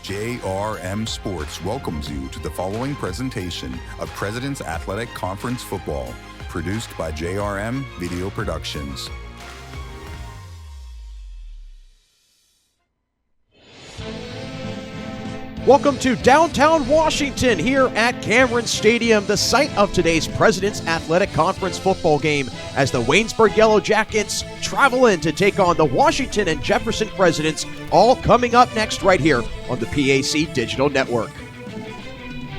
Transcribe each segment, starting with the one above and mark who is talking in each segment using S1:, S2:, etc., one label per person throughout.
S1: JRM Sports welcomes you to the following presentation of President's Athletic Conference Football, produced by JRM Video Productions.
S2: Welcome to downtown Washington here at Cameron Stadium, the site of today's President's Athletic Conference football game as the Waynesburg Yellow Jackets travel in to take on the Washington and Jefferson Presidents, all coming up next right here on the PAC Digital Network.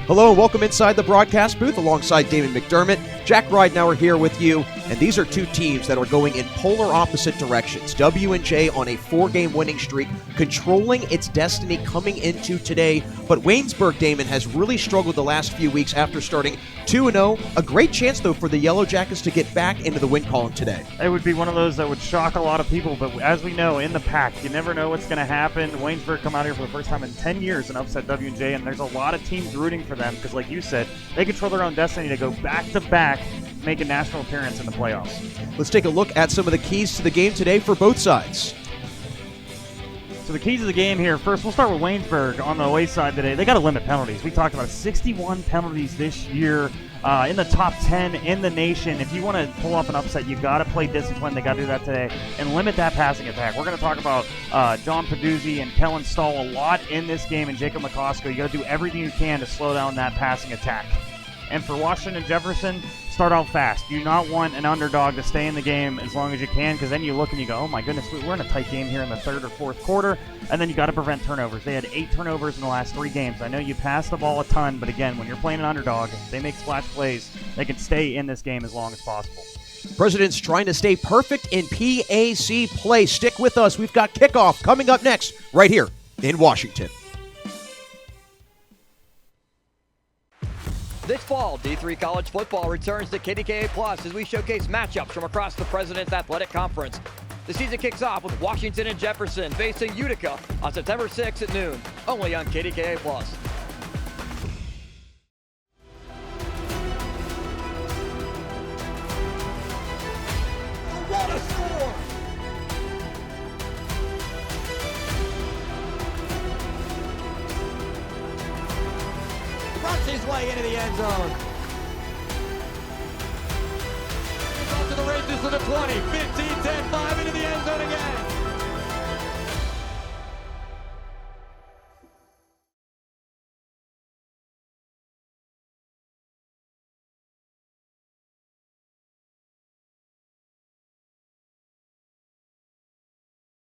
S2: Hello and welcome inside the broadcast booth alongside Damon McDermott. Jack Ridenauer here with you, and these are two teams that are going in polar opposite directions. W&J on a 4-game winning streak, controlling its destiny coming into today, but Waynesburg, Damon, has really struggled the last few weeks after starting 2-0. A great chance, though, for the Yellow Jackets to get back into the win column today.
S3: It would be one of those that would shock a lot of people, but as we know, in the pack, you never know what's going to happen. Waynesburg come out here for the first time in 10 years and upset W&J, and there's a lot of teams rooting for them because, like you said, they control their own destiny to go back-to-back, make a national appearance in the playoffs.
S2: Let's take a look at some of the keys to the game today for both sides.
S3: So the keys of the game here, first we'll start with Waynesburg on the away side today. They got to limit penalties. We talked about 61 penalties this year, in the top 10 in the nation. If you want to pull off an upset, you got to play discipline. They got to do that today and limit that passing attack. We're going to talk about John Peduzzi and Kellen Stahl a lot in this game, and Jacob McCosco. You got to do everything you can to slow down that passing attack. And for Washington and Jefferson, start out fast. You do not want an underdog to stay in the game as long as you can, because then you look and you go, oh my goodness, we're in a tight game here in the third or fourth quarter, and then you got to prevent turnovers. They had 8 turnovers in the last 3 games. I know you pass the ball a ton, but again, when you're playing an underdog, they make splash plays. They can stay in this game as long as possible.
S2: Presidents trying to stay perfect in PAC play. Stick with us. We've got kickoff coming up next right here in Washington.
S4: This fall, D3 College Football returns to KDKA Plus as we showcase matchups from across the President's Athletic Conference. The season kicks off with Washington and Jefferson facing Utica on September 6th at noon, only on KDKA Plus.
S5: What a score! Runs his way into the end zone. He's off to the races to the 20, 15, 10, 5 into the end zone again.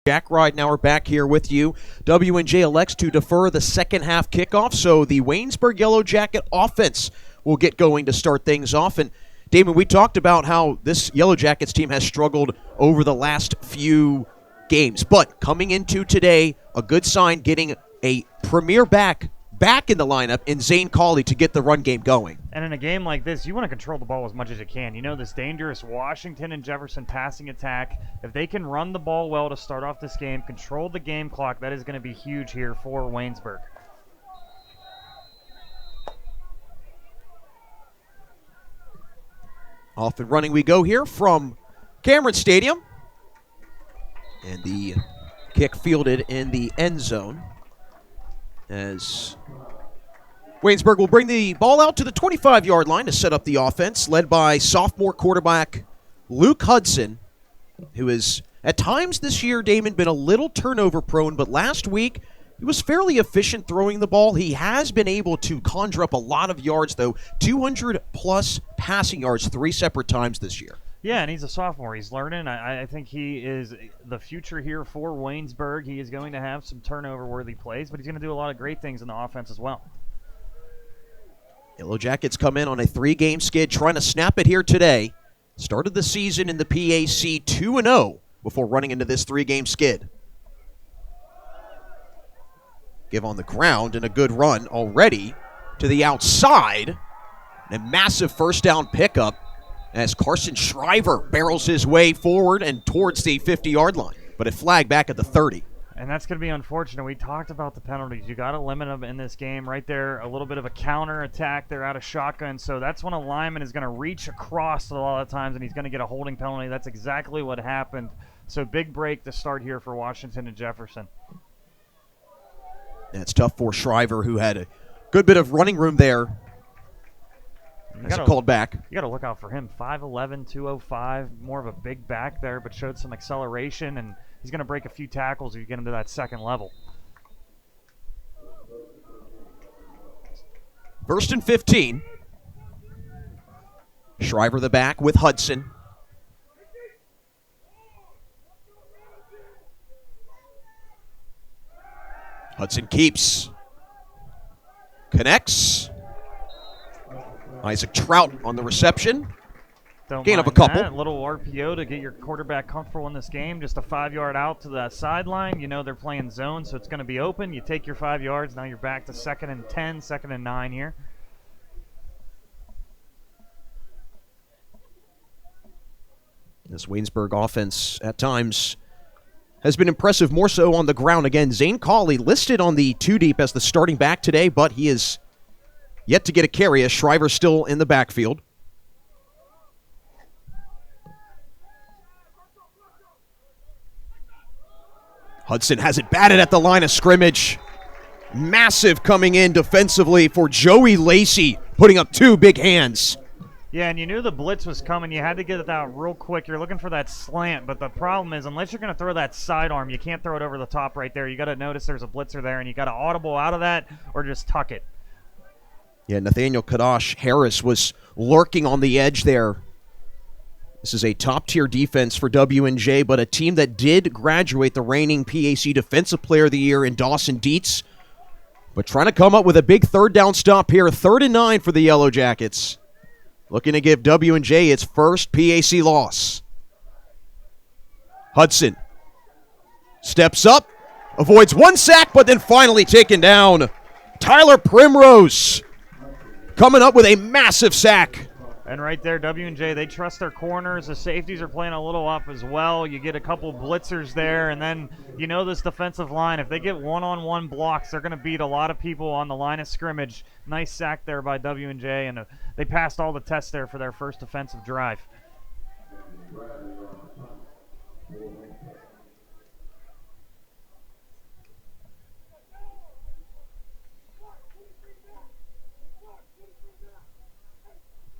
S2: Jack Ridenauer back here with you. W&J elects to defer the second half kickoff, so the Waynesburg Yellow Jacket offense will get going to start things off. And Damon, we talked about how this Yellow Jackets team has struggled over the last few games, but coming into today, a good sign, getting a premier back in the lineup in Zane Cawley to get the run game going.
S3: And in a game like this, you want to control the ball as much as you can. You know, this dangerous Washington and Jefferson passing attack, if they can run the ball well to start off this game, control the game clock, that is going to be huge here for Waynesburg.
S2: Off and running we go here from Cameron Stadium. And the kick fielded in the end zone as Waynesburg will bring the ball out to the 25-yard line to set up the offense, led by sophomore quarterback Luke Hudson, who has at times this year, Damon, been a little turnover prone, but last week he was fairly efficient throwing the ball. He has been able to conjure up a lot of yards, though, 200-plus passing yards 3 separate times this year.
S3: Yeah, and he's a sophomore. He's learning. I think he is the future here for Waynesburg. He is going to have some turnover-worthy plays, but he's going to do a lot of great things in the offense as well.
S2: Yellow Jackets come in on a 3-game skid, trying to snap it here today. Started the season in the PAC 2-0 before running into this 3-game skid. Give on the ground and a good run already to the outside. And a massive first down pickup as Carson Shriver barrels his way forward and towards the 50-yard line. But it flagged back at the 30.
S3: And that's going to be unfortunate. We talked about the penalties. You got to limit them in this game. Right there, a little bit of a counter attack. They're out of shotgun. So that's when a lineman is going to reach across a lot of times, and he's going to get a holding penalty. That's exactly what happened. So big break to start here for Washington and Jefferson.
S2: That's tough for Shriver, who had a good bit of running room there. As it called back.
S3: You got to look out for him. 5'11", 205, more of a big back there, but showed some acceleration, and he's going to break a few tackles if you get him to that second level.
S2: 1st and 15. Shriver the back with Hudson. Hudson keeps. Connects. Isaac Trout on the reception. Gain of a couple.
S3: A little RPO to get your quarterback comfortable in this game. Just a 5-yard out to the sideline. You know they're playing zone, so it's going to be open. You take your 5 yards. Now you're back to 2nd and 10, 2nd and 9 here.
S2: This Waynesburg offense at times has been impressive, more so on the ground. Again, Zane Cawley listed on the 2-deep as the starting back today, but he is yet to get a carry as Shriver still in the backfield. Hudson has it batted at the line of scrimmage. Massive coming in defensively for Joey Lacey, putting up 2 big hands.
S3: Yeah, and you knew the blitz was coming. You had to get it out real quick. You're looking for that slant, but the problem is unless you're going to throw that sidearm, you can't throw it over the top right there. You got to notice there's a blitzer there, and you got to audible out of that or just tuck it.
S2: Yeah, Nathaniel Kadash Harris was lurking on the edge there. This is a top-tier defense for W&J, but a team that did graduate the reigning PAC Defensive Player of the Year in Dawson Dietz. But trying to come up with a big 3rd down stop here, 3rd and 9 for the Yellow Jackets. Looking to give W&J its first PAC loss. Hudson steps up, avoids 1 sack, but then finally taken down. Tyler Primrose coming up with a massive sack.
S3: And right there, W&J, they trust their corners. The safeties are playing a little up as well. You get a couple blitzers there, and then you know this defensive line, if they get one-on-one blocks, they're going to beat a lot of people on the line of scrimmage. Nice sack there by W&J, and they passed all the tests there for their first offensive drive.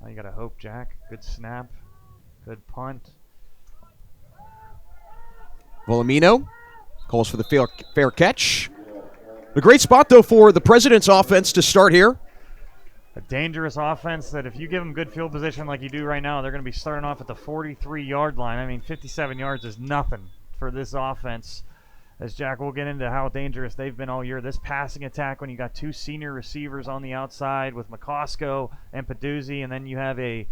S3: Now you got to hope, Jack. Good snap. Good punt.
S2: Volumino calls for the fair catch. A great spot, though, for the President's offense to start here.
S3: A dangerous offense that if you give them good field position like you do right now, they're going to be starting off at the 43-yard line. I mean, 57 yards is nothing for this offense. As Jack will get into how dangerous they've been all year. This passing attack when you got 2 senior receivers on the outside with McCosco and Peduzzi, and then you have a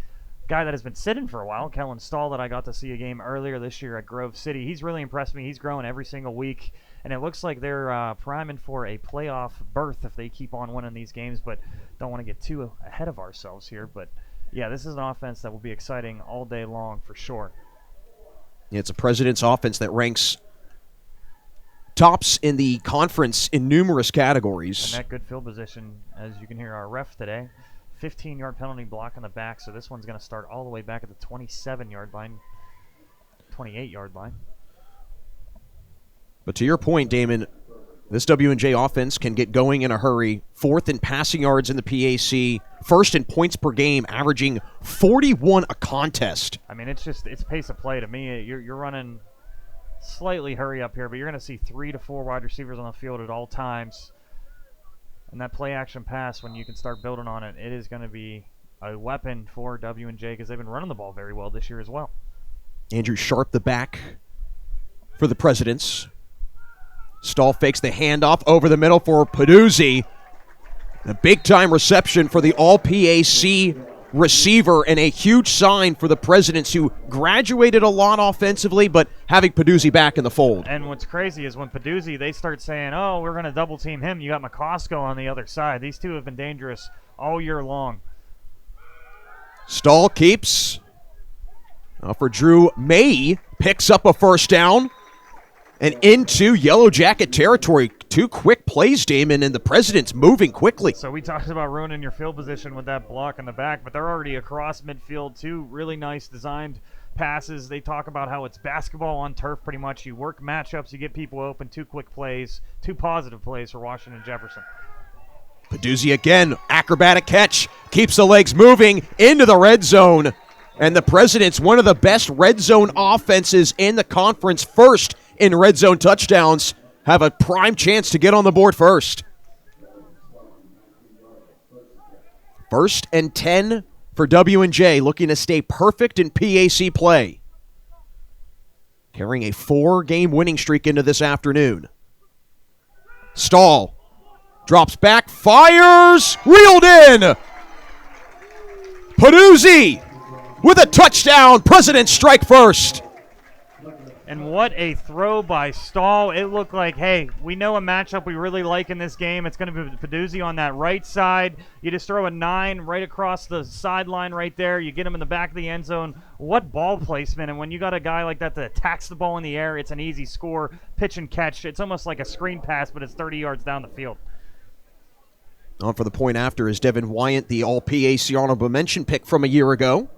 S3: guy that has been sitting for a while, Kellen Stahl, that I got to see a game earlier this year at Grove City. He's really impressed me. He's growing every single week, and it looks like they're priming for a playoff berth if they keep on winning these games, but don't want to get too ahead of ourselves here. But, yeah, this is an offense that will be exciting all day long for sure.
S2: It's a President's offense that ranks tops in the conference in numerous categories.
S3: And that good field position, as you can hear our ref today, 15-yard penalty block on the back, so this one's going to start all the way back at the 27-yard line, 28-yard line.
S2: But to your point, Damon, this W&J offense can get going in a hurry. 4th in passing yards in the PAC, 1st in points per game, averaging 41 a contest.
S3: I mean, it's pace of play to me. You're running slightly hurry up here, but you're going to see 3 to 4 wide receivers on the field at all times. And that play action pass, when you can start building on it, it is going to be a weapon for W&J because they've been running the ball very well this year as well.
S2: Andrew Sharp, the back for the Presidents. Stahl fakes the handoff over the middle for Peduzzi. A big-time reception for the All-PAC receiver and a huge sign for the Presidents, who graduated a lot offensively, but having Peduzzi back in the fold.
S3: And what's crazy is when Peduzzi, they start saying, oh, we're going to double-team him, you got McCosco on the other side. These two have been dangerous all year long.
S2: Stahl keeps. Now for Drew May, picks up a 1st down. And into Yellow Jacket territory. 2 quick plays, Damon, and the President's moving quickly.
S3: So we talked about ruining your field position with that block in the back, but they're already across midfield. 2 really nice designed passes. They talk about how it's basketball on turf pretty much. You work matchups, you get people open, 2 quick plays, 2 positive plays for Washington Jefferson.
S2: Peduzzi again, acrobatic catch, keeps the legs moving into the red zone. And the Presidents, one of the best red zone offenses in the conference, first in red zone touchdowns, have a prime chance to get on the board first. 1st and 10 for W&J, looking to stay perfect in PAC play. Carrying a 4-game winning streak into this afternoon. Stahl drops back, fires, reeled in. Peduzzi with a touchdown. Presidents strike first.
S3: And what a throw by Stahl. It looked like, hey, we know a matchup we really like in this game. It's going to be Peduzzi on that right side. You just throw a 9 right across the sideline right there. You get him in the back of the end zone. What ball placement. And when you got a guy like that that attacks the ball in the air, it's an easy score, pitch and catch. It's almost like a screen pass, but it's 30 yards down the field.
S2: On for the point after is Devin Wyant, the All-PAC honorable mention pick from a year ago.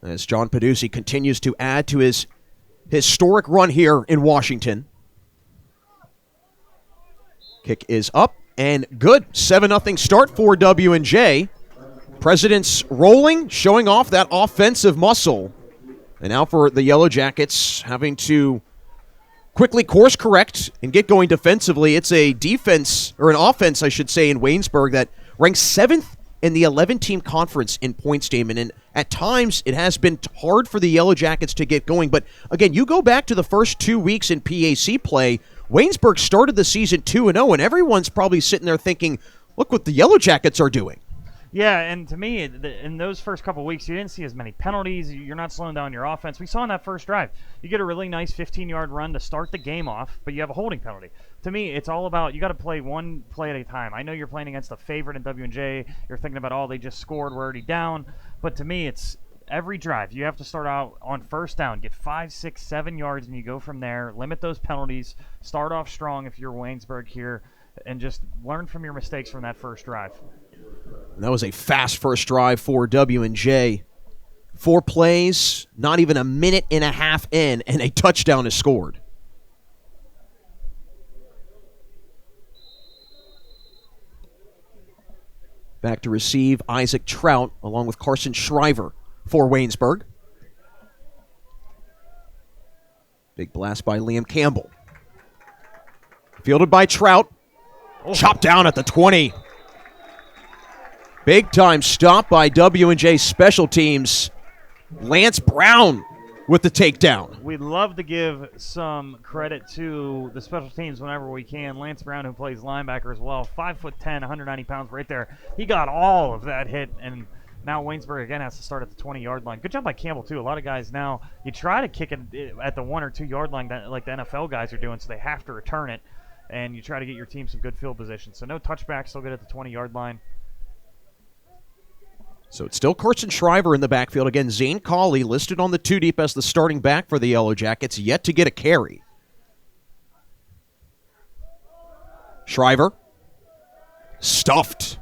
S2: As John Peduzzi continues to add to his historic run here in Washington. Kick is up and good. 7-0 start for W&J. Presidents rolling, showing off that offensive muscle. And now for the Yellow Jackets having to quickly course correct and get going defensively. It's a defense, or an offense, I should say, in Waynesburg that ranks 7th in the 11-team conference in points, Damon. And at times, it has been hard for the Yellow Jackets to get going. But again, you go back to the first 2 weeks in PAC play, Waynesburg started the season 2-0, and everyone's probably sitting there thinking, look what the Yellow Jackets are doing.
S3: Yeah, and to me, in those first couple weeks, you didn't see as many penalties. You're not slowing down your offense. We saw in that first drive, you get a really nice 15-yard run to start the game off, but you have a holding penalty. To me, it's all about you got to play one play at a time. I know you're playing against a favorite in W&J. You're thinking about, oh, they just scored, we're already down. But to me, it's every drive. You have to start out on first down, get 5, 6, 7 yards, and you go from there. Limit those penalties. Start off strong if you're Waynesburg here, and just learn from your mistakes from that first drive.
S2: And that was a fast first drive for W&J. 4 plays, not even a minute and a half in, and a touchdown is scored. Back to receive Isaac Trout along with Carson Shriver for Waynesburg. Big blast by Liam Campbell. Fielded by Trout. Chopped down at the 20. Big time stop by W&J special teams. Lance Brown with the takedown.
S3: We'd love to give some credit to the special teams whenever we can. Lance Brown, who plays linebacker as well, 5'10", 190 pounds right there. He got all of that hit, and now Waynesburg again has to start at the 20-yard line. Good job by Campbell, too. A lot of guys now, you try to kick it at the 1 or 2 yard line like the NFL guys are doing, so they have to return it, and you try to get your team some good field position. So no touchback, still good at the 20-yard line.
S2: So it's still Carson Shriver in the backfield. Again, Zane Cawley listed on the 2 deep as the starting back for the Yellow Jackets, yet to get a carry. Shriver stuffed.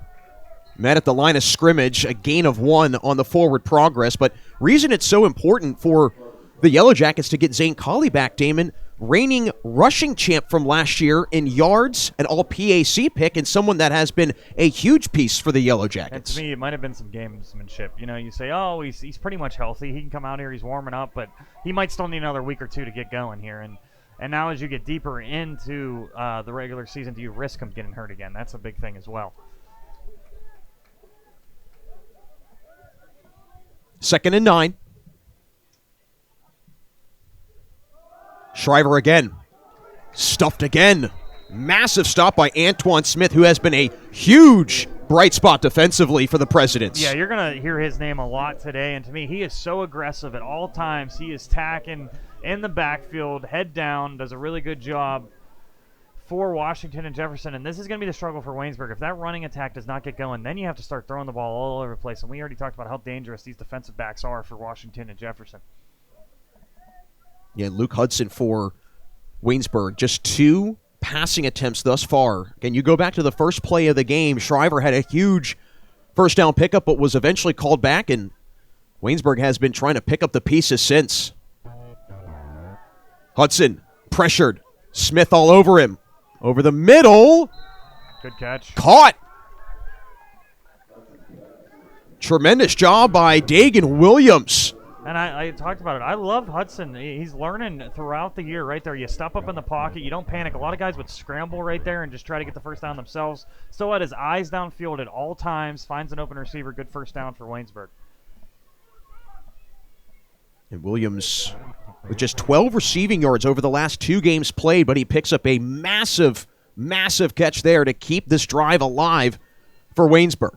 S2: Met at the line of scrimmage, a gain of 1 on the forward progress. But reason it's so important for the Yellow Jackets to get Zane Cawley back, Damon, reigning rushing champ from last year in yards, an All-PAC pick, and someone that has been a huge piece for the Yellow Jackets.
S3: And to me, it might have been some gamesmanship. You know, you say, oh, he's pretty much healthy. He can come out here. He's warming up, but he might still need another week or 2 to get going here. And now as you get deeper into the regular season, do you risk him getting hurt again? That's a big thing as well.
S2: 2nd and 9. Shriver again. Stuffed again. Massive stop by Antoine Smith, who has been a huge bright spot defensively for the Presidents.
S3: Yeah, you're going to hear his name a lot today, and to me, he is so aggressive at all times. He is tacking in the backfield, head down, does a really good job for Washington and Jefferson, and this is going to be the struggle for Waynesburg. If that running attack does not get going, then you have to start throwing the ball all over the place, and we already talked about how dangerous these defensive backs are for Washington and Jefferson.
S2: Yeah, Luke Hudson for Waynesburg. Just 2 passing attempts thus far. Again, you go back to the first play of the game. Shriver had a huge first down pickup, but was eventually called back, and Waynesburg has been trying to pick up the pieces since. Hudson pressured. Smith all over him. Over the middle.
S3: Good catch.
S2: Caught. Tremendous job by Dagan Williams.
S3: And I talked about it. I love Hudson. He's learning throughout the year right there. You step up in the pocket. You don't panic. A lot of guys would scramble right there and just try to get the first down themselves. Still had his eyes downfield at all times. Finds an open receiver. Good first down for Waynesburg.
S2: And Williams with just 12 receiving yards over the last 2 games played, but he picks up a massive, massive catch there to keep this drive alive for Waynesburg.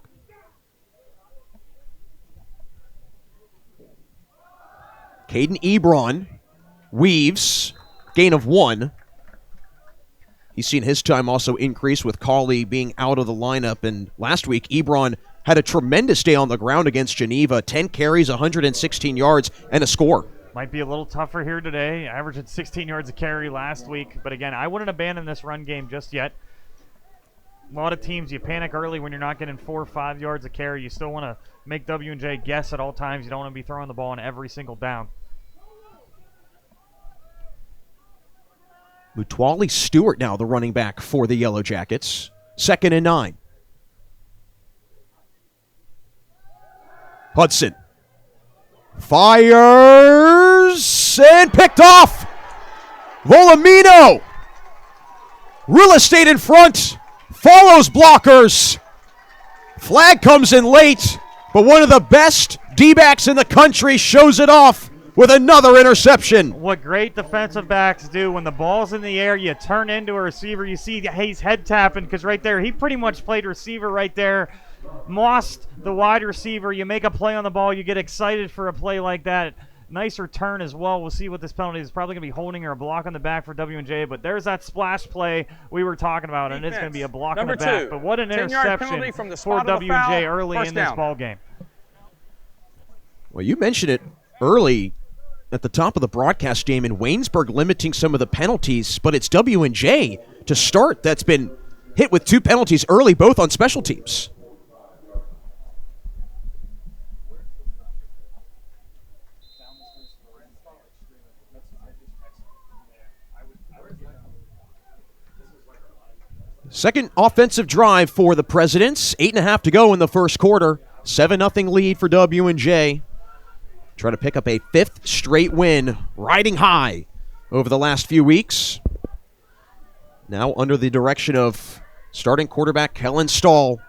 S2: Caden Ebron weaves, gain of 1. He's seen his time also increase with Cawley being out of the lineup. And last week, Ebron had a tremendous day on the ground against Geneva. 10 carries, 116 yards, and a score.
S3: Might be a little tougher here today. Averaging 16 yards a carry last week. But again, I wouldn't abandon this run game just yet. A lot of teams, you panic early when you're not getting 4 or 5 yards a carry. You still want to make W&J guess at all times. You don't want to be throwing the ball on every single down.
S2: Mutwali Stewart now the running back for the Yellow Jackets. 2nd and 9. Hudson fires and picked off. Volumino. Real estate in front. Follows blockers. Flag comes in late, but one of the best D-backs in the country shows it off with another interception.
S3: What great defensive backs do when the ball's in the air, you turn into a receiver. You see Hayes head tapping because right there, he pretty much played receiver right there. Lost the wide receiver. You make a play on the ball. You get excited for a play like that. Nice return as well. We'll see what this penalty is. Probably going to be holding or a block on the back for W&J, but there's that splash play we were talking about, and it's going to be a block on the back. But what an interception for W&J early in this ball game.
S2: Well, you mentioned it early at the top of the broadcast, Damon. Waynesburg limiting some of the penalties, but it's W&J to start that's been hit with 2 penalties early, both on special teams. Second offensive drive for the Presidents. 8.5 to go in the first quarter. 7-0 lead for W&J. Trying to pick up a 5th straight win, riding high over the last few weeks. Now under the direction of starting quarterback Kellen Stahl.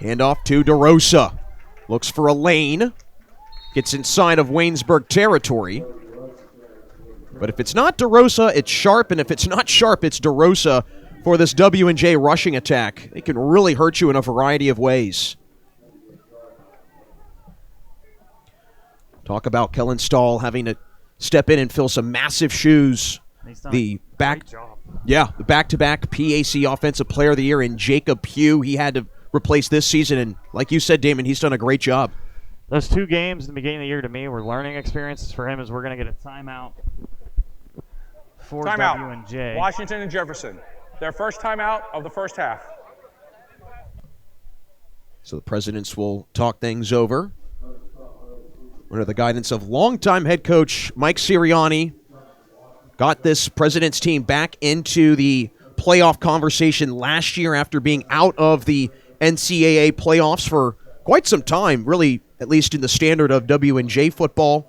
S2: Handoff to DeRosa. Looks for a lane. Gets inside of Waynesburg territory. But if it's not DeRosa, it's Sharp, and if it's not Sharp, it's DeRosa for this W&J rushing attack. It can really hurt you in a variety of ways. Talk about Kellen Stahl having to step in and fill some massive shoes. The back-to-back PAC Offensive Player of the Year in Jacob Pugh. He had to replace this season, and like you said, Damon, he's done a great job.
S3: Those 2 games in the beginning of the year to me were learning experiences for him, as we're going to get a timeout for W&J.
S6: Washington and Jefferson. Their first timeout of the first half.
S2: So the Presidents will talk things over under the guidance of longtime head coach Mike Sirianni. Got this Presidents team back into the playoff conversation last year after being out of the NCAA playoffs for quite some time, really, at least in the standard of W&J football.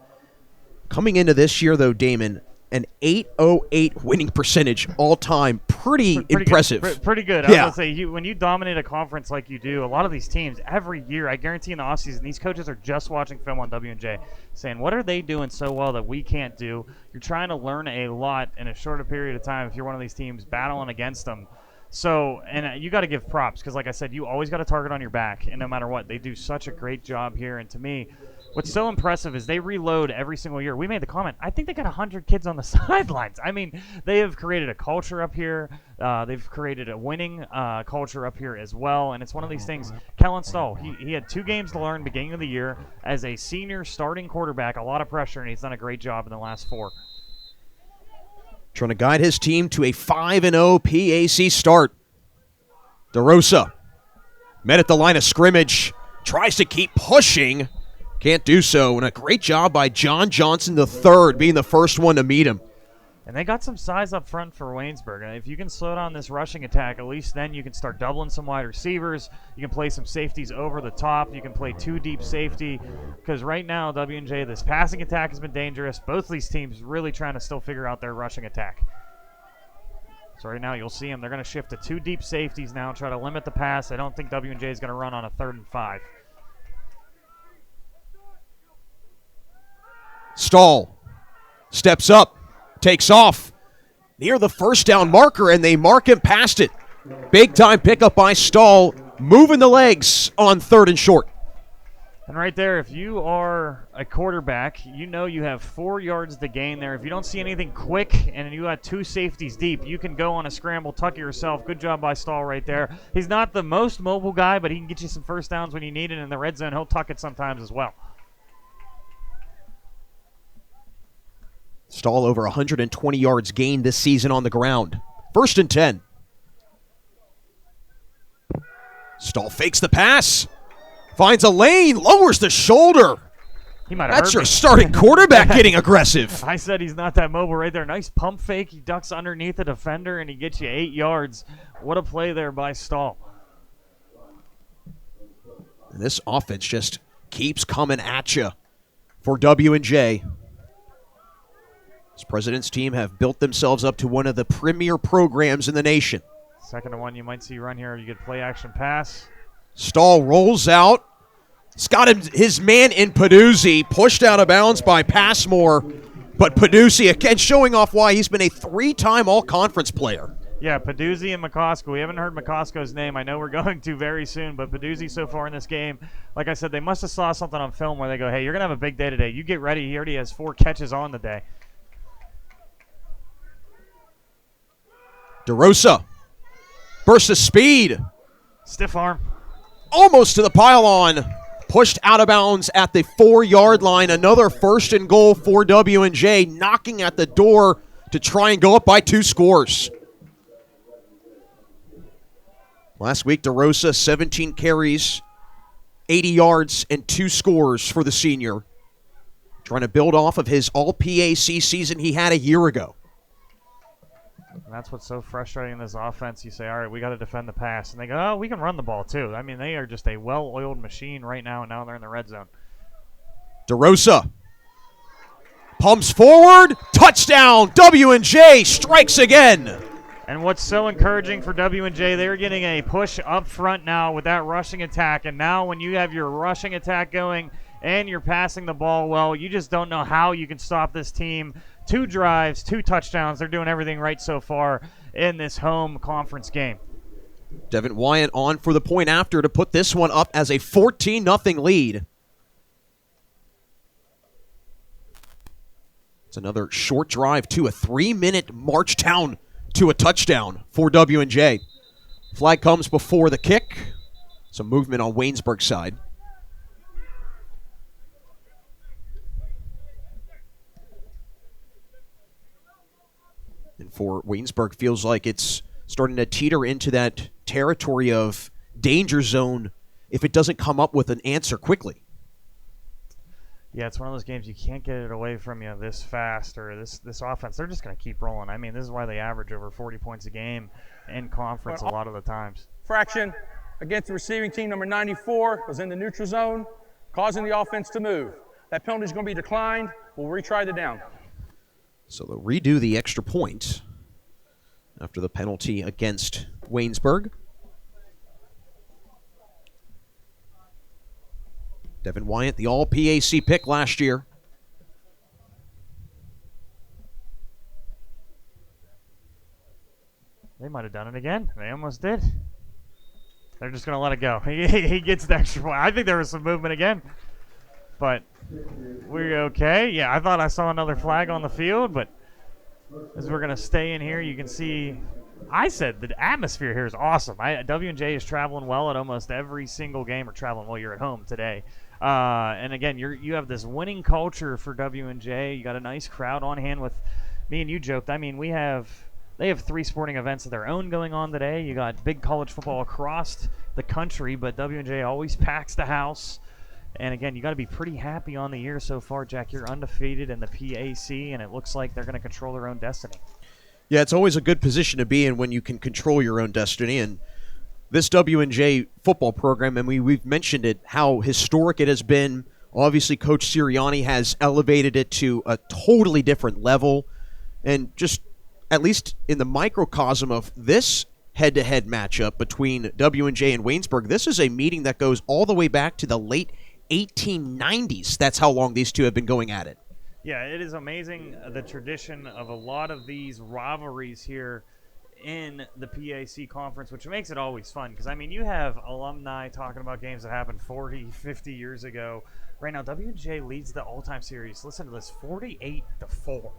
S2: Coming into this year, though, Damon, an .808 winning percentage all-time. Pretty impressive.
S3: Good. Pretty good.
S2: Yeah.
S3: I would say when you dominate a conference like you do, a lot of these teams, every year, I guarantee in the offseason, these coaches are just watching film on W&J, saying, what are they doing so well that we can't do? You're trying to learn a lot in a shorter period of time if you're one of these teams battling against them. So, and you got to give props because, like I said, you always got a target on your back, and no matter what, they do such a great job here. And to me, what's so impressive is they reload every single year. We made the comment, I think they got 100 kids on the sidelines. I mean, they have created a culture up here. They've created a winning culture up here as well. And it's one of these things. Kellen Stahl, he had 2 games to learn beginning of the year as a senior starting quarterback, a lot of pressure, and he's done a great job in the last 4.
S2: Trying to guide his team to a 5-0 PAC start. DeRosa met at the line of scrimmage. Tries to keep pushing. Can't do so. And a great job by John Johnson III being the first one to meet him.
S3: And they got some size up front for Waynesburg. And if you can slow down this rushing attack, at least then you can start doubling some wide receivers. You can play some safeties over the top. You can play 2 deep safety. Because right now, W&J, this passing attack has been dangerous. Both of these teams really trying to still figure out their rushing attack. So right now you'll see them. They're going to shift to 2 deep safeties now, try to limit the pass. I don't think W&J is going to run on a 3rd and 5.
S2: Stahl steps up, takes off near the first down marker, and they mark him past it. Big time pickup by Stahl, moving the legs on 3rd and short.
S3: And right there, if you are a quarterback, you know you have 4 yards to gain there. If you don't see anything quick and you got 2 safeties deep, you can go on a scramble, tuck it yourself. Good job by Stahl right there. He's not the most mobile guy, but he can get you some first downs when you need it. In the red zone, he'll tuck it sometimes as well.
S2: Stahl over 120 yards gained this season on the ground. 1st and 10. Stahl fakes the pass. Finds a lane, lowers the shoulder. That's your starting quarterback getting aggressive.
S3: I said he's not that mobile right there. Nice pump fake. He ducks underneath the defender, and he gets you 8 yards. What a play there by Stahl.
S2: And this offense just keeps coming at you for W&J. This President's team have built themselves up to one of the premier programs in the nation.
S3: 2nd and 1, you might see run here. You get play action pass.
S2: Stahl rolls out. He's got his man in Peduzzi, pushed out of bounds by Passmore. But Peduzzi, again, showing off why he's been a 3-time all-conference player.
S3: Yeah, Peduzzi and McCosco. We haven't heard McCosco's name. I know we're going to very soon, but Peduzzi so far in this game, like I said, they must have saw something on film where they go, hey, you're going to have a big day today. You get ready. He already has 4 catches on the day.
S2: DeRosa. Burst of speed.
S3: Stiff arm.
S2: Almost to the pylon. Pushed out of bounds at the 4-yard line. Another 1st and goal for W&J, knocking at the door to try and go up by 2 scores. Last week, DeRosa, 17 carries, 80 yards, and 2 scores for the senior. Trying to build off of his all-PAC season he had a year ago.
S3: And that's what's so frustrating in this offense. You say, all right, we got to defend the pass. And they go, oh, we can run the ball too. I mean, they are just a well-oiled machine right now, and now they're in the red zone.
S2: DeRosa pumps forward. Touchdown. W&J strikes again.
S3: And what's so encouraging for W&J, they're getting a push up front now with that rushing attack. And now when you have your rushing attack going and you're passing the ball well, you just don't know how you can stop this team. 2 drives, 2 touchdowns. They're doing everything right so far in this home conference game.
S2: Devin Wyatt on for the point after to put this one up as a 14-0 lead. It's another short drive to a 3-minute march down to a touchdown for W&J. Flag comes before the kick. Some movement on Waynesburg's side. And for Waynesburg, feels like it's starting to teeter into that territory of danger zone if it doesn't come up with an answer quickly.
S3: Yeah, it's one of those games you can't get it away from you this fast, or this offense. They're just going to keep rolling. I mean, this is why they average over 40 points a game in conference a lot of the times.
S6: Fraction against the receiving team, number 94, was in the neutral zone, causing the offense to move. That penalty is going to be declined. We'll retry the down.
S2: So they'll redo the extra point after the penalty against Waynesburg. Devin Wyatt, the all-PAC pick last year.
S3: They might have done it again. They almost did. They're just going to let it go. He gets the extra point. I think there was some movement again. But we're okay. Yeah, I thought I saw another flag on the field, but as we're going to stay in here, you can see, I said the atmosphere here is awesome. W&J is traveling well at almost every single game, or traveling well. You're at home today. And again, you have this winning culture for W&J. You got a nice crowd on hand. With me and you joked. I mean, they have 3 sporting events of their own going on today. You got big college football across the country, but W&J always packs the house. And again, you got to be pretty happy on the year so far, Jack. You're undefeated in the PAC, and it looks like they're going to control their own destiny.
S2: Yeah, it's always a good position to be in when you can control your own destiny. And this W&J football program, and we've mentioned it, how historic it has been. Obviously, Coach Sirianni has elevated it to a totally different level. And just at least in the microcosm of this head-to-head matchup between W&J and Waynesburg, this is a meeting that goes all the way back to the late 1890s. That's how long these two have been going at it.
S3: Yeah, it is amazing, the tradition of a lot of these rivalries here in the PAC conference, which makes it always fun. Because, I mean, you have alumni talking about games that happened 40, 50 years ago. Right now, W&J leads the all-time series. Listen to this, 48-4.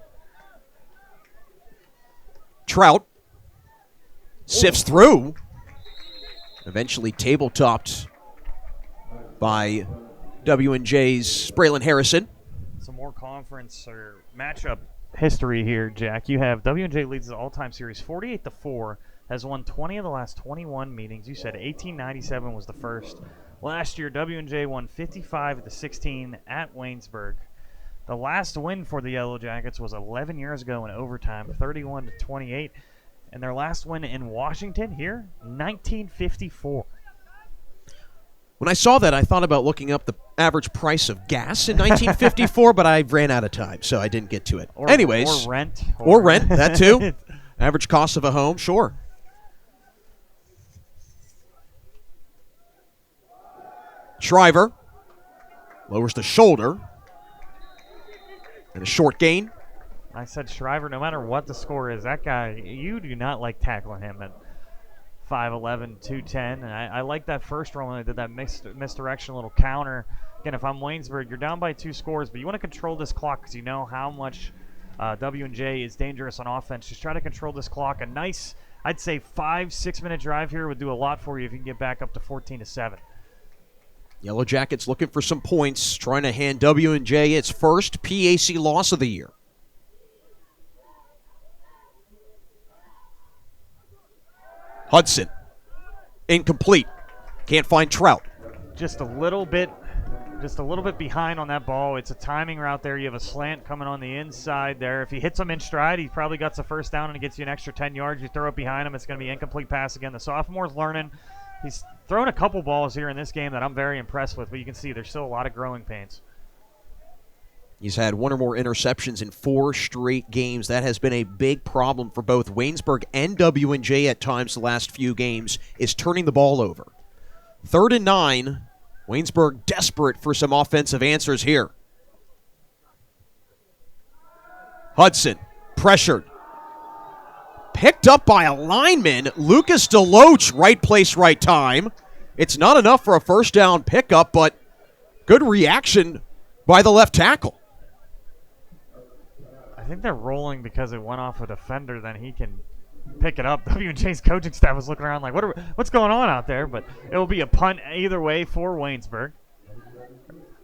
S2: Trout sifts through. Eventually table-topped by W&J's Braylon Harrison.
S3: Some more conference or matchup history here, Jack. You have W&J leads the all-time series 48-4, has won 20 of the last 21 meetings. You said 1897 was the first. Last year, W&J won 55-16 at Waynesburg. The last win for the Yellow Jackets was 11 years ago in overtime, 31-28. And their last win in Washington here, 1954.
S2: When I saw that, I thought about looking up the average price of gas in 1954, but I ran out of time, so I didn't get to it. Anyways.
S3: Or rent.
S2: Or rent, that too. Average cost of a home, sure. Shriver lowers the shoulder. And a short gain.
S3: I said Shriver, no matter what the score is, that guy, you do not like tackling him at 5'11", 210. And I like that first run when they did that misdirection little counter. Again, if I'm Waynesburg, you're down by 2 scores, but you want to control this clock because you know how much W&J is dangerous on offense. Just try to control this clock. A nice, I'd say 5-6 minute drive here would do a lot for you if you can get back up to 14-7.
S2: Yellow Jackets looking for some points, trying to hand W&J its first PAC loss of the year. Hudson, incomplete. Can't find Trout.
S3: Just a little bit behind on that ball. It's a timing route there. You have a slant coming on the inside there. If he hits him in stride, he probably gets the first down and it gets you an extra 10 yards. You throw it behind him, it's going to be incomplete pass again. The sophomore's learning. He's thrown a couple balls here in this game that I'm very impressed with, but you can see there's still a lot of growing pains.
S2: He's had 1 or more interceptions in 4 straight games. That has been a big problem for both Waynesburg and W&J at times the last few games, is turning the ball over. 3rd and 9. Waynesburg desperate for some offensive answers here. Hudson, pressured. Picked up by a lineman, Lucas DeLoach, right place, right time. It's not enough for a first down pickup, but good reaction by the left tackle.
S3: I think they're rolling because it went off a defender, then he can pick it up. W&J's coaching staff was looking around like, what's going on out there? But it will be a punt either way for Waynesburg.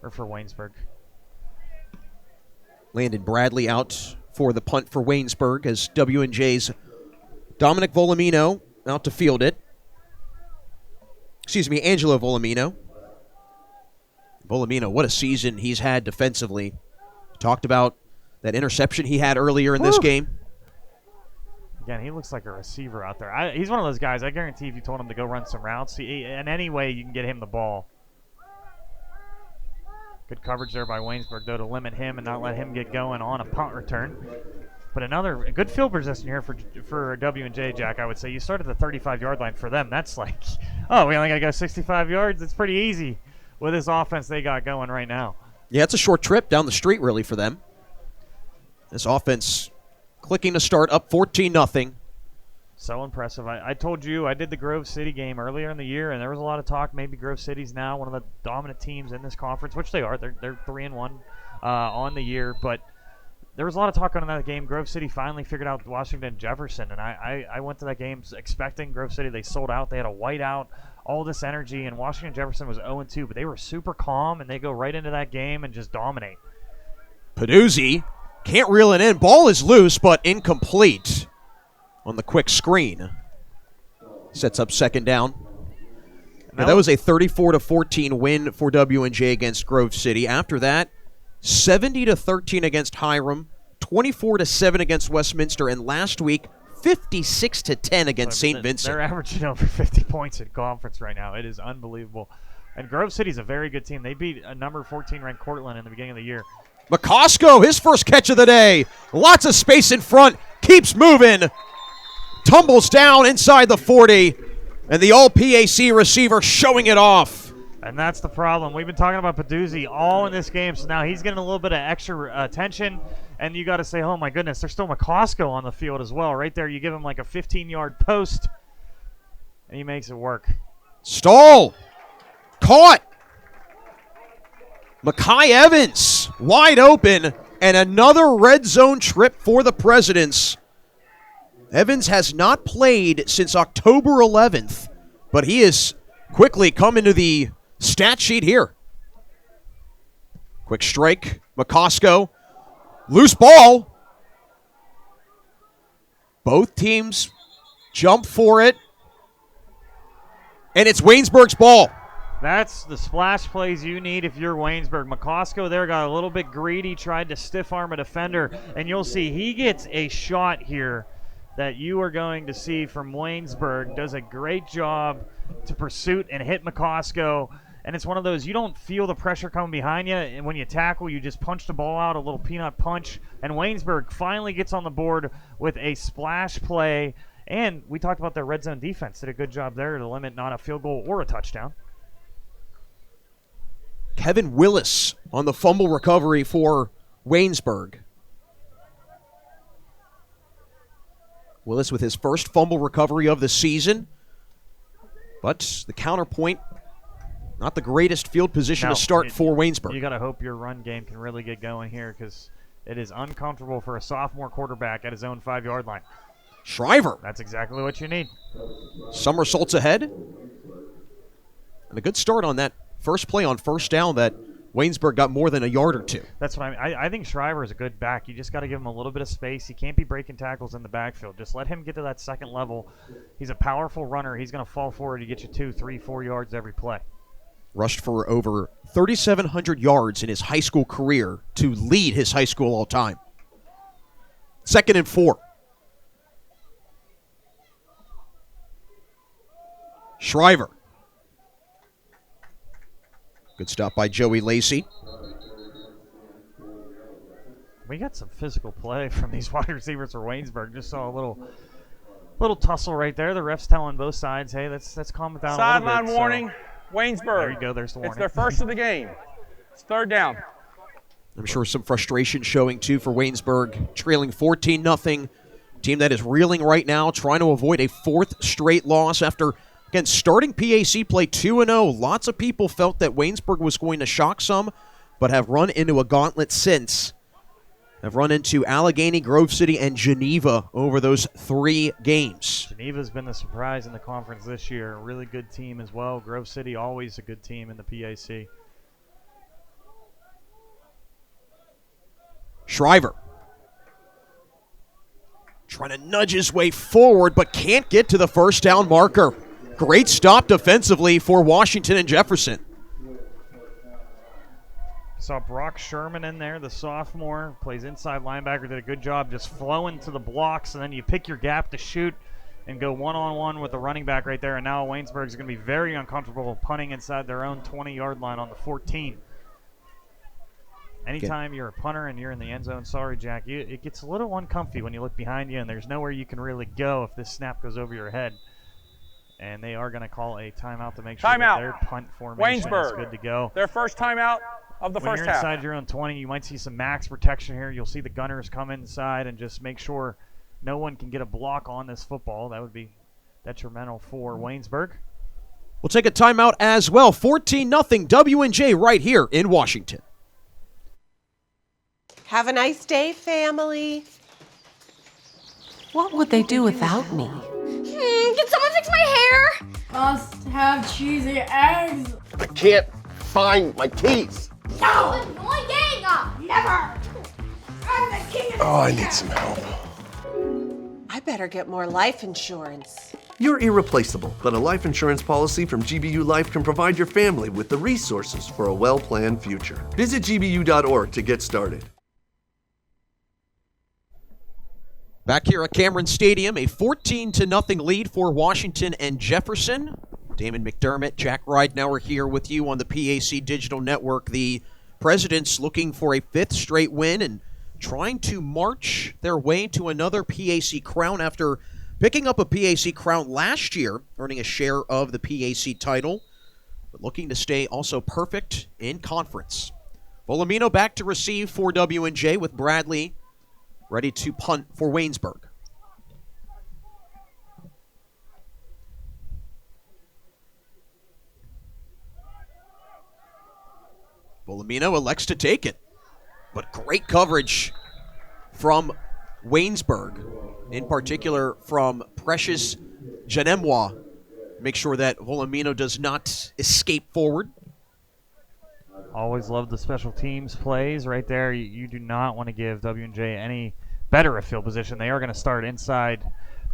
S3: Or for Waynesburg.
S2: Landon Bradley out for the punt for Waynesburg as W&J's Dominic Volumino out to field it. Excuse me, Angelo Volumino. Volumino, what a season he's had defensively. Talked about that interception he had earlier in this game.
S3: Again, he looks like a receiver out there. He's one of those guys, I guarantee if you told him to go run some routes, in any way you can get him the ball. Good coverage there by Waynesburg, though, to limit him and not let him get going on a punt return. But a good field position here for W&J, Jack, I would say. You start at the 35-yard line for them. That's like, oh, we only got to go 65 yards? It's pretty easy with this offense they got going right now.
S2: Yeah, it's a short trip down the street, really, for them. This offense clicking to start, up 14-0.
S3: So impressive. I told you I did the Grove City game earlier in the year, and there was a lot of talk. Maybe Grove City's now one of the dominant teams in this conference, which they are. They're 3-1 on the year, but there was a lot of talk on that game. Grove City finally figured out Washington and Jefferson, and I went to that game expecting Grove City. They sold out. They had a whiteout, all this energy, and Washington Jefferson was 0-2, but they were super calm, and they go right into that game and just dominate.
S2: Peduzzi can't reel it in. Ball is loose, but incomplete on the quick screen. Sets up second down. Yeah, that was a 34-14 win for W&J against Grove City. After that, 70-13 against Hiram, 24-7 against Westminster, and last week, 56-10 against St. Vincent.
S3: They're averaging over 50 points in conference right now. It is unbelievable. And Grove City's a very good team. They beat a number 14 ranked Cortland in the beginning of the year.
S2: McCosco, his first catch of the day. Lots of space in front. Keeps moving. Tumbles down inside the 40. And the all-PAC receiver showing it off.
S3: And that's the problem. We've been talking about Peduzzi all in this game, so now he's getting a little bit of extra attention. And you got to say, oh, my goodness, there's still McCosco on the field as well. Right there, you give him like a 15-yard post, and he makes it work.
S2: Stall. Caught. Makai Evans wide open, and another red zone trip for the Presidents. Evans has not played since October 11th, but he is quickly coming to the stat sheet here. Quick strike, McCosco. Loose ball. Both teams jump for it, and it's Waynesburg's ball.
S3: That's the splash plays you need if you're Waynesburg. McCosco there got a little bit greedy, tried to stiff arm a defender, and you'll see he gets a shot here that you are going to see from Waynesburg. Does a great job to pursuit and hit McCosco. And it's one of those, you don't feel the pressure coming behind you, and when you tackle, you just punch the ball out, a little peanut punch. And Waynesburg finally gets on the board with a splash play. And we talked about their red zone defense. Did a good job there to limit not a field goal or a touchdown.
S2: Kevin Willis on the fumble recovery for Waynesburg. Willis with his first fumble recovery of the season. But the counterpoint, not the greatest field position to start for Waynesburg.
S3: You got to hope your run game can really get going here because it is uncomfortable for a sophomore quarterback at his own 5-yard line.
S2: Shriver.
S3: That's exactly what you need.
S2: Somersaults ahead. And a good start on that first play on first down that Waynesburg got more than a yard or two.
S3: That's what I mean. I think Shriver is a good back. You just got to give him a little bit of space. He can't be breaking tackles in the backfield. Just let him get to that second level. He's a powerful runner. He's going to fall forward to get you 2, 3, 4 yards every play.
S2: Rushed for over 3,700 yards in his high school career to lead his high school all time. 2nd and 4. Shriver. Good stop by Joey Lacey.
S3: We got some physical play from these wide receivers for Waynesburg. Just saw a little tussle right there. The ref's telling both sides, hey, let's calm it down a little bit.
S6: Sideline warning, Waynesburg.
S3: There you go, there's the warning.
S6: It's their first of the game. It's 3rd down.
S2: I'm sure some frustration showing, too, for Waynesburg. Trailing 14-0. Team that is reeling right now, trying to avoid a 4th straight loss after, again, starting PAC play 2-0. Lots of people felt that Waynesburg was going to shock some, but have run into a gauntlet since. Have run into Allegheny, Grove City, and Geneva over those 3 games.
S3: Geneva's been the surprise in the conference this year. A really good team as well. Grove City, always a good team in the PAC.
S2: Shriver. Trying to nudge his way forward, but can't get to the first down marker. Great stop defensively for Washington and Jefferson.
S3: Saw Brock Sherman in there, the sophomore, plays inside linebacker, did a good job just flowing to the blocks, and then you pick your gap to shoot and go one-on-one with the running back right there. And now Waynesburg's going to be very uncomfortable punting inside their own 20-yard line on the 14. Anytime you're a punter and you're in the end zone, sorry, Jack, it gets a little uncomfy when you look behind you and there's nowhere you can really go if this snap goes over your head. And they are going to call a timeout to make sure that their punt formation is good to go.
S6: Their first timeout of the first half.
S3: When you're inside your own 20, you might see some max protection here. You'll see the gunners come inside and just make sure no one can get a block on this football. That would be detrimental for Waynesburg.
S2: We'll take a timeout as well. 14-0 W&J right here in Washington.
S7: Have a nice day, family.
S8: What would they do without me?
S9: Can someone fix my hair?
S10: Must have cheesy eggs.
S11: I can't find my keys.
S9: No! Never! I'm the king of
S11: Oh, I need some help.
S8: I
S7: I better get more life insurance.
S8: You're irreplaceable, but a life insurance policy from GBU Life can provide your family with the resources for a well-planned future. Visit gbu.org to get started.
S2: Back here at Cameron Stadium, a 14-0 lead for Washington and Jefferson. Damon McDermott, Jack Ridenauer here with you on the PAC Digital Network. The Presidents looking for a 5th straight win and trying to march their way to another PAC crown after picking up a PAC crown last year, earning a share of the PAC title, but looking to stay also perfect in conference. Volumino back to receive for W&J with Bradley ready to punt for Waynesburg. Volumino elects to take it, but great coverage from Waynesburg, in particular from Precious Janemwa. Make sure that Volumino does not escape forward.
S3: Always love the special teams plays right there. You do not want to give W&J any better a field position. They are going to start inside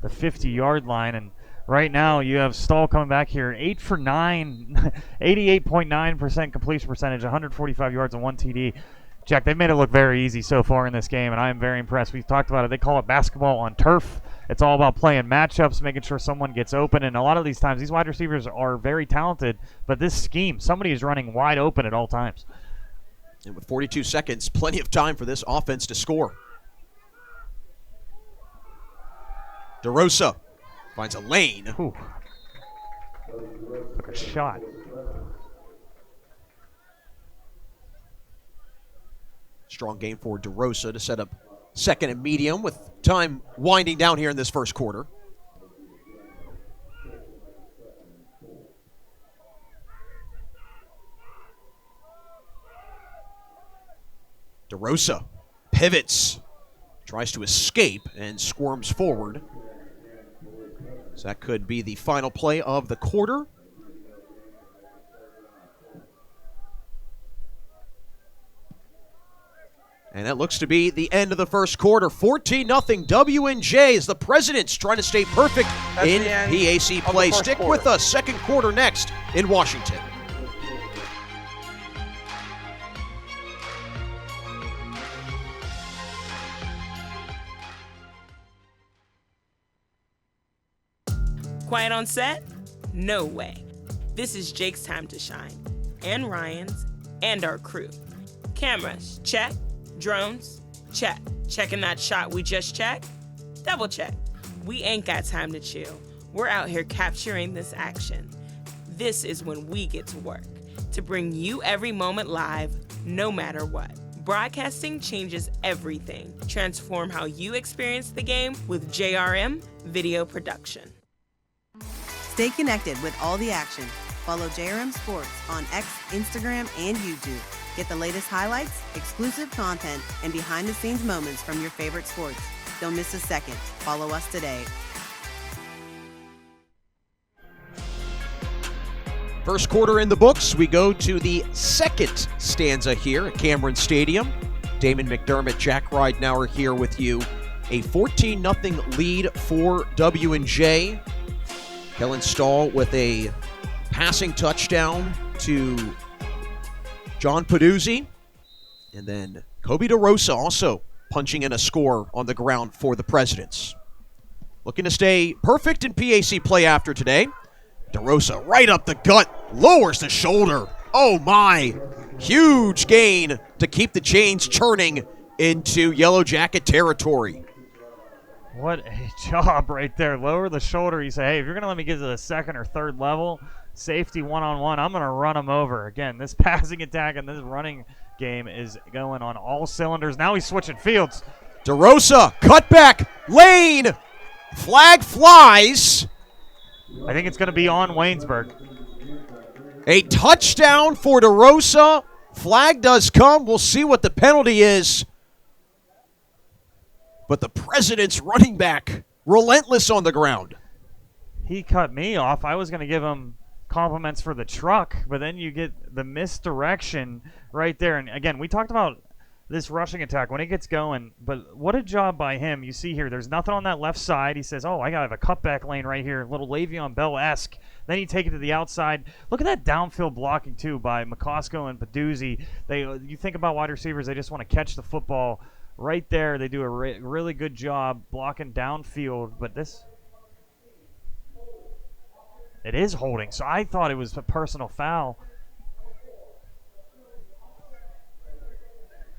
S3: the 50-yard line, and right now you have Stahl coming back here, 8 for 9, 88.9% completion percentage, 145 yards and 1 TD. Jack, they've made it look very easy so far in this game, and I am very impressed. We've talked about it. They call it basketball on turf. It's all about playing matchups, making sure someone gets open, and a lot of these times these wide receivers are very talented, but this scheme, somebody is running wide open at all times.
S2: And with 42 seconds, plenty of time for this offense to score. DeRosa finds a lane.
S3: Ooh. Took a shot.
S2: Strong game for DeRosa to set up second and medium with time winding down here in this first quarter. DeRosa pivots, tries to escape and squirms forward. So that could be the final play of the quarter. And that looks to be the end of the first quarter. 14-0 W&J as the Presidents trying to stay perfect in PAC play. Stick with us. Second quarter next in Washington.
S12: Quiet on set? No way. This is Jake's time to shine, and Ryan's, and our crew. Cameras, check. Drones, check. Checking that shot we just checked? Double check. We ain't got time to chill. We're out here capturing this action. This is when we get to work, to bring you every moment live, no matter what. Broadcasting changes everything. Transform how you experience the game with JRM Video Production.
S13: Stay connected with all the action. Follow JRM Sports on X, Instagram, and YouTube. Get the latest highlights, exclusive content, and behind-the-scenes moments from your favorite sports. Don't miss a second. Follow us today.
S2: First quarter in the books. We go to the second stanza here at Cameron Stadium. Damon McDermott, Jack Ridenauer here with you. A 14-0 lead for W&J. Kellen Stahl with a passing touchdown to John Peduzzi. And then Kobe DeRosa also punching in a score on the ground for the Presidents. Looking to stay perfect in PAC play after today. DeRosa right up the gut, lowers the shoulder. Oh my, huge gain to keep the chains churning into Yellow Jacket territory.
S3: What a job right there. Lower the shoulder. You say, hey, if you're going to let me get to the second or third level, safety one-on-one, I'm going to run him over. Again, this passing attack and this running game is going on all cylinders. Now he's switching fields.
S2: DeRosa, cutback, lane, flag flies.
S3: I think it's going to be on Waynesburg.
S2: A touchdown for DeRosa. Flag does come. We'll see what the penalty is. But the President's running back, relentless on the ground.
S3: He cut me off. I was going to give him compliments for the truck, but then you get the misdirection right there. And again, we talked about this rushing attack when it gets going. But what a job by him. You see here, there's nothing on that left side. He says, oh, I got to have a cutback lane right here, a little Le'Veon Bell-esque. Then he take it to the outside. Look at that downfield blocking, too, by McCosco and Peduzzi. You think about wide receivers, they just want to catch the football right there. They do a really good job blocking downfield. But this, it is holding. So I thought it was a personal foul.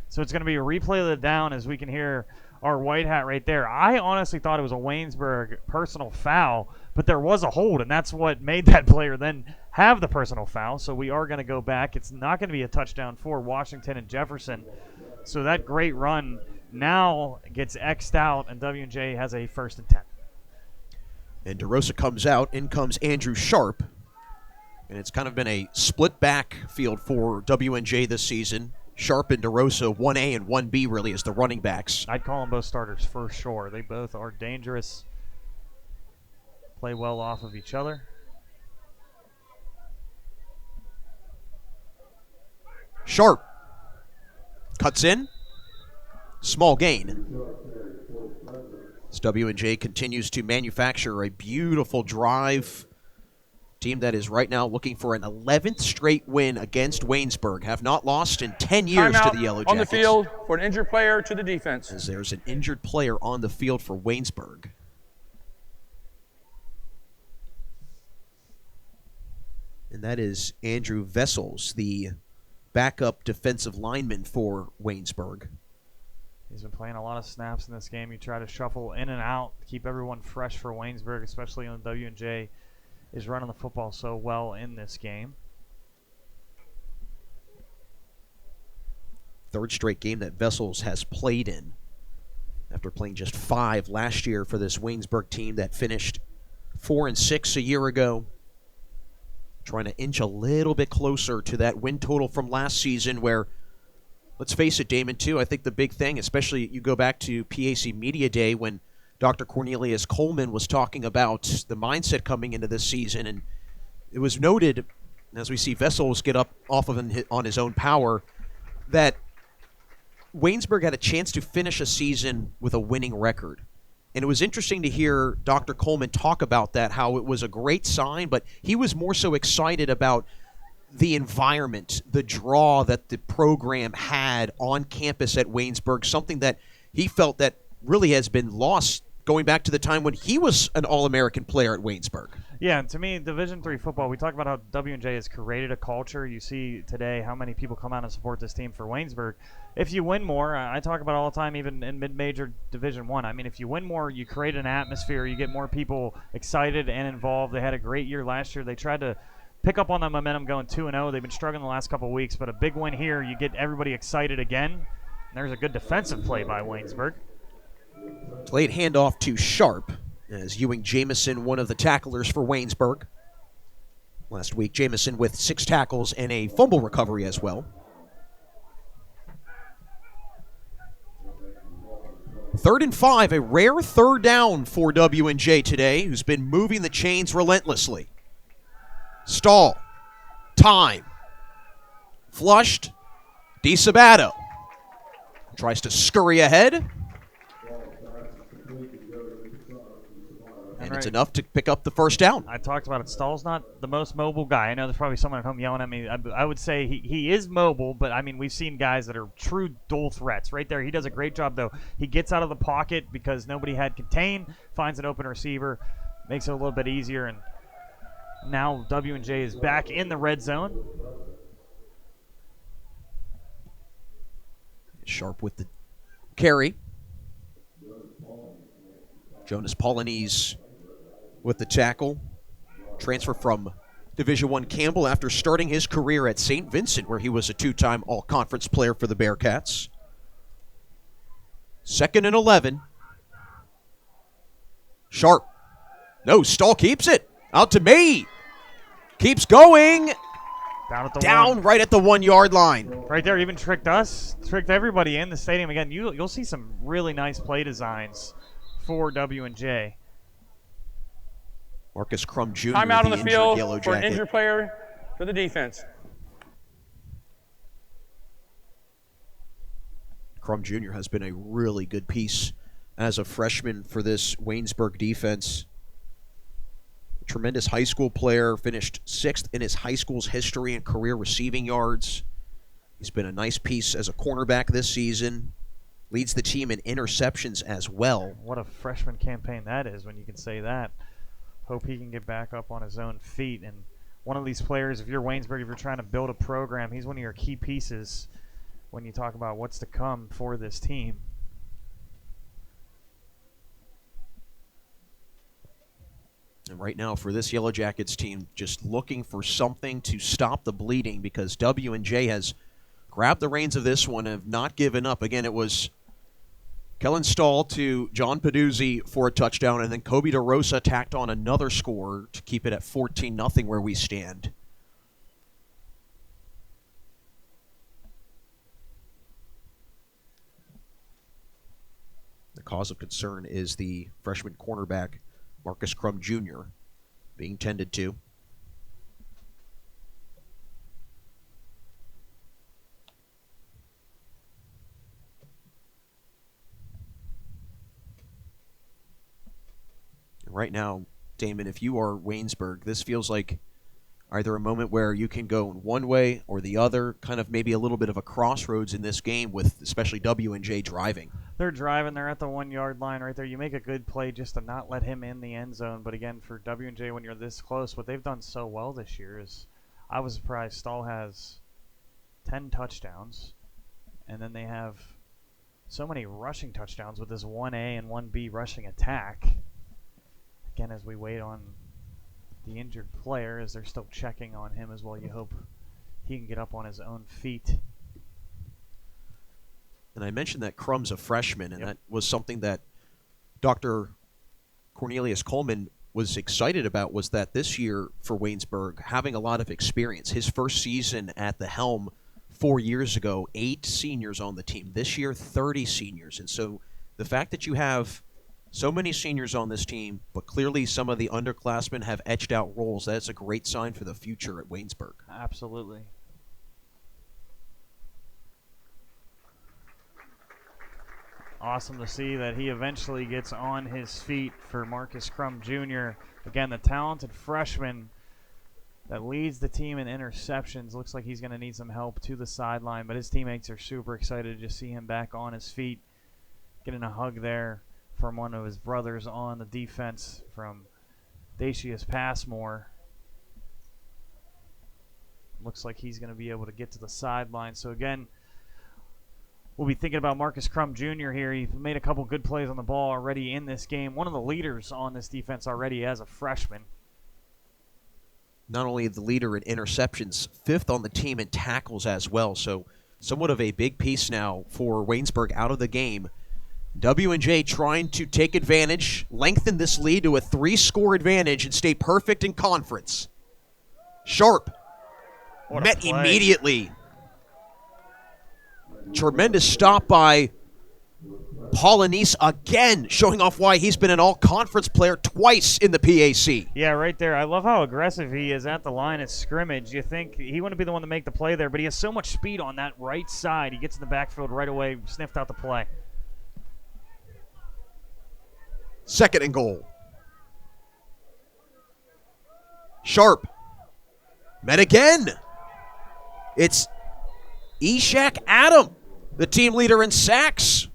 S3: So it's going to be a replay of the down as we can hear our white hat right there. I honestly thought it was a Waynesburg personal foul, but there was a hold, and that's what made that player then have the personal foul. So we are going to go back. It's not going to be a touchdown for Washington and Jefferson. So that great run now gets X'd out, and W&J has a 1st and 10.
S2: And DeRosa comes out. In comes Andrew Sharp. And it's kind of been a split backfield for W&J this season. Sharp and DeRosa, 1A and 1B really as the running backs.
S3: I'd call them both starters for sure. They both are dangerous, play well off of each other.
S2: Sharp cuts in, small gain. As W&J continues to manufacture a beautiful drive. Team that is right now looking for an 11th straight win against Waynesburg. Have not lost in 10 years
S6: Timeout
S2: to the Yellow Jackets.
S6: on the field for an injured player to the defense.
S2: As there's an injured player on the field for Waynesburg. And that is Andrew Vessels, the backup defensive lineman for Waynesburg.
S3: He's been playing a lot of snaps in this game. You try to shuffle in and out, keep everyone fresh for Waynesburg, especially on W&J. Is running the football so well in this game.
S2: Third straight game that Vessels has played in after playing just 5 last year for this Waynesburg team that finished 4-6 a year ago. Trying to inch a little bit closer to that win total from last season where, let's face it, Damon, too, I think the big thing, especially you go back to PAC Media Day when Dr. Cornelius Coleman was talking about the mindset coming into this season, and it was noted, as we see Vessels get up off of on his own power, that Waynesburg had a chance to finish a season with a winning record. And it was interesting to hear Dr. Coleman talk about that, how it was a great sign, but he was more so excited about the environment, the draw that the program had on campus at Waynesburg, something that he felt that really has been lost going back to the time when he was an All-American player at Waynesburg.
S3: Yeah, and to me, Division III football, we talk about how W&J has created a culture. You see today how many people come out and support this team for Waynesburg. If you win more, I talk about it all the time, even in mid-major Division I. I mean, if you win more, you create an atmosphere. You get more people excited and involved. They had a great year last year. They tried to pick up on that momentum going 2-0. They've been struggling the last couple of weeks, but a big win here, you get everybody excited again. And there's a good defensive play by Waynesburg.
S2: Late handoff to Sharp as Ewing Jamison, one of the tacklers for Waynesburg. Last week, Jamison with 6 tackles and a fumble recovery as well. 3rd and 5, a rare third down for W&J today, who's been moving the chains relentlessly. Stall. Time. Flushed. DiSabato tries to scurry ahead. And it's enough to pick up the first down.
S3: I talked about it. Stahl's not the most mobile guy. I know there's probably someone at home yelling at me. I would say he is mobile, but, I mean, we've seen guys that are true dual threats. Right there, he does a great job, though. He gets out of the pocket because nobody had contain, finds an open receiver, makes it a little bit easier, and now W&J is back in the red zone.
S2: Sharp with the carry. Jonas Polonese with the tackle. Transfer from Division I Campbell after starting his career at St. Vincent, where he was a 2-time all-conference player for the Bearcats. 2nd and 11. Sharp. No, Stahl keeps it. Out to me. Keeps going. Down right at the 1-yard line.
S3: Right there, even tricked us, tricked everybody in the stadium. Again, you'll see some really nice play designs for W&J.
S2: Marcus Crum Jr.,
S6: Timeout on the field
S2: Yellow
S6: for an
S2: Jacket.
S6: injured player for the defense.
S2: Crum Jr. has been a really good piece as a freshman for this Waynesburg defense. A tremendous high school player, finished 6th in his high school's history and career receiving yards. He's been a nice piece as a cornerback this season. Leads the team in interceptions as well.
S3: What a freshman campaign that is when you can say that. Hope he can get back up on his own feet. And one of these players, if you're Waynesburg, if you're trying to build a program, he's one of your key pieces when you talk about what's to come for this team.
S2: And right now for this Yellow Jackets team, just looking for something to stop the bleeding because W&J has grabbed the reins of this one and have not given up. Again, it was Kellen Stahl to John Peduzzi for a touchdown, and then Kobe DeRosa tacked on another score to keep it at 14-0 where we stand. The cause of concern is the freshman cornerback, Marcus Crum Jr., being tended to. Right now, Damon, if you are Waynesburg, this feels like either a moment where you can go in one way or the other, kind of maybe a little bit of a crossroads in this game with especially W&J driving.
S3: They're driving. They're at the 1-yard line right there. You make a good play just to not let him in the end zone. But again, for W&J, when you're this close, what they've done so well this year is I was surprised Stahl has 10 touchdowns, and then they have so many rushing touchdowns with this 1A and 1B rushing attack. Again, as we wait on the injured player, as they're still checking on him as well, you hope he can get up on his own feet.
S2: And I mentioned that Crum's a freshman, and that was something that Dr. Cornelius Coleman was excited about, was that this year for Waynesburg, having a lot of experience. His first season at the helm 4 years ago, 8 seniors on the team. This year, 30 seniors. And so the fact that you have so many seniors on this team, but clearly some of the underclassmen have etched out roles. That's a great sign for the future at Waynesburg.
S3: Absolutely. Awesome to see that he eventually gets on his feet for Marcus Crum Jr. Again, the talented freshman that leads the team in interceptions. Looks like he's going to need some help to the sideline, but his teammates are super excited to just see him back on his feet. Getting a hug there from one of his brothers on the defense, from Dacius Passmore. Looks like he's going to be able to get to the sideline. So again, we'll be thinking about Marcus Crum Jr. here. He made a couple good plays on the ball already in this game. One of the leaders on this defense already as a freshman.
S2: Not only the leader in interceptions, 5th on the team in tackles as well. So somewhat of a big piece now for Waynesburg out of the game. W&J trying to take advantage, lengthen this lead to a 3-score advantage and stay perfect in conference. Sharp met immediately. Tremendous stop by Paulinese again, showing off why he's been an all-conference player twice in the PAC.
S3: Yeah, right there. I love how aggressive he is at the line of scrimmage. You think he wouldn't be the one to make the play there, but he has so much speed on that right side. He gets in the backfield right away, sniffed out the play.
S2: 2nd and goal. Sharp. Met again. It's Ishak Adam, the team leader in sacks,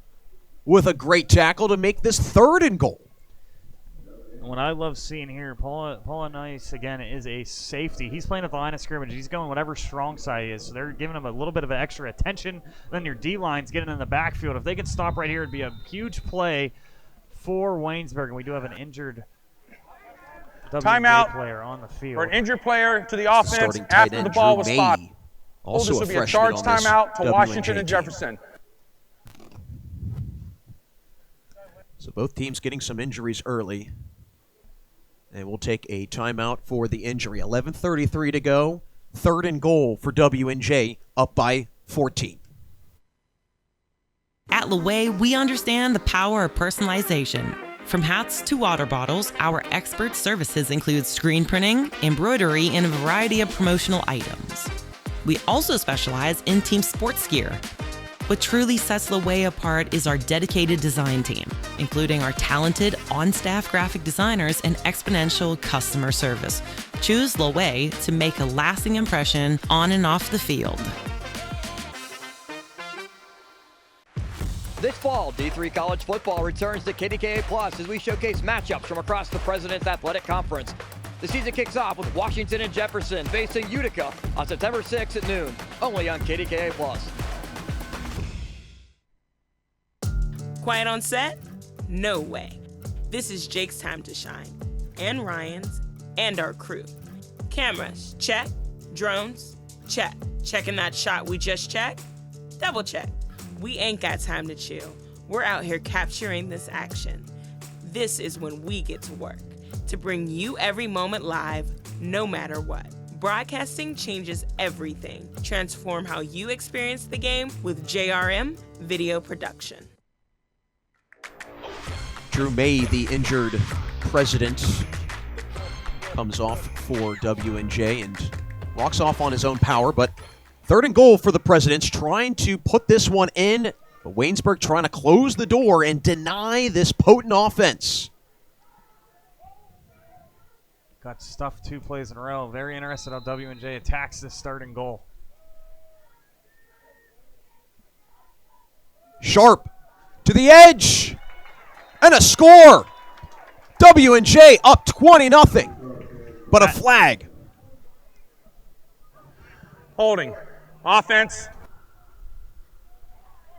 S2: with a great tackle to make this 3rd and goal.
S3: What I love seeing here, Paula Nice, again, is a safety. He's playing at the line of scrimmage. He's going whatever strong side he is. So they're giving him a little bit of extra attention. Then your D-line's getting in the backfield. If they can stop right here, it'd be a huge play for Waynesburg, and we do have an injured
S6: timeout
S3: player on the field.
S6: For an injured player to the offense after the ball was spotted.
S2: Also
S6: this will be a charge timeout to Washington and Jefferson.
S2: So both teams getting some injuries early. And we'll take a timeout for the injury. 11:33 to go. 3rd and goal for W&J, up by 14.
S14: At Laway, we understand the power of personalization. From hats to water bottles, our expert services include screen printing, embroidery, and a variety of promotional items. We also specialize in team sports gear. What truly sets Laway apart is our dedicated design team, including our talented on-staff graphic designers and exponential customer service. Choose Laway to make a lasting impression on and off the field.
S4: This fall, D3 college football returns to KDKA Plus as we showcase matchups from across the President's Athletic Conference. The season kicks off with Washington and Jefferson facing Utica on September 6th at noon, only on KDKA Plus.
S12: Quiet on set? No way. This is Jake's time to shine, and Ryan's, and our crew. Cameras, check. Drones, check. Checking that shot we just checked? Double check. We ain't got time to chill. We're out here capturing this action. This is when we get to work, to bring you every moment live, no matter what. Broadcasting changes everything. Transform how you experience the game with JRM Video Production.
S2: Drew May, the injured president, comes off for W&J and walks off on his own power, but 3rd and goal for the Presidents, trying to put this one in. But Waynesburg trying to close the door and deny this potent offense.
S3: Got stuffed 2 plays in a row. Very interested how W&J attacks this 3rd and goal.
S2: Sharp to the edge. And a score. W&J up 20-0. But a flag.
S6: Holding. Offense.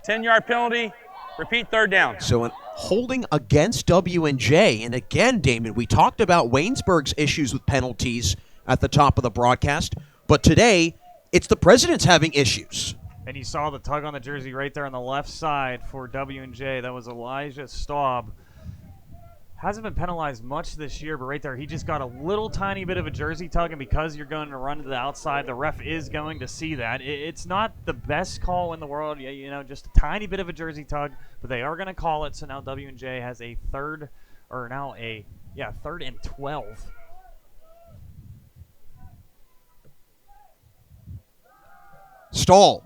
S6: 10-yard penalty. Repeat 3rd down.
S2: So an holding against W&J. And again, Damon, we talked about Waynesburg's issues with penalties at the top of the broadcast. But today, it's the Presidents having issues.
S3: And you saw the tug on the jersey right there on the left side for W&J. That was Elijah Staub. Hasn't been penalized much this year, but right there, he just got a little tiny bit of a jersey tug, and because you're going to run to the outside, the ref is going to see that. It's not the best call in the world, just a tiny bit of a jersey tug, but they are going to call it, so now W&J has a 3rd and 12.
S2: Stall.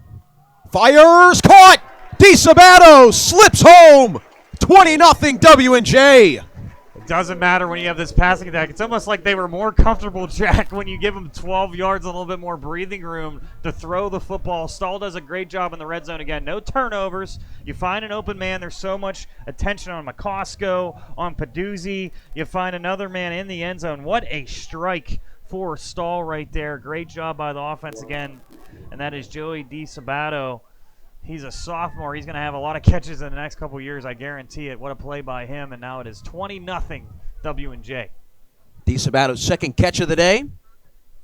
S2: Fires, caught! DiSabato slips home! 20-0 W&J.
S3: It doesn't matter when you have this passing attack. It's almost like they were more comfortable, Jack, when you give them 12 yards, a little bit more breathing room to throw the football. Stahl does a great job in the red zone again. No turnovers. You find an open man. There's so much attention on McCosco, on Paduzzi. You find another man in the end zone. What a strike for Stahl right there. Great job by the offense again. And that is Joey DiSabato. He's a sophomore. He's going to have a lot of catches in the next couple years, I guarantee it. What a play by him, and now it is 20-0 W&J.
S2: DiSabato's 2nd catch of the day,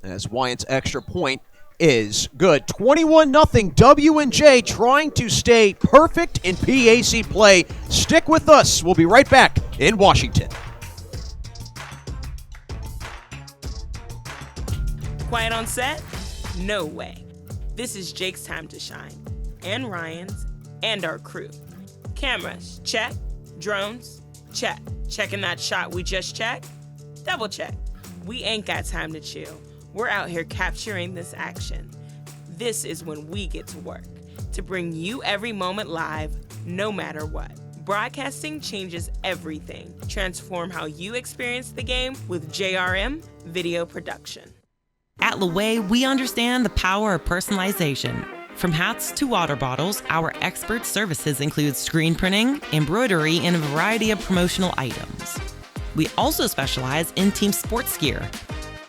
S2: as Wyatt's extra point is good. 21-0 W&J, trying to stay perfect in PAC play. Stick with us. We'll be right back in Washington.
S12: Quiet on set? No way. This is Jake's time to shine, and Ryan's, and our crew. Cameras, check. Drones, check. Checking that shot we just checked? Double check. We ain't got time to chill. We're out here capturing this action. This is when we get to work, to bring you every moment live, no matter what. Broadcasting changes everything. Transform how you experience the game with JRM Video Production.
S14: At Laway, we understand the power of personalization. From hats to water bottles, our expert services include screen printing, embroidery, and a variety of promotional items. We also specialize in team sports gear.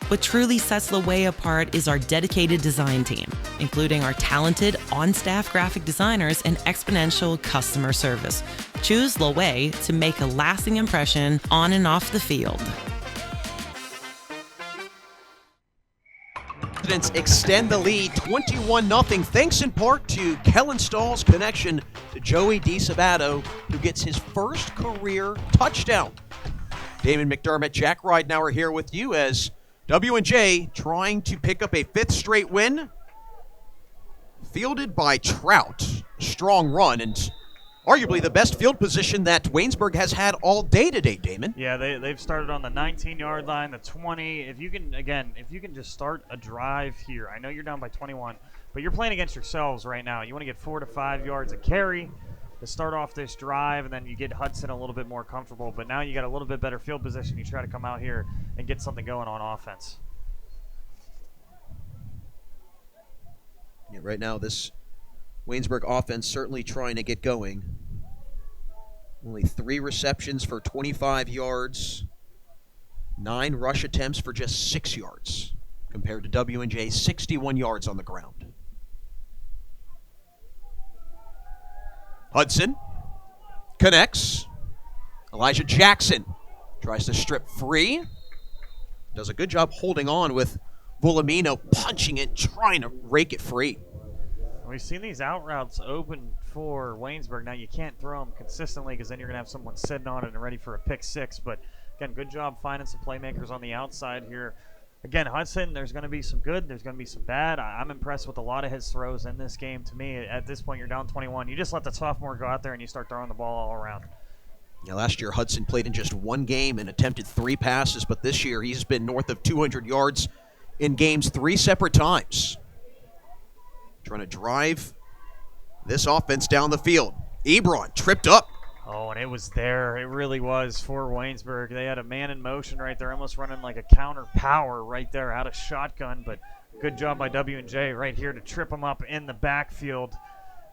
S14: What truly sets Laway apart is our dedicated design team, including our talented on-staff graphic designers and exponential customer service. Choose Laway to make a lasting impression on and off the field.
S2: Presidents extend the lead 21-0, thanks in part to Kellen Stahl's connection to Joey DiSabato, who gets his first career touchdown. Damon McDermott, Jack Ridenauer here with you as W&J trying to pick up a 5th straight win. Fielded by Trout. Strong run, and arguably the best field position that Waynesburg has had all day today, Damon.
S3: Yeah, they've started on the 19-yard line, the 20. If you can just start a drive here. I know you're down by 21, but you're playing against yourselves right now. You want to get 4 to 5 yards a carry to start off this drive, and then you get Hudson a little bit more comfortable. But now you got a little bit better field position. You try to come out here and get something going on offense.
S2: Yeah, right now this Waynesburg offense certainly trying to get going. Only 3 receptions for 25 yards, 9 rush attempts for just 6 yards, compared to W&J's 61 yards on the ground. Hudson connects. Elijah Jackson tries to strip free. Does a good job holding on with Volamino punching it, trying to rake it free.
S3: We've seen these out routes open for Waynesburg. Now, you can't throw them consistently because then you're going to have someone sitting on it and ready for a pick six. But, again, good job finding some playmakers on the outside here. Again, Hudson, there's going to be some good, there's going to be some bad. I'm impressed with a lot of his throws in this game. To me, at this point, you're down 21. You just let the sophomore go out there and you start throwing the ball all around.
S2: Yeah, last year, Hudson played in just 1 game and attempted 3 passes, but this year he's been north of 200 yards in games 3 separate times. Trying to drive this offense down the field. Ebron tripped up.
S3: Oh, and it was there. It really was for Waynesburg. They had a man in motion right there, almost running like a counter power right there out of shotgun, but good job by W&J right here to trip them up in the backfield.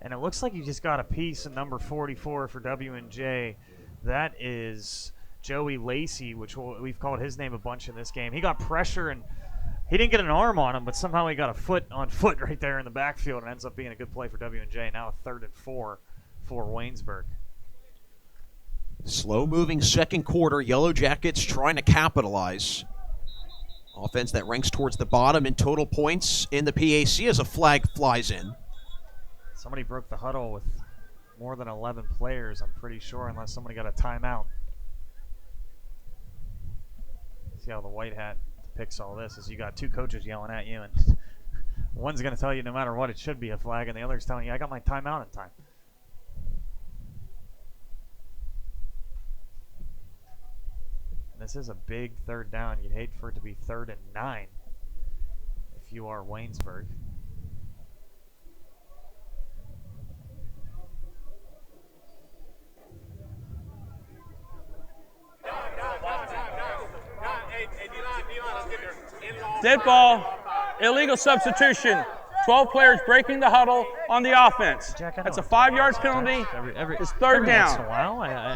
S3: And it looks like you just got a piece in number 44 for W&J. That is Joey Lacey, which we've called his name a bunch in this game. He got pressure, and he didn't get an arm on him, but somehow he got a foot on foot right there in the backfield, and ends up being a good play for W&J. Now a 3rd and 4 for Waynesburg.
S2: Slow-moving second quarter. Yellow Jackets trying to capitalize. Offense that ranks towards the bottom in total points in the PAC as a flag flies in.
S3: Somebody broke the huddle with more than 11 players, I'm pretty sure, unless somebody got a timeout. See how the white hat depicts all this is you got 2 coaches yelling at you, and one's going to tell you no matter what it should be a flag, and the other's telling you I got my timeout in time. This is a big 3rd down. You'd hate for it to be 3rd and 9 if you are Waynesburg.
S6: Dead ball, illegal substitution. 12 players breaking the huddle on the offense. That's a 5 yards penalty. It's 3rd down.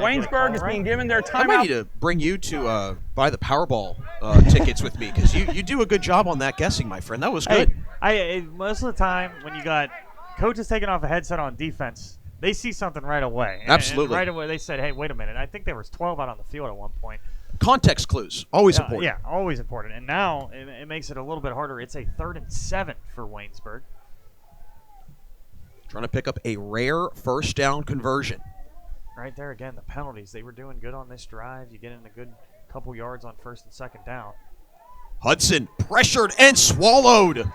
S6: Waynesburg is being given their timeout.
S2: I'm ready to bring you to buy the Powerball tickets with me, because you do a good job on that guessing, my friend. That was good.
S3: Most of the time when you got coaches taking off a headset on defense, they see something right away.
S2: Absolutely.
S3: And right away they said, hey, wait a minute. I think there was 12 out on the field at one point.
S2: Context clues, always important.
S3: Yeah, always important. And now it makes it a little bit harder. It's a 3rd and 7 for Waynesburg.
S2: Trying to pick up a rare 1st down conversion.
S3: Right there again, the penalties. They were doing good on this drive. You get in a good couple yards on 1st and 2nd down.
S2: Hudson pressured and swallowed.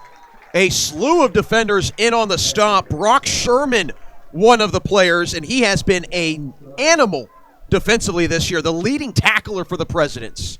S2: A slew of defenders in on the stop. Brock Sherman, one of the players, and he has been an animal defensively this year, the leading tackler for the Presidents.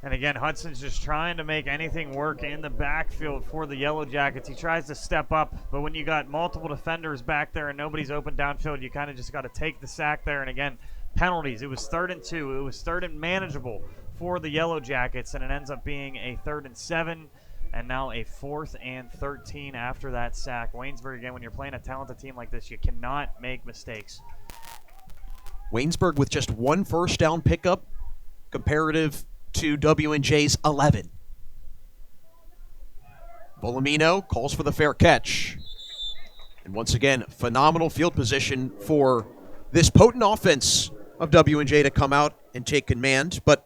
S3: And again, Hudson's just trying to make anything work in the backfield for the Yellow Jackets. He tries to step up, but when you got multiple defenders back there and nobody's open downfield, you kind of just got to take the sack there. And again, penalties. It was 3rd and 2. It was 3rd and manageable for the Yellow Jackets, and it ends up being a 3rd and 7, and now a 4th and 13 after that sack. Waynesburg, again, when you're playing a talented team like this, you cannot make mistakes.
S2: Waynesburg with just 1 1st down pickup comparative to W&J's 11. Volamino calls for the fair catch. And once again, phenomenal field position for this potent offense of W&J to come out and take command. But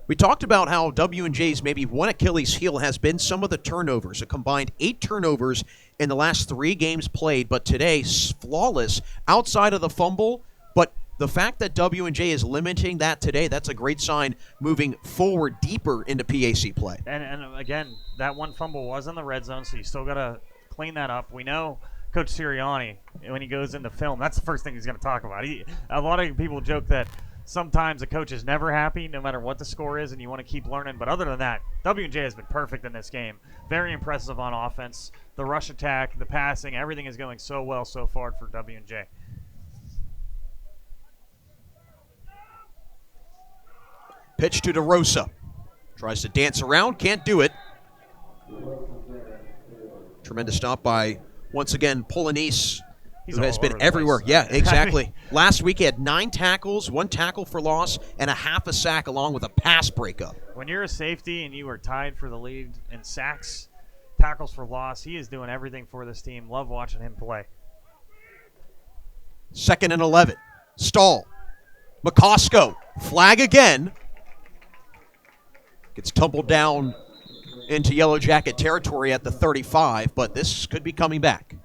S2: we talked about how W&J's maybe one Achilles heel has been some of the turnovers. A combined 8 turnovers in the last 3 games played, but today flawless outside of the fumble. But the fact that W&J is limiting that today, that's a great sign moving forward deeper into PAC play.
S3: And again, that one fumble was in the red zone, so you still got to clean that up. We know Coach Sirianni, when he goes into film, that's the first thing he's going to talk about. A lot of people joke that sometimes a coach is never happy no matter what the score is, and you want to keep learning. But other than that, W&J has been perfect in this game. Very impressive on offense. The rush attack, the passing, everything is going so well so far for W&J.
S2: Pitch to DeRosa. Tries to dance around, can't do it. Tremendous stop by, once again, Polanese, who has been everywhere. Yeah, exactly. Last week he had 9 tackles, 1 tackle for loss, and a half a sack along with a pass breakup.
S3: When you're a safety and you are tied for the lead in sacks, tackles for loss, he is doing everything for this team. Love watching him play.
S2: 2nd and 11. Stall. McCosco. Flag again. Gets tumbled down into Yellow Jacket territory at the 35, but this could be coming back.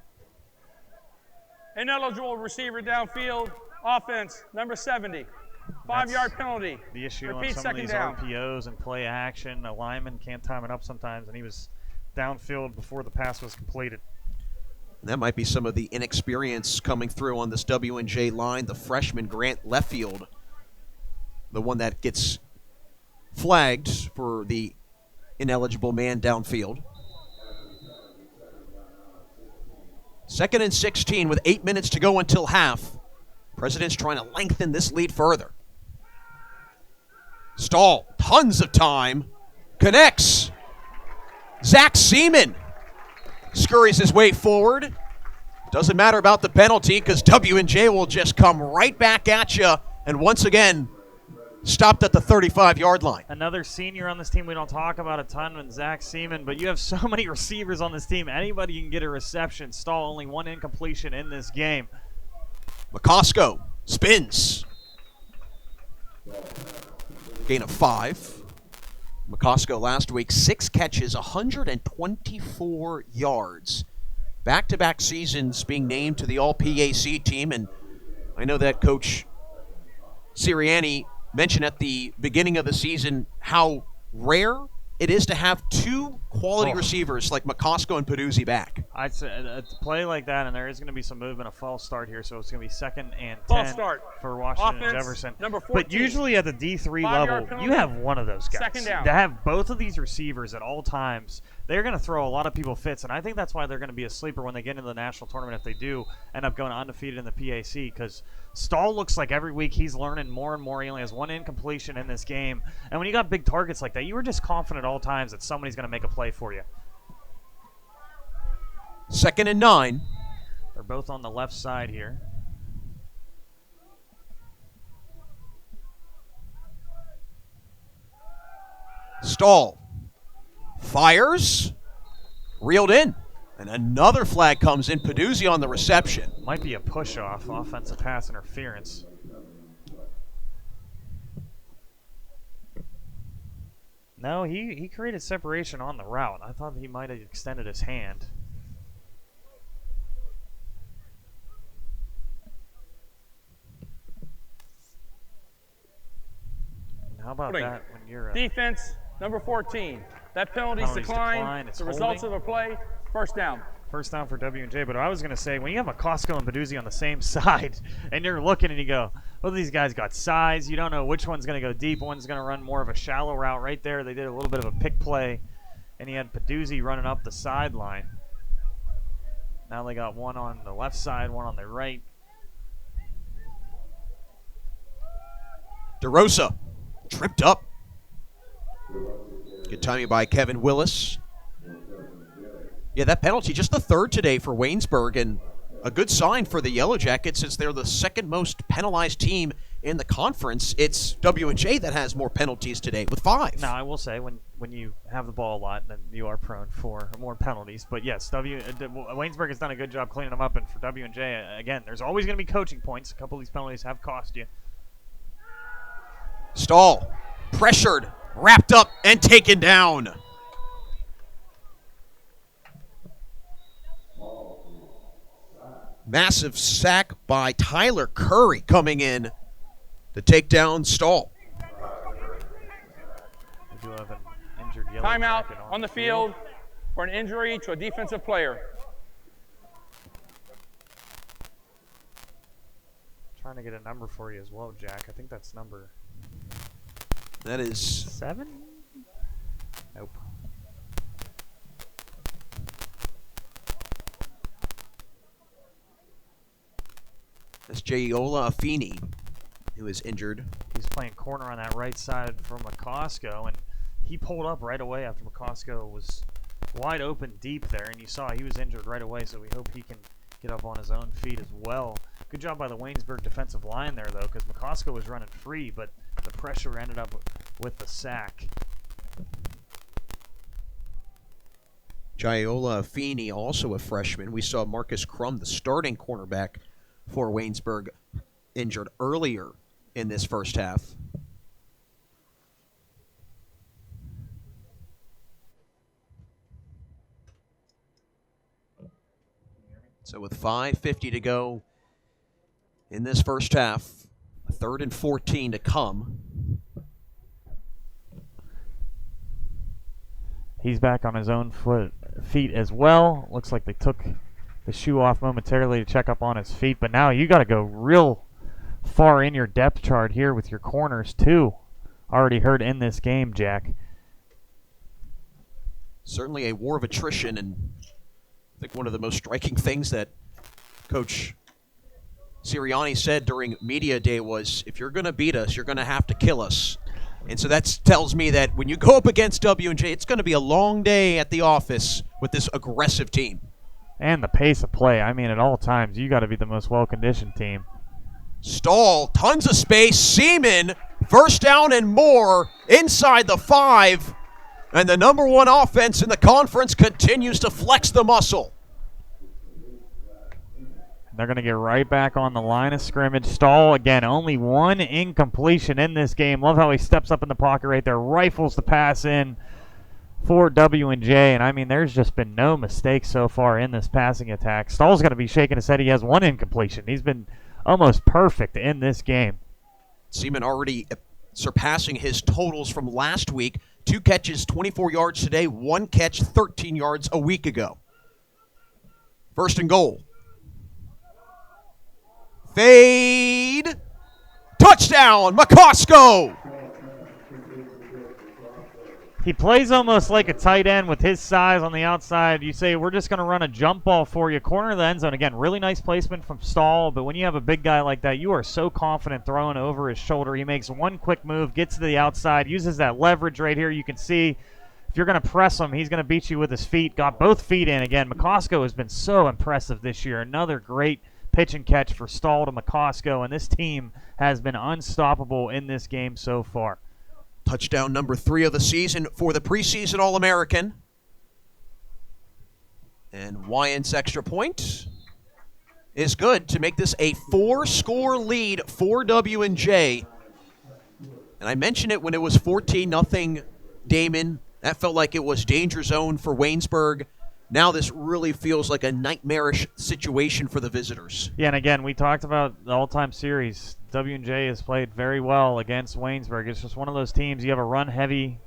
S6: Ineligible receiver downfield. Offense, number 70. 5-yard penalty.
S3: The issue
S6: Repeat,
S3: on some of these
S6: down.
S3: RPOs and play action, a lineman can't time it up sometimes, and he was downfield before the pass was completed.
S2: And that might be some of the inexperience coming through on this W&J line. The freshman Grant left field, the one that gets flagged for the ineligible man downfield. 2nd and 16 with 8 minutes to go until half. President's trying to lengthen this lead further. Stall, tons of time, connects. Zach Seaman scurries his way forward. Doesn't matter about the penalty because W&J will just come right back at you, and once again, stopped at the 35-yard line.
S3: Another senior on this team we don't talk about a ton with Zach Seaman, but you have so many receivers on this team. Anybody can get a reception. Stall only 1 incompletion in this game.
S2: McCosco spins. Gain of 5. McCosco last week, 6 catches, 124 yards. Back-to-back seasons being named to the All-PAC team, and I know that Coach Sirianni mentioned at the beginning of the season how rare it is to have 2 quality receivers like McCosco and Peduzzi back.
S3: I'd say a play like that, and there is going to be some movement, a false start here, so it's going to be 2nd and 10
S6: false start
S3: for Washington
S6: Offense,
S3: and Jefferson.
S6: Number 14.
S3: But usually at the D3 level,
S6: penalty,
S3: you have one of those guys.
S6: 2nd down.
S3: To have both of these receivers at all times, they're going to throw a lot of people fits, and I think that's why they're going to be a sleeper when they get into the national tournament if they do end up going undefeated in the PAC, because Stall looks like every week he's learning more and more. He only has 1 incompletion in this game, and when you got big targets like that, you were just confident at all times that somebody's going to make a play for you.
S2: 2nd and 9.
S3: They're both on the left side here.
S2: Stall fires, reeled in, and another flag comes in. Peduzzi on the reception.
S3: Might be a push-off, offensive pass interference. No, he created separation on the route. I thought he might have extended his hand. How about that when you're
S6: defense, number 14. That penalty's declined.
S3: It's
S6: the results of the play, 1st down.
S3: 1st down for W&J, but I was going to say, when you have McCosco and Peduzzi on the same side, and you're looking and you go, well, these guys got size. You don't know which one's going to go deep. One's going to run more of a shallow route right there. They did a little bit of a pick play, and he had Peduzzi running up the sideline. Now they got one on the left side, one on the right.
S2: DeRosa tripped up. Good timing by Kevin Willis. Yeah, that penalty, just the 3rd today for Waynesburg, and a good sign for the Yellow Jackets since they're the 2nd most penalized team in the conference. It's W&J that has more penalties today with 5.
S3: Now, I will say, when you have the ball a lot, then you are prone for more penalties. But yes, Waynesburg has done a good job cleaning them up, and for W&J, again, there's always going to be coaching points. A couple of these penalties have cost you.
S2: Stall, pressured, wrapped up, and taken down. Massive sack by Tyler Curry coming in to take down Stall.
S3: We do have an injured Yellow
S6: Timeout
S3: Jacket
S6: on the field for an injury to a defensive player.
S3: Trying to get a number for you as well, Jack. I think that's number...
S2: That is...
S3: 7? Nope.
S2: That's Jayola Afeni, who is injured.
S3: He's playing corner on that right side for McCosco, and he pulled up right away after McCosco was wide open deep there, and you saw he was injured right away, so we hope he can get up on his own feet as well. Good job by the Waynesburg defensive line there, though, because McCosco was running free, but the pressure ended up with the sack.
S2: Jayola Afeni, also a freshman. We saw Marcus Crum, the starting cornerback for Waynesburg, injured earlier in this first half. So with 5:50 to go in this first half, 3rd and 14 to come.
S3: He's back on his own feet as well. Looks like they took the shoe off momentarily to check up on his feet, but now you got to go real far in your depth chart here with your corners too. Already hurt in this game, Jack.
S2: Certainly a war of attrition, and I think one of the most striking things that Coach Sirianni said during media day was, if you're going to beat us, you're going to have to kill us. And so that tells me that when you go up against W&J, it's going to be a long day at the office with this aggressive team.
S3: And the pace of play. I mean, at all times, you got to be the most well-conditioned team.
S2: Stahl, tons of space. Seaman, first down and more inside the 5. And the number one offense in the conference continues to flex the muscle.
S3: They're going to get right back on the line of scrimmage. Stahl, again, only one incompletion in this game. Love how he steps up in the pocket right there, rifles the pass in for W&J. And, I mean, there's just been no mistakes so far in this passing attack. Stahl's going to be shaking his head. He has one incompletion. He's been almost perfect in this game.
S2: Seaman already surpassing his totals from last week. 2 catches, 24 yards today. 1 catch, 13 yards a week ago. First and goal. Fade. Touchdown, McCosco.
S3: He plays almost like a tight end with his size on the outside. You say, we're just going to run a jump ball for you. Corner of the end zone. Again, really nice placement from Stahl, but when you have a big guy like that, you are so confident throwing over his shoulder. He makes one quick move, gets to the outside, uses that leverage right here. You can see if you're going to press him, he's going to beat you with his feet. Got both feet in. Again, McCosco has been so impressive this year. Another great pitch and catch for Stahl to McCosco, and this team has been unstoppable in this game so far.
S2: Touchdown number 3 of the season for the preseason All-American. And Wyant's extra point is good to make this a 4-score lead for W&J. And I mentioned it when it was 14-0 Damon. That felt like it was danger zone for Waynesburg. Now this really feels like a nightmarish situation for the visitors.
S3: Yeah, and again, we talked about the all-time series. W&J has played very well against Waynesburg. It's just one of those teams. You have a run-heavy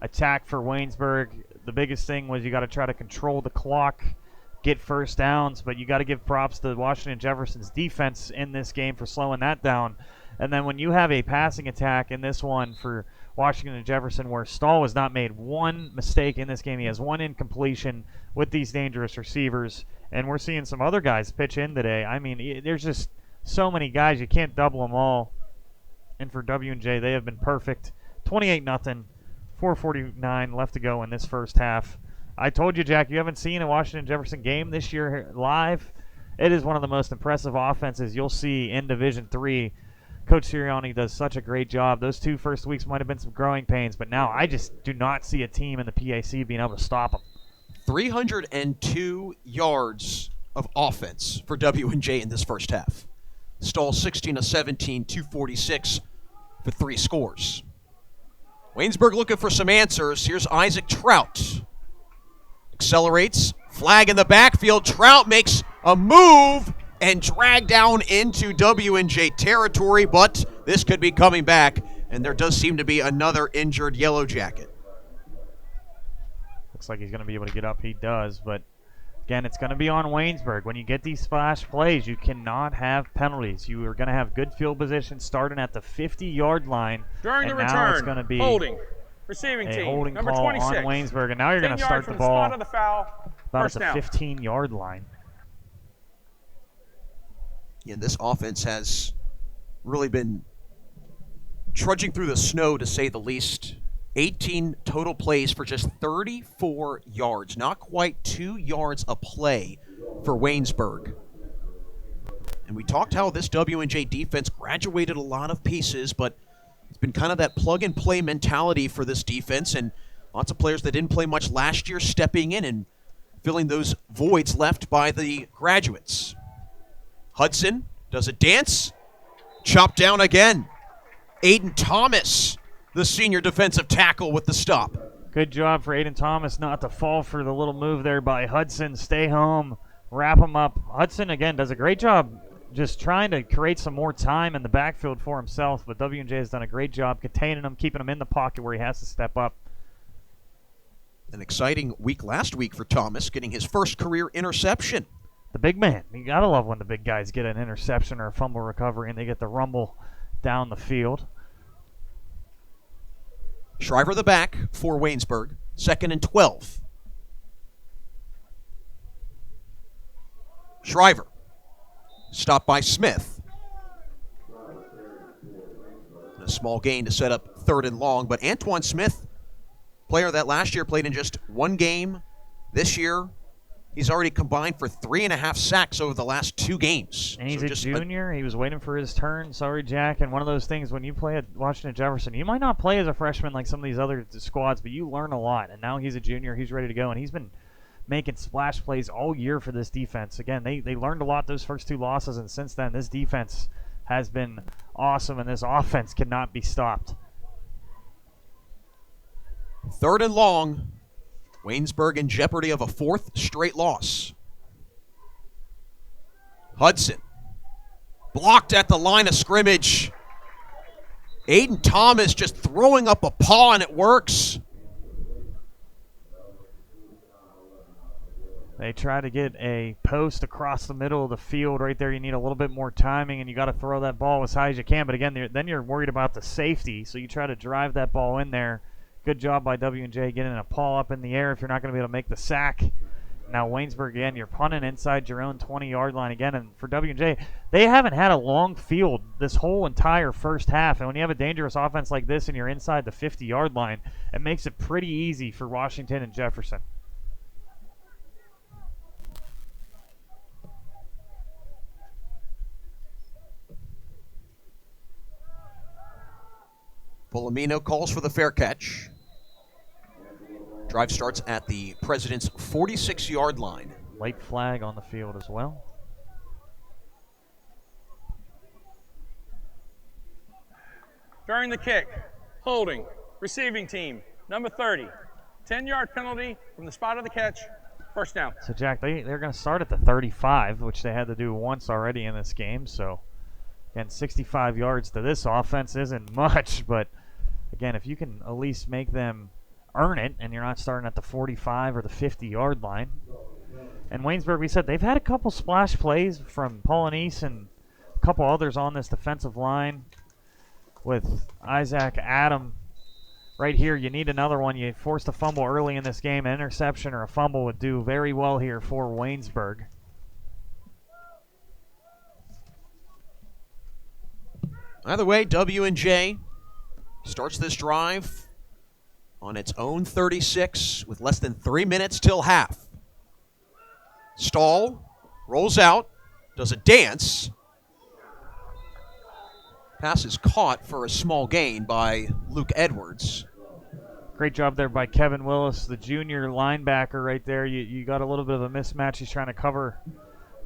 S3: attack for Waynesburg. The biggest thing was you got to try to control the clock, get first downs, but you got to give props to Washington Jefferson's defense in this game for slowing that down. And then when you have a passing attack in this one for Washington and Jefferson where Stahl has not made one mistake in this game. He has one incompletion with these dangerous receivers, and we're seeing some other guys pitch in today. I mean, there's just so many guys. You can't double them all. And for W&J, they have been perfect. 28-0, 4:49 left to go in this first half. I told you, Jack, you haven't seen a Washington Jefferson game this year live. It is one of the most impressive offenses you'll see in Division III. Coach Sirianni does such a great job. Those 2 first weeks might have been some growing pains, but now I just do not see a team in the PAC being able to stop them.
S2: 302 yards of offense for W&J in this first half. Stahl 16 of 17, 246 for 3 scores. Waynesburg looking for some answers. Here's Isaac Trout. Accelerates, flag in the backfield. Trout makes a move and dragged down into W&J territory, but this could be coming back, and there does seem to be another injured Yellow Jacket.
S3: Looks like he's going to be able to get up. He does, but Again, it's going to be on Waynesburg. When you get these splash plays, you cannot have penalties. You are going to have good field position starting at the 50-yard line.
S6: During the
S3: now
S6: return,
S3: it's going to be
S6: holding, receiving
S3: a
S6: team,
S3: holding
S6: number
S3: call
S6: 26.
S3: on Waynesburg, and now you're going to start the ball
S6: spot of the foul,
S3: about
S6: first
S3: at the
S6: down.
S3: 15-yard line.
S2: Yeah, this offense has really been trudging through the snow, to say the least. 18 total plays for just 34 yards. Not quite 2 yards a play for Waynesburg. And we talked how this W&J defense graduated a lot of pieces, but it's been kind of that plug-and-play mentality for this defense, and lots of players that didn't play much last year stepping in and filling those voids left by the graduates. Hudson does a dance. Chopped down again. Aiden Thomas, the senior defensive tackle, with the stop.
S3: Good job for Aiden Thomas not to fall for the little move there by Hudson. Stay home, wrap him up. Hudson, again, does a great job just trying to create some more time in the backfield for himself, but W&J has done a great job containing him, keeping him in the pocket where he has to step up.
S2: An exciting week last week for Thomas, getting his first career interception.
S3: The big man. You got to love when the big guys get an interception or a fumble recovery and they get the rumble down the field.
S2: Shriver the back for Waynesburg. 2nd and 12. Shriver. Stopped by Smith. A small gain to set up 3rd and long, but Antoine Smith, player that last year played in just one game, this year he's already combined for 3.5 sacks over the last 2 games.
S3: And he's a junior. He was waiting for his turn. Sorry, Jack. And one of those things, when you play at Washington Jefferson, you might not play as a freshman like some of these other squads, but you learn a lot. And now he's a junior. He's ready to go. And he's been making splash plays all year for this defense. Again, they learned a lot those first 2 losses, and since then this defense has been awesome, and this offense cannot be stopped.
S2: 3rd and long. Waynesburg in jeopardy of a 4th straight loss. Hudson. Blocked at the line of scrimmage. Aiden Thomas just throwing up a paw, and it works.
S3: They try to get a post across the middle of the field right there. You need a little bit more timing, and you got to throw that ball as high as you can. But again, then you're worried about the safety, so you try to drive that ball in there. Good job by W&J getting a paw up in the air if you're not going to be able to make the sack. Now Waynesburg, again, you're punting inside your own 20-yard line again. And for W&J, they haven't had a long field this whole entire first half. And when you have a dangerous offense like this and you're inside the 50-yard line, it makes it pretty easy for Washington and Jefferson.
S2: Polomino calls for the fair catch. Drive starts at the President's 46-yard line.
S3: Late flag on the field as well.
S6: During the kick, holding, receiving team, number 30. 10-yard penalty from the spot of the catch, first down.
S3: So, Jack, they're going to start at the 35, which they had to do once already in this game. So, again, 65 yards to this offense isn't much, but again, if you can at least make them earn it and you're not starting at the 45 or the 50-yard line. And Waynesburg, we said, they've had a couple splash plays from Polonese and a couple others on this defensive line with Isaac Adam. Right here, you need another one. You forced a fumble early in this game. An interception or a fumble would do very well here for Waynesburg.
S2: Either way, W&J starts this drive on its own 36 with less than 3 minutes till half. Stahl rolls out, does a dance. Pass is caught for a small gain by Luke Edwards.
S3: Great job there by Kevin Willis, the junior linebacker right there. You got a little bit of a mismatch. He's trying to cover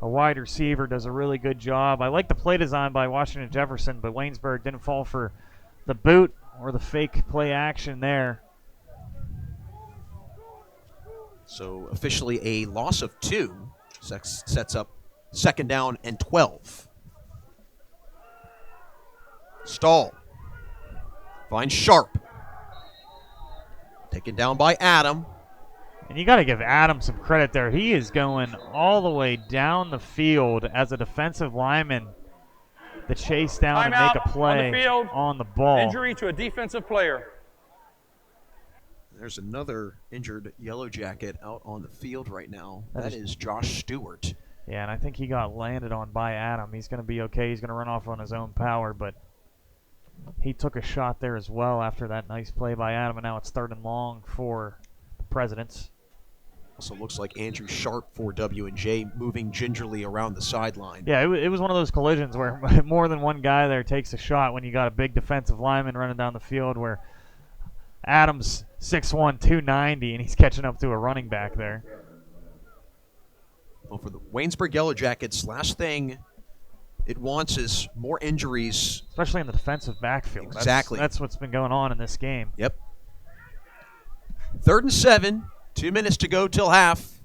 S3: a wide receiver, does a really good job. I like the play design by Washington Jefferson, but Waynesburg didn't fall for the boot or the fake play action there.
S2: So officially a loss of 2. Sets up 2nd down and 12. Stahl finds Sharp. Taken down by Adam.
S3: And you got to give Adam some credit there. He is going all the way down the field as a defensive lineman to chase down and make a play on the ball.
S6: Injury to a defensive player.
S2: There's another injured Yellow Jacket out on the field right now. That is Josh Stewart.
S3: Yeah, and I think he got landed on by Adam. He's going to be okay. He's going to run off on his own power, but he took a shot there as well after that nice play by Adam, and now it's 3rd and long for the Presidents.
S2: Also looks like Andrew Sharp for W&J moving gingerly around the sideline.
S3: Yeah, it was one of those collisions where more than one guy there takes a shot when you got a big defensive lineman running down the field, where Adams 6'1", 290, and he's catching up to a running back there.
S2: Well, for the Waynesburg Yellow Jackets, last thing it wants is more injuries.
S3: Especially in the defensive backfield.
S2: Exactly.
S3: That's what's been going on in this game.
S2: Yep. 3rd and 7. 2 minutes to go till half.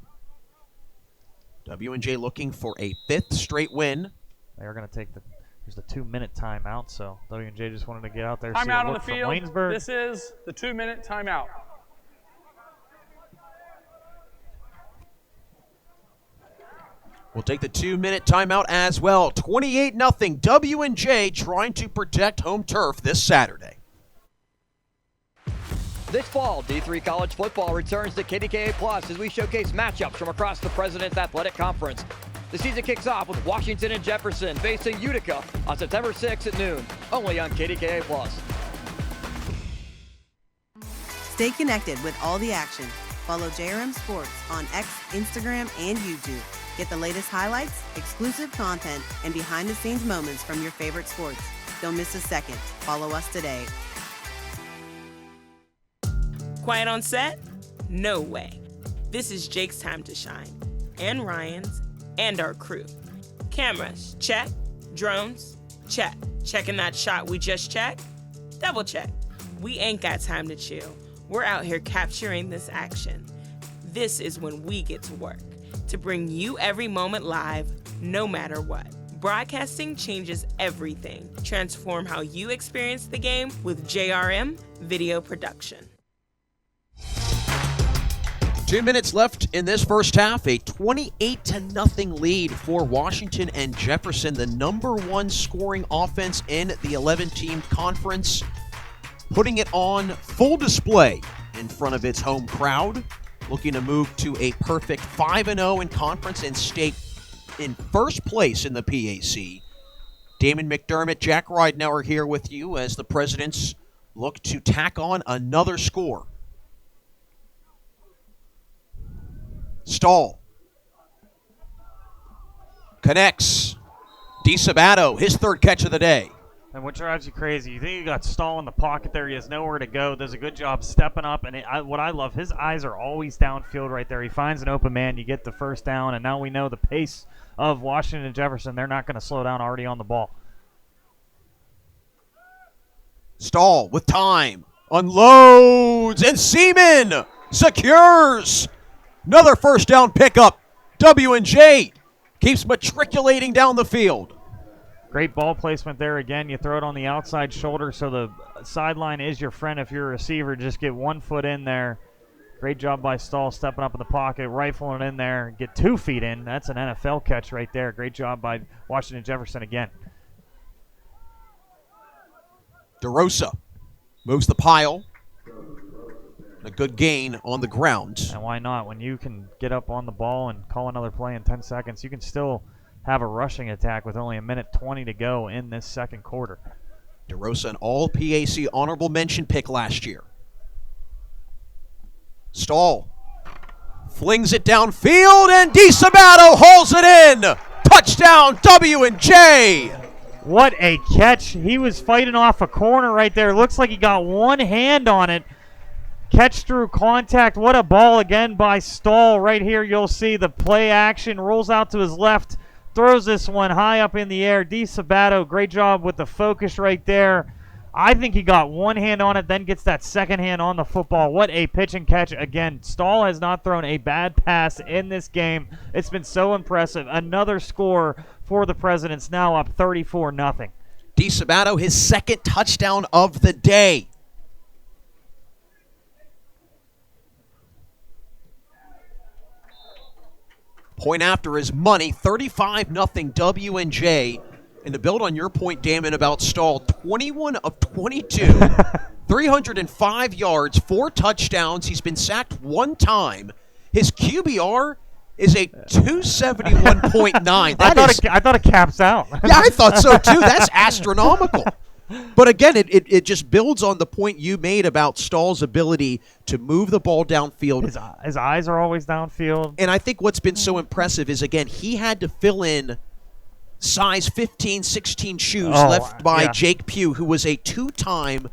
S2: W&J looking for a 5th straight win.
S3: They're going to take here's the 2-minute timeout, so W&J just wanted to get out there.
S6: Timeout on the field.
S3: Waynesburg.
S6: This is the 2-minute timeout.
S2: We'll take the 2-minute timeout as well. 28-0. W&J trying to protect home turf this Saturday.
S4: This fall, D3 college football returns to KDKA Plus as we showcase matchups from across the President's Athletic Conference. The season kicks off with Washington and Jefferson facing Utica on September 6th at noon, only on KDKA Plus.
S13: Stay connected with all the action. Follow JRM Sports on X, Instagram, and YouTube. Get the latest highlights, exclusive content, and behind-the-scenes moments from your favorite sports. Don't miss a second. Follow us today.
S12: Quiet on set? No way. This is Jake's time to shine, and Ryan's, and our crew. Cameras, check. Drones, check. Checking that shot we just checked? Double check. We ain't got time to chill. We're out here capturing this action. This is when we get to work, to bring you every moment live, no matter what. Broadcasting changes everything. Transform how you experience the game with JRM Video Production.
S2: 2 minutes left in this first half. A 28-0 lead for Washington and Jefferson, the #1 scoring offense in the 11-team conference, putting it on full display in front of its home crowd, looking to move to a perfect 5-0 in conference and stay in first place in the PAC. Damon McDermott, Jack Ridenauer here with you as the Presidents look to tack on another score. Stahl connects. DeSabato, his 3rd catch of the day.
S3: And what drives you crazy, you think you got Stahl in the pocket there. He has nowhere to go. Does a good job stepping up. And what I love, his eyes are always downfield right there. He finds an open man. You get the first down. And now we know the pace of Washington and Jefferson. They're not going to slow down already on the ball.
S2: Stahl with time. Unloads. And Seaman secures. Another first down pickup. W&J keeps matriculating down the field.
S3: Great ball placement there again. You throw it on the outside shoulder so the sideline is your friend if you're a receiver. Just get 1 foot in there. Great job by Stahl stepping up in the pocket, rifling it in there, get 2 feet in. That's an NFL catch right there. Great job by Washington Jefferson again.
S2: DeRosa moves the pile. A good gain on the ground.
S3: And why not? When you can get up on the ball and call another play in 10 seconds, you can still have a rushing attack with only 1:20 to go in this second quarter.
S2: DeRosa, an all-PAC honorable mention pick last year. Stahl flings it downfield, and DeSabato hauls it in. Touchdown, W&J.
S3: What a catch. He was fighting off a corner right there. Looks like he got one hand on it. Catch through contact. What a ball again by Stahl. Right here you'll see the play action. Rolls out to his left. Throws this one high up in the air. DeSabato, great job with the focus right there. I think he got one hand on it, then gets that second hand on the football. What a pitch and catch. Again, Stahl has not thrown a bad pass in this game. It's been so impressive. Another score for the Presidents, now up 34-0.
S2: DeSabato, his 2nd touchdown of the day. Point after is money, 35-0 W&J. And to build on your point, Damon, about Stahl, 21 of 22, 305 yards, 4 touchdowns. He's been sacked 1 time. His QBR is a 271.9.
S3: I thought it caps out.
S2: Yeah, I thought so too. That's astronomical. But again, it just builds on the point you made about Stahl's ability to move the ball downfield.
S3: His eyes are always downfield.
S2: And I think what's been so impressive is, again, he had to fill in size 15, 16 shoes left by Jake Pugh, who was a 2-time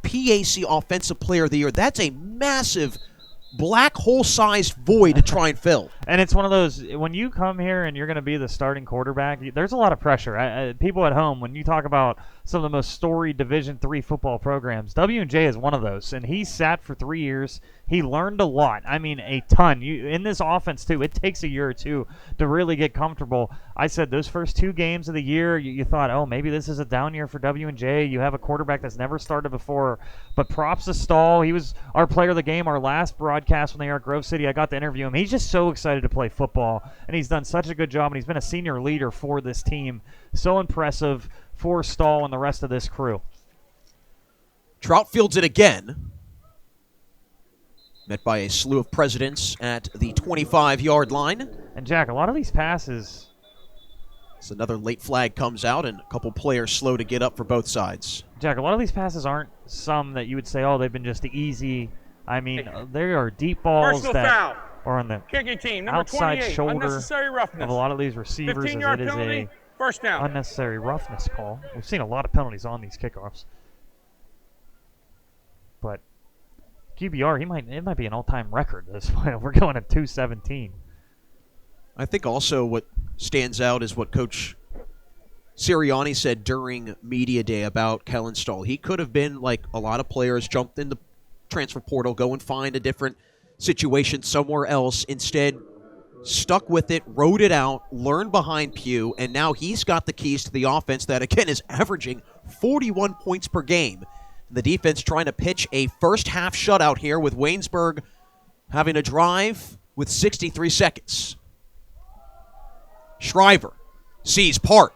S2: PAC Offensive Player of the Year. That's a massive black hole-sized void to try and fill.
S3: And it's one of those, when you come here and you're going to be the starting quarterback, there's a lot of pressure. People at home, when you talk about some of the most storied Division III football programs, W&J is one of those. And he sat for 3 years. He learned a lot. I mean, a ton. In this offense, too, it takes a year or two to really get comfortable. I said those first 2 games of the year, you thought, oh, maybe this is a down year for W&J. You have a quarterback that's never started before. But props to Stahl. He was our player of the game, our last broadcast when they were at Grove City. I got to interview him. He's just so excited to play football, and he's done such a good job, and he's been a senior leader for this team. So impressive for Stahl and the rest of this crew.
S2: Trout fields it again. Met by a slew of presidents at the 25-yard line.
S3: And, Jack, a lot of these passes.
S2: So another late flag comes out, and a couple players slow to get up for both sides.
S3: Jack, a lot of these passes aren't some that you would say, oh, they've been just easy. I mean, there are deep balls that are on the
S6: kicking team,
S3: outside
S6: 28,
S3: shoulder of a lot of these receivers. As it is a
S6: first down.
S3: Unnecessary roughness call. We've seen a lot of penalties on these kickoffs. But QBR, it might be an all-time record at this point. We're going at 217.
S2: I think also what stands out is what Coach Sirianni said during media day about Kellen Stahl. He could have been like a lot of players, jumped in the transfer portal, go and find a different situation somewhere else. Instead, stuck with it, rode it out, learned behind Pugh, and now he's got the keys to the offense that, again, is averaging 41 points per game. The defense trying to pitch a first-half shutout here with Waynesburg having a drive with 63 seconds. Shriver sees Part,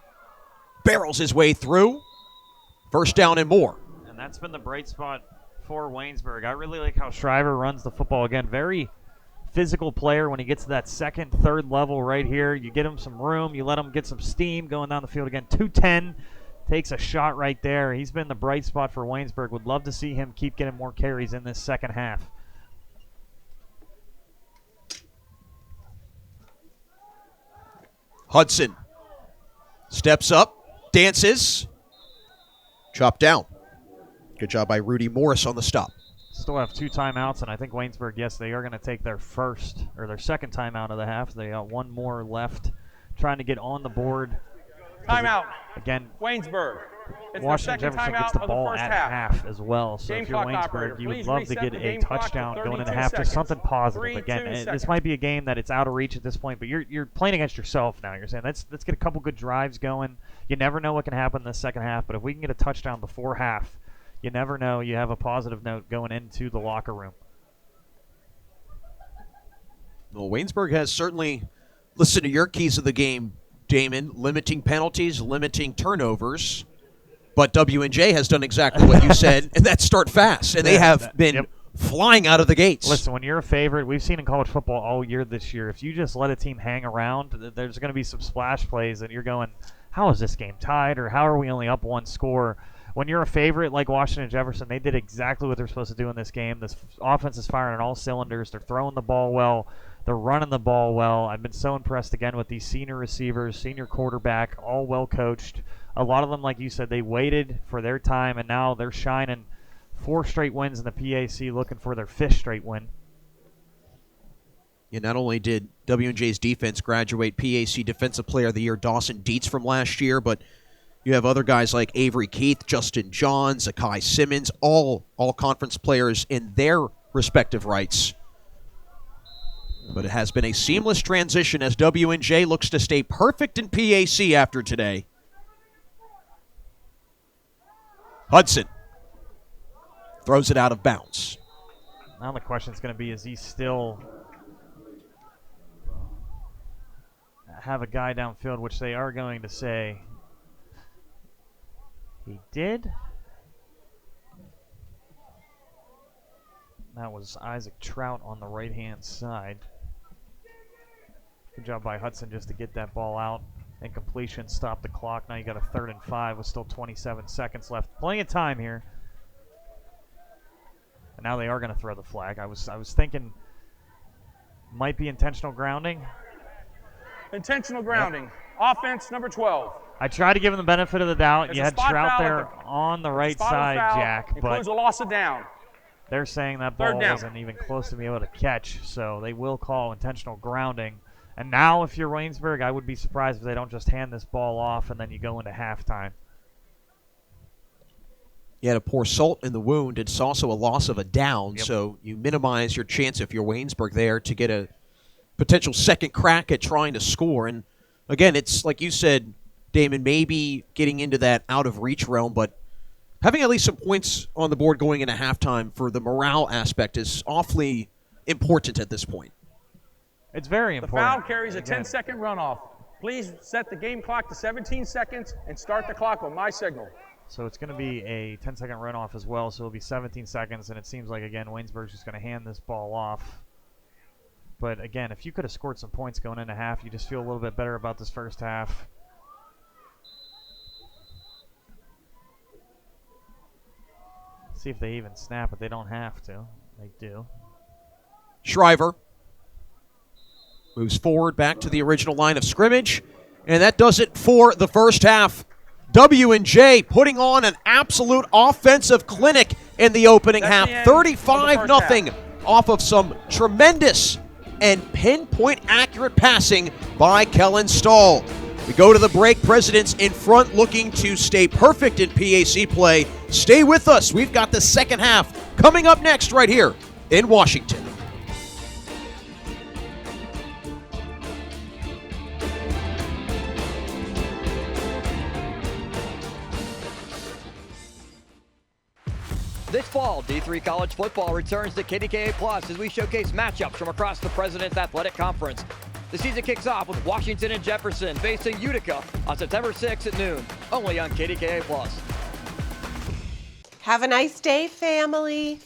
S2: barrels his way through. First down and more.
S3: And that's been the bright spot for Waynesburg. I really like how Shriver runs the football. Again, very physical player when he gets to that second, third level right here. You get him some room. You let him get some steam going down the field again. 210. Takes a shot right there. He's been the bright spot for Waynesburg. Would love to see him keep getting more carries in this second half.
S2: Hudson steps up, dances, chopped down. Good job by Rudy Morris on the stop.
S3: Still have 2 timeouts, and I think Waynesburg, yes, they are going to take their second timeout of the half. They got 1 more left, trying to get on the board.
S6: Timeout.
S3: Again,
S6: Waynesburg. It's
S3: Washington Jefferson gets the ball at half as well. So if you're Waynesburg, you would love to get a touchdown going into half, just something positive. Again, this might be a game that it's out of reach at this point, but you're playing against yourself now. You're saying let's get a couple good drives going. You never know what can happen in the second half, but if we can get a touchdown before half, you never know. You have a positive note going into the locker room.
S2: Well, Waynesburg has certainly listened to your keys of the game, Damon, limiting penalties, limiting turnovers. But W&J has done exactly what you said, and that's start fast. And they have been flying out of the gates.
S3: Listen, when you're a favorite, we've seen in college football all year this year, if you just let a team hang around, there's going to be some splash plays, and you're going, how is this game tied, or how are we only up 1 score? When you're a favorite like Washington Jefferson, they did exactly what they're supposed to do in this game. This offense is firing on all cylinders. They're throwing the ball well. They're running the ball well. I've been so impressed, again, with these senior receivers, senior quarterback, all well coached. A lot of them, like you said, they waited for their time, and now they're shining. 4 straight wins in the PAC, looking for their 5th straight win.
S2: Yeah, not only did W&J's defense graduate PAC Defensive Player of the Year Dawson Dietz from last year, but you have other guys like Avery Keith, Justin John, Zakai Simmons, all conference players in their respective rights. But it has been a seamless transition as W&J looks to stay perfect in PAC after today. Hudson throws it out of bounds.
S3: Now the question is going to be, is he still have a guy downfield, which they are going to say he did. That was Isaac Trout on the right-hand side. Good job by Hudson just to get that ball out. Incompletion, stop the clock. Now you got a 3rd and 5 with still 27 seconds left. Plenty of time here. And now they are going to throw the flag. I was thinking might be intentional grounding.
S6: Intentional grounding. Yep. Offense number 12.
S3: I tried to give him the benefit of the doubt.
S6: There's
S3: you had Trout there on the right side, Jack.
S6: Includes a loss of down.
S3: They're saying that ball wasn't even close to be able to catch, so they will call intentional grounding. And now if you're Waynesburg, I would be surprised if they don't just hand this ball off and then you go into halftime.
S2: You had to pour salt in the wound. It's also a loss of a down, so you minimize your chance if you're Waynesburg there to get a potential second crack at trying to score. And again, it's like you said, Damon, maybe getting into that out-of-reach realm, but having at least some points on the board going into halftime for the morale aspect is awfully important at this point.
S3: It's very important.
S6: The foul carries a 10-second runoff. Please set the game clock to 17 seconds and start the clock on my signal.
S3: So it's going to be a 10-second runoff as well, so it'll be 17 seconds, and it seems like, again, Waynesburg's just going to hand this ball off. But, again, if you could have scored some points going into half, you just feel a little bit better about this first half. See if they even snap it. They don't have to. They do.
S2: Shriver moves forward back to the original line of scrimmage, and that does it for the first half. W&J putting on an absolute offensive clinic in the opening half. 35-0 off of some tremendous and pinpoint accurate passing by Kellen Stahl. We go to the break. Presidents in front looking to stay perfect in PAC play. Stay with us. We've got the second half coming up next right here in Washington.
S4: This fall, D3 college football returns to KDKA Plus as we showcase matchups from across the President's Athletic Conference. The season kicks off with Washington and Jefferson facing Utica on September 6th at noon, only on KDKA Plus.
S7: Have a nice day, family.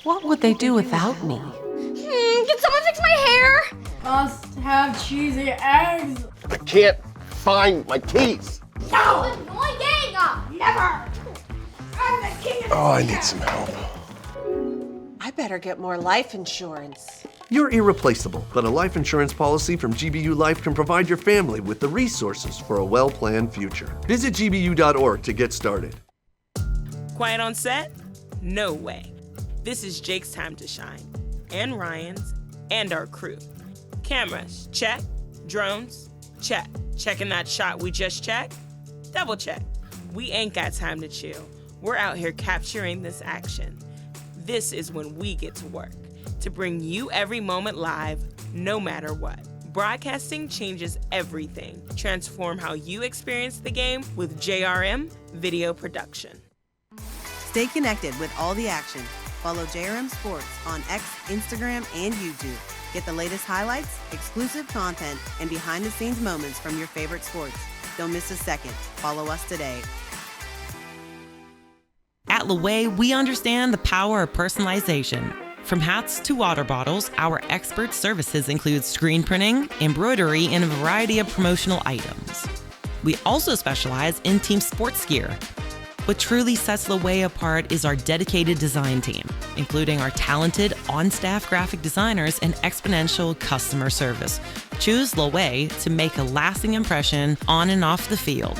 S15: What would they do without me?
S9: Can someone fix my hair?
S10: Must have cheesy eggs.
S11: I can't find my keys.
S9: No! Never! I'm the king of
S11: Oh, I need some help.
S7: I better get more life insurance.
S8: You're irreplaceable, but a life insurance policy from GBU Life can provide your family with the resources for a well-planned future. Visit gbu.org to get started.
S12: Quiet on set? No way. This is Jake's time to shine, and Ryan's, and our crew. Cameras, check. Drones, check. Checking that shot we just checked? Double check. We ain't got time to chill. We're out here capturing this action. This is when we get to work, to bring you every moment live, no matter what. Broadcasting changes everything. Transform how you experience the game with JRM Video Production.
S13: Stay connected with all the action. Follow JRM Sports on X, Instagram, and YouTube. Get the latest highlights, exclusive content, and behind-the-scenes moments from your favorite sports. Don't miss a second. Follow us today.
S14: At Laway, we understand the power of personalization. From hats to water bottles, our expert services include screen printing, embroidery, and a variety of promotional items. We also specialize in team sports gear. What truly sets Laway apart is our dedicated design team, including our talented on-staff graphic designers and exponential customer service. Choose Laway to make a lasting impression on and off the field.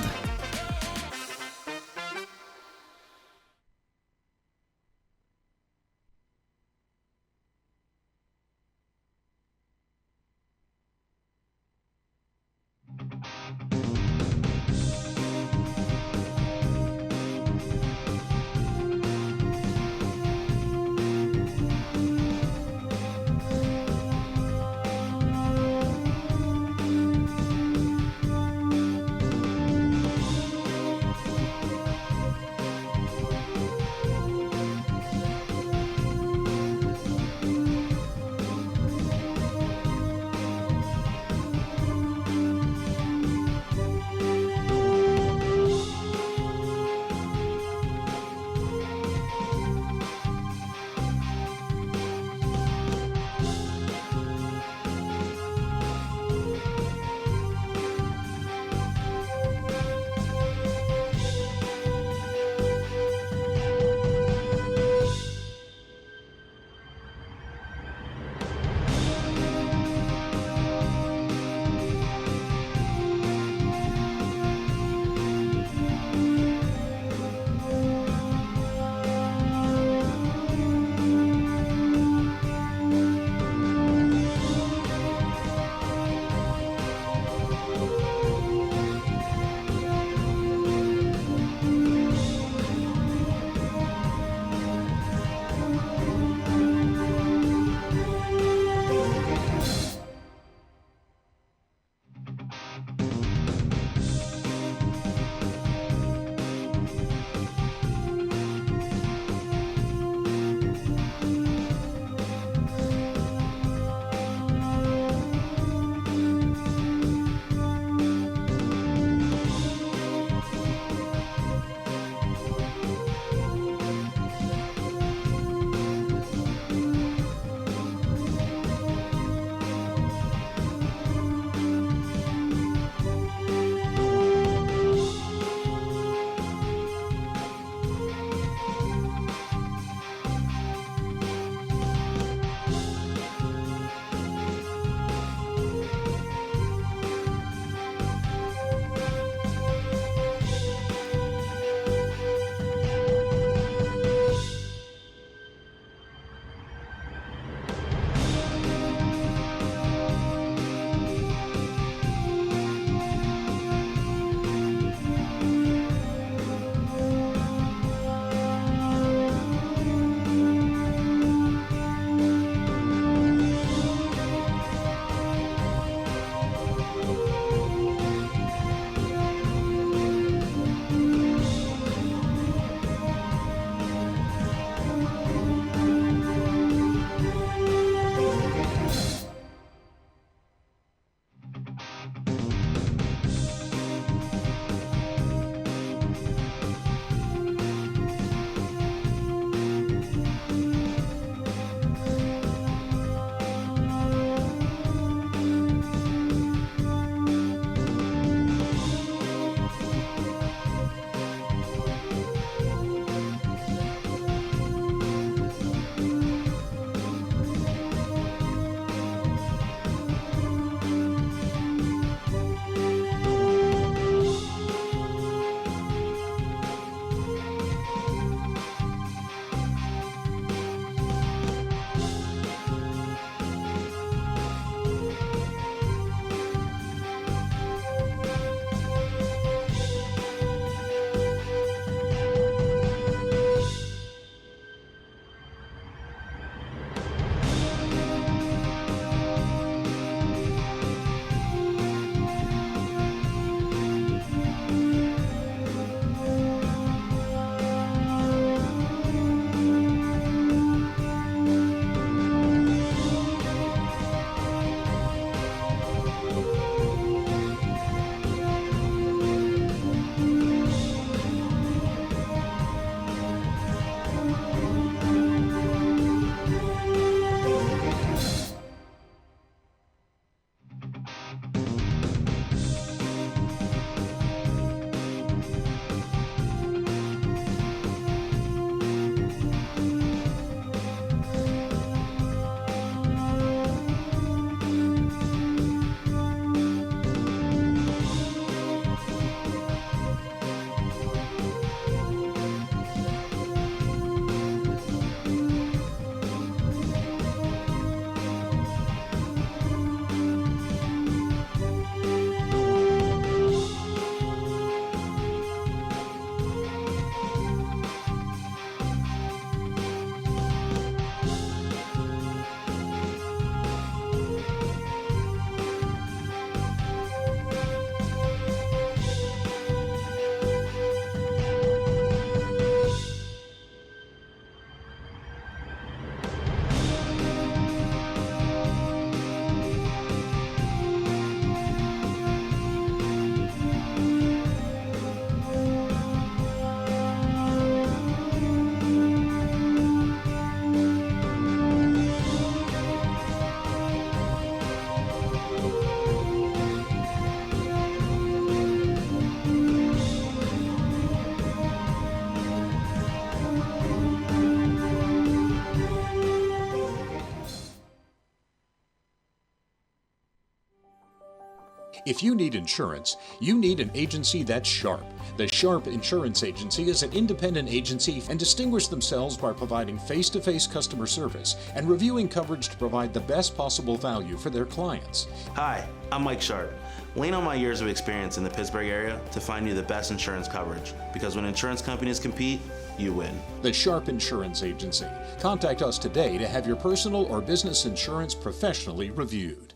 S15: If you need insurance, you need an agency that's sharp. The Sharp Insurance Agency is an independent agency and distinguish themselves by providing face-to-face customer service and reviewing coverage to provide the best possible value for their clients.
S16: Hi, I'm Mike Sharp. Lean on my years of experience in the Pittsburgh area to find you the best insurance coverage, because when insurance companies compete, you win.
S15: The Sharp Insurance Agency. Contact us today to have your personal or business insurance professionally reviewed.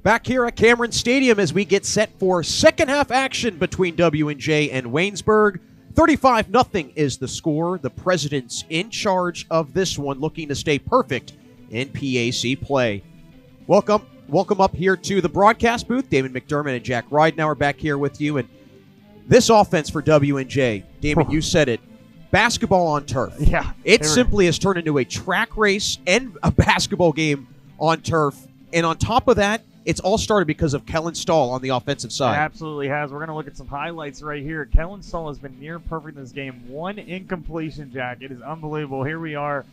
S2: Back here at Cameron Stadium as we get set for second half action between W&J and Waynesburg. 35-0 is the score. The Presidents in charge of this one, looking to stay perfect in PAC play. Welcome up here to the broadcast booth. Damon McDermott and Jack Ridenauer back here with you. And this offense for W&J, Damon, you said it, basketball on turf.
S3: Yeah.
S2: It simply has turned into a track race and a basketball game on turf. And on top of that, it's all started because of Kellen Stahl on the offensive side.
S3: It absolutely has. We're going to look at some highlights right here. Kellen Stahl has been near perfect in this game. One incompletion, Jack. It is unbelievable. Here we are.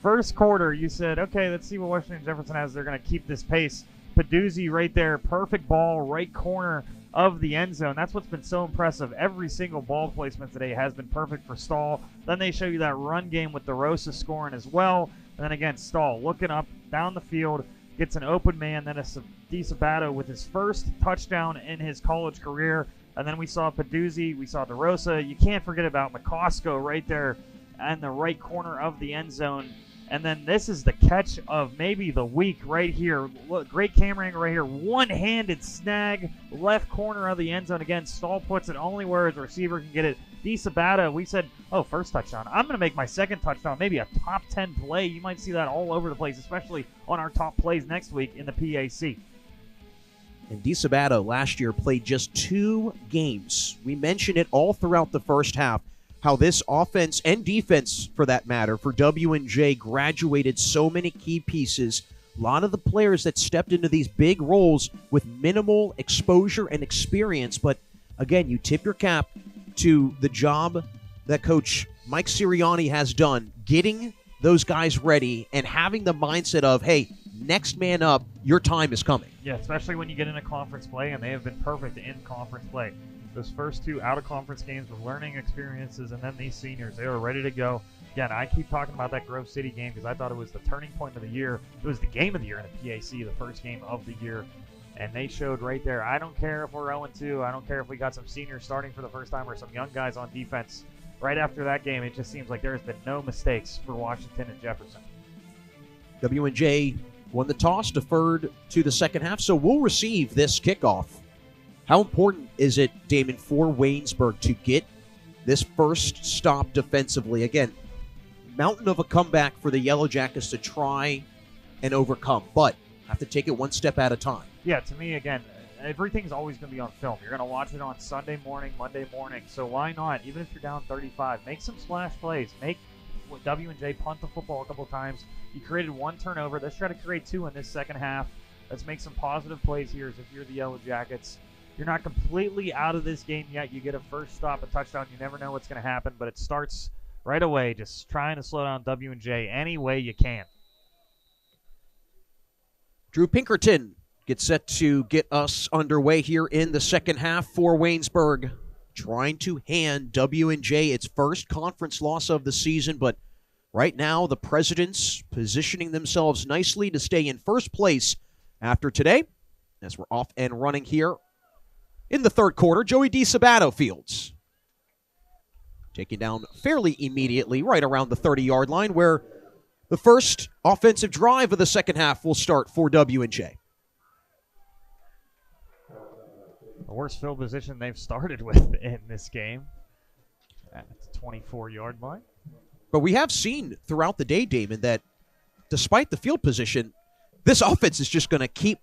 S3: First quarter, you said, okay, let's see what Washington Jefferson has. They're going to keep this pace. Peduzzi right there. Perfect ball, right corner of the end zone. That's what's been so impressive. Every single ball placement today has been perfect for Stahl. Then they show you that run game with DeRosa scoring as well. And then again, Stahl looking up, down the field, gets an open man, then a DiSabato with his first touchdown in his college career. And then we saw Peduzzi, we saw DeRosa. You can't forget about McCosco right there in the right corner of the end zone. And then this is the catch of maybe the week right here. Look, great camera angle right here. One-handed snag, left corner of the end zone. Again, Stahl puts it only where his receiver can get it. DiSabato, we said, oh, first touchdown. I'm going to make my second touchdown maybe a top 10 play. You might see that all over the place, especially on our top plays next week in the PAC.
S2: And DiSabato last year played just 2 games. We mentioned it all throughout the first half, how this offense and defense, for that matter, for W&J graduated so many key pieces. A lot of the players that stepped into these big roles with minimal exposure and experience. But again, you tip your cap to the job that Coach Mike Sirianni has done, getting those guys ready and having the mindset of, hey, next man up, your time is coming.
S3: Yeah, especially when you get into conference play, and they have been perfect in conference play. Those first 2 out-of-conference games were learning experiences, and then these seniors, they were ready to go. Again, I keep talking about that Grove City game because I thought it was the turning point of the year. It was the game of the year in the PAC, the first game of the year. And they showed right there, I don't care if we're 0-2. I don't care if we got some seniors starting for the first time or some young guys on defense. Right after that game, it just seems like there has been no mistakes for Washington and Jefferson.
S2: W&J won the toss, deferred to the second half, so we'll receive this kickoff. How important is it, Damon, for Waynesburg to get this first stop defensively? Again, mountain of a comeback for the Yellow Jackets to try and overcome, but have to take it one step at a time.
S3: Yeah, to me, again, everything's always going to be on film. You're going to watch it on Sunday morning, Monday morning, so why not? Even if you're down 35, make some splash plays. Make W&J punt the football a couple times. You created 1 turnover. Let's try to create 2 in this second half. Let's make some positive plays here as if you're the Yellow Jackets. You're not completely out of this game yet. You get a first stop, a touchdown. You never know what's going to happen, but it starts right away just trying to slow down W&J any way you can.
S2: Drew Pinkerton gets set to get us underway here in the second half for Waynesburg, trying to hand W&J its first conference loss of the season, but right now the Presidents positioning themselves nicely to stay in first place after today as we're off and running here. In the third quarter, Joey DiSabato fields. Taken down fairly immediately, right around the 30-yard line, where the first offensive drive of the second half will start for W&J.
S3: The worst field position they've started with in this game at the 24-yard line.
S2: But we have seen throughout the day, Damon, that despite the field position, this offense is just going to keep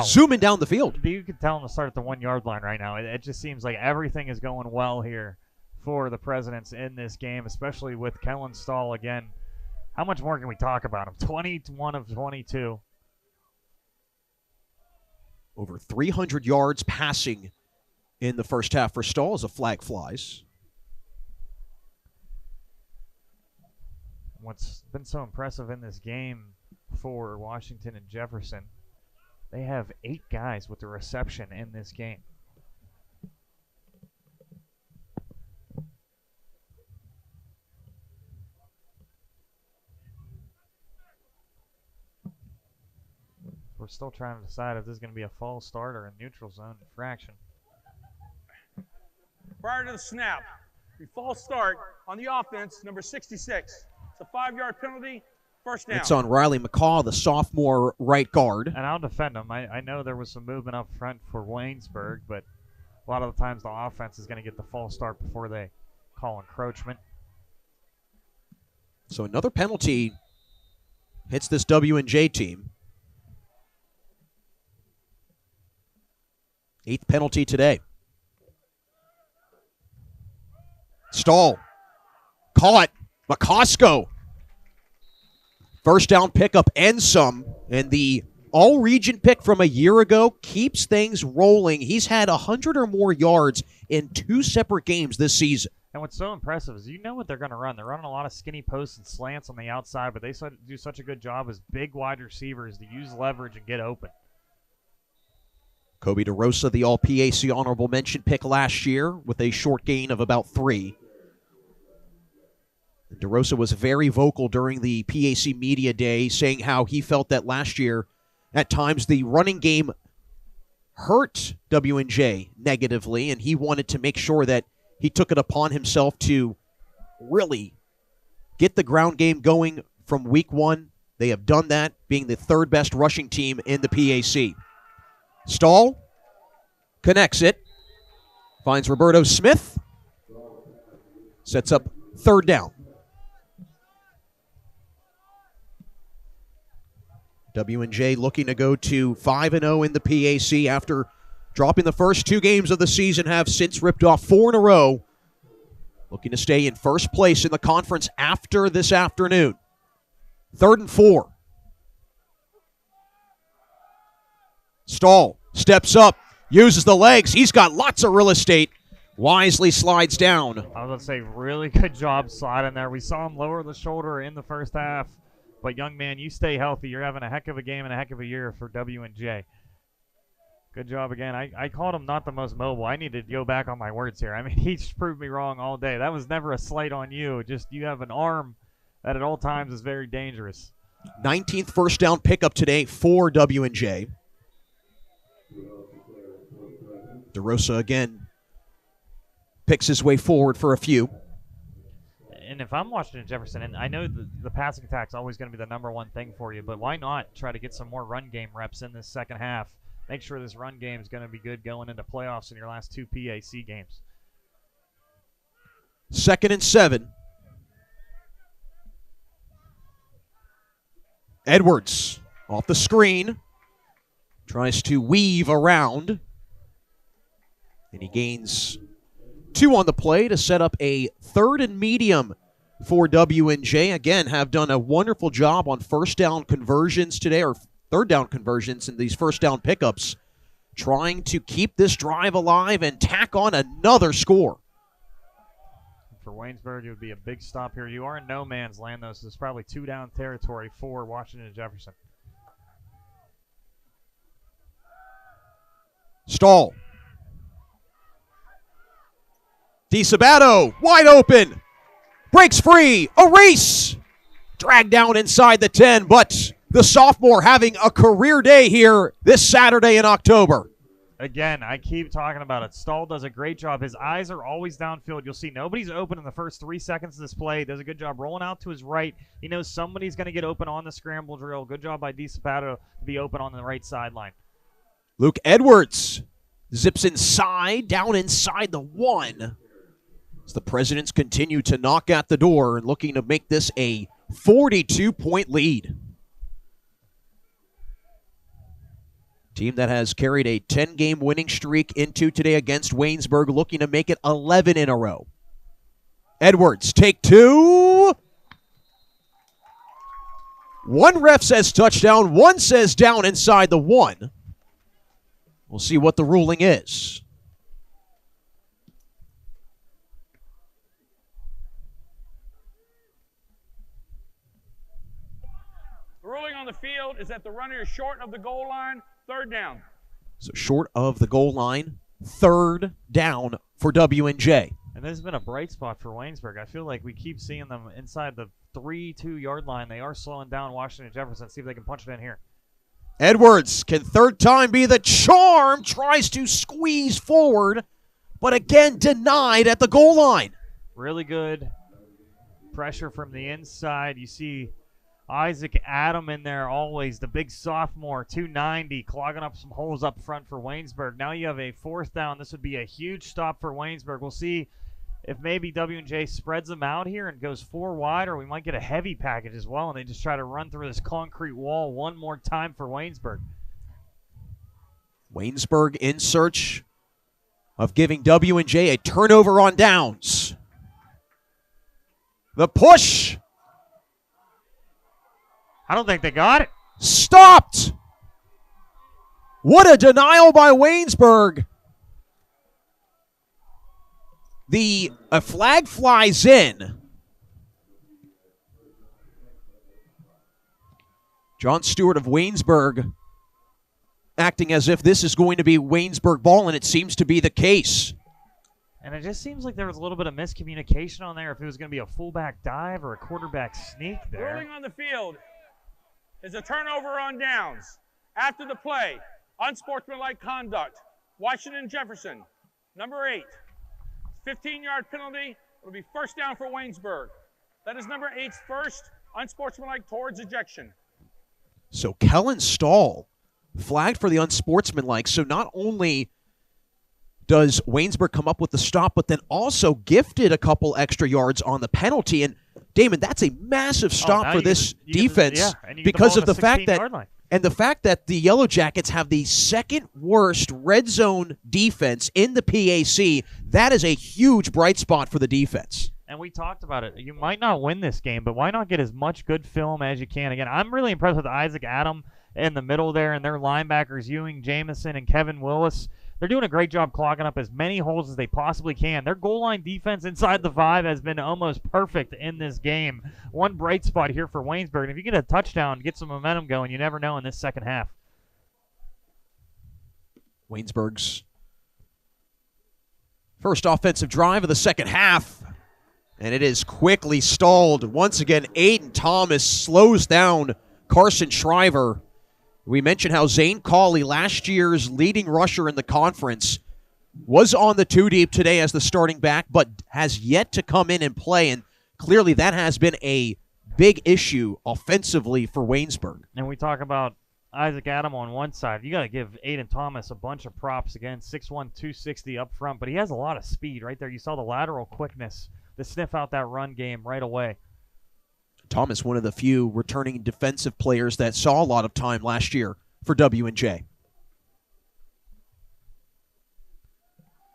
S2: zooming down the field.
S3: You can tell them to start at the 1-yard line right now. It just seems like everything is going well here for the Presidents in this game, especially with Kellen Stahl again. How much more can we talk about him? 21 of 22.
S2: Over 300 yards passing in the first half for Stahl as a flag flies.
S3: What's been so impressive in this game for Washington and Jefferson, they have 8 guys with the reception in this game. We're still trying to decide if this is going to be a false start or a neutral zone infraction.
S6: Prior to the snap, the false start on the offense, number 66. It's a 5-yard penalty, First down.
S2: It's on Riley McCaw, the sophomore right guard.
S3: And I'll defend him. I know there was some movement up front for Waynesburg, but a lot of the times the offense is going to get the false start before they call encroachment.
S2: So another penalty hits this W&J team. 8th penalty today. Stall. Caught. McCosco. First down pickup and some. And the all-region pick from a year ago keeps things rolling. He's had 100 or more yards in 2 separate games this season.
S3: And what's so impressive is you know what they're going to run. They're running a lot of skinny posts and slants on the outside, but they do such a good job as big wide receivers to use leverage and get open.
S2: Kobe DeRosa, the All-PAC honorable mention pick last year with a short gain of about 3. DeRosa was very vocal during the PAC Media Day, saying how he felt that last year, at times, the running game hurt W&J negatively, and he wanted to make sure that he took it upon himself to really get the ground game going from week 1. They have done that, being the 3rd best rushing team in the PAC. Stall connects it, finds Roberto Smith, sets up 3rd down. W&J looking to go to 5-0 in the PAC after dropping the first 2 games of the season, have since ripped off 4 in a row. Looking to stay in first place in the conference after this afternoon. 3rd and 4. Stall steps up, uses the legs. He's got lots of real estate. Wisely slides down.
S3: I was going to say, really good job sliding there. We saw him lower the shoulder in the first half. But, young man, you stay healthy. You're having a heck of a game and a heck of a year for W&J. Good job again. I called him not the most mobile. I need to go back on my words here. I mean, he just proved me wrong all day. That was never a slight on you. Just you have an arm that at all times is very dangerous.
S2: 19th first down pickup today for W&J. DeRosa again picks his way forward for a few.
S3: And if I'm Washington Jefferson, and I know the passing attack is always going to be the number one thing for you, but why not try to get some more run game reps in this second half? Make sure this run game is going to be good going into playoffs in your last 2 PAC games.
S2: 2nd and 7. Edwards off the screen. Tries to weave around. And he gains 2 on the play to set up a 3rd and medium for W&J. Again, have done a wonderful job on first down conversions today, or 3rd down conversions in these first down pickups, trying to keep this drive alive and tack on another score.
S3: For Waynesburg, it would be a big stop here. You are in no man's land, though, so it's probably 2 down territory for Washington Jefferson.
S2: Stall. DiSabato, wide open. Breaks free. A race. Dragged down inside the 10, but the sophomore having a career day here this Saturday in October.
S3: Again, I keep talking about it. Stall does a great job. His eyes are always downfield. You'll see nobody's open in the first 3 seconds of this play. Does a good job rolling out to his right. He knows somebody's going to get open on the scramble drill. Good job by DiSabato to be open on the right sideline.
S2: Luke Edwards zips inside, down inside the 1. As the Presidents continue to knock at the door and looking to make this a 42-point lead. Team that has carried a 10-game winning streak into today against Waynesburg, looking to make it 11 in a row. Edwards, take 2. 1 ref says touchdown, 1 says down inside the 1. We'll see what the ruling is.
S6: The ruling on the field is that the runner is short of the goal line, 3rd down.
S2: So short of the goal line, 3rd down for W&J.
S3: And this has been a bright spot for Waynesburg. I feel like we keep seeing them inside the 3-2-yard line. They are slowing down Washington Jefferson. See if they can punch it in here.
S2: Edwards, can 3rd time be the charm? Tries to squeeze forward, but again denied at the goal line.
S3: Really good pressure from the inside. You see Isaac Adam in there always, the big sophomore, 290, clogging up some holes up front for Waynesburg. Now you have a 4th down. This would be a huge stop for Waynesburg. We'll see if maybe W&J spreads them out here and goes 4 wide, or we might get a heavy package as well, and they just try to run through this concrete wall one more time for Waynesburg.
S2: Waynesburg in search of giving W&J a turnover on downs. The push.
S3: I don't think they got it.
S2: Stopped. What a denial by Waynesburg. A flag flies in. John Stewart of Waynesburg acting as if this is going to be Waynesburg ball, and it seems to be the case.
S3: And it just seems like there was a little bit of miscommunication on there, if it was going to be a fullback dive or a quarterback sneak there.
S6: Ruling on the field is a turnover on downs. After the play, unsportsmanlike conduct. Washington Jefferson, number 8. 15-yard penalty. It'll be first down for Waynesburg. That is number 8's first unsportsmanlike towards ejection.
S2: So Kellen Stahl flagged for the unsportsmanlike. So not only does Waynesburg come up with the stop, but then also gifted a couple extra yards on the penalty. And Damon, that's a massive stop for this defense because of the fact that the Yellow Jackets have the second worst red zone defense in the PAC. That is a huge bright spot for the defense.
S3: And we talked about it. You might not win this game, but why not get as much good film as you can? Again, I'm really impressed with Isaac Adam in the middle there, and their linebackers, Ewing, Jamison, and Kevin Willis. They're doing a great job clogging up as many holes as they possibly can. Their goal line defense inside the 5 has been almost perfect in this game. One bright spot here for Waynesburg. And if you get a touchdown, get some momentum going, you never know in this second half.
S2: Waynesburg's first offensive drive of the second half. And it is quickly stalled. Once again, Aiden Thomas slows down Carson Shriver. We mentioned how Zane Cawley, last year's leading rusher in the conference, was on the 2-deep today as the starting back, but has yet to come in and play. And clearly that has been a big issue offensively for Waynesburg.
S3: And we talk about Isaac Adam on one side. You got to give Aiden Thomas a bunch of props. Again, 6'1", 260 up front, but he has a lot of speed right there. You saw the lateral quickness to sniff out that run game right away.
S2: Thomas, one of the few returning defensive players that saw a lot of time last year for W&J.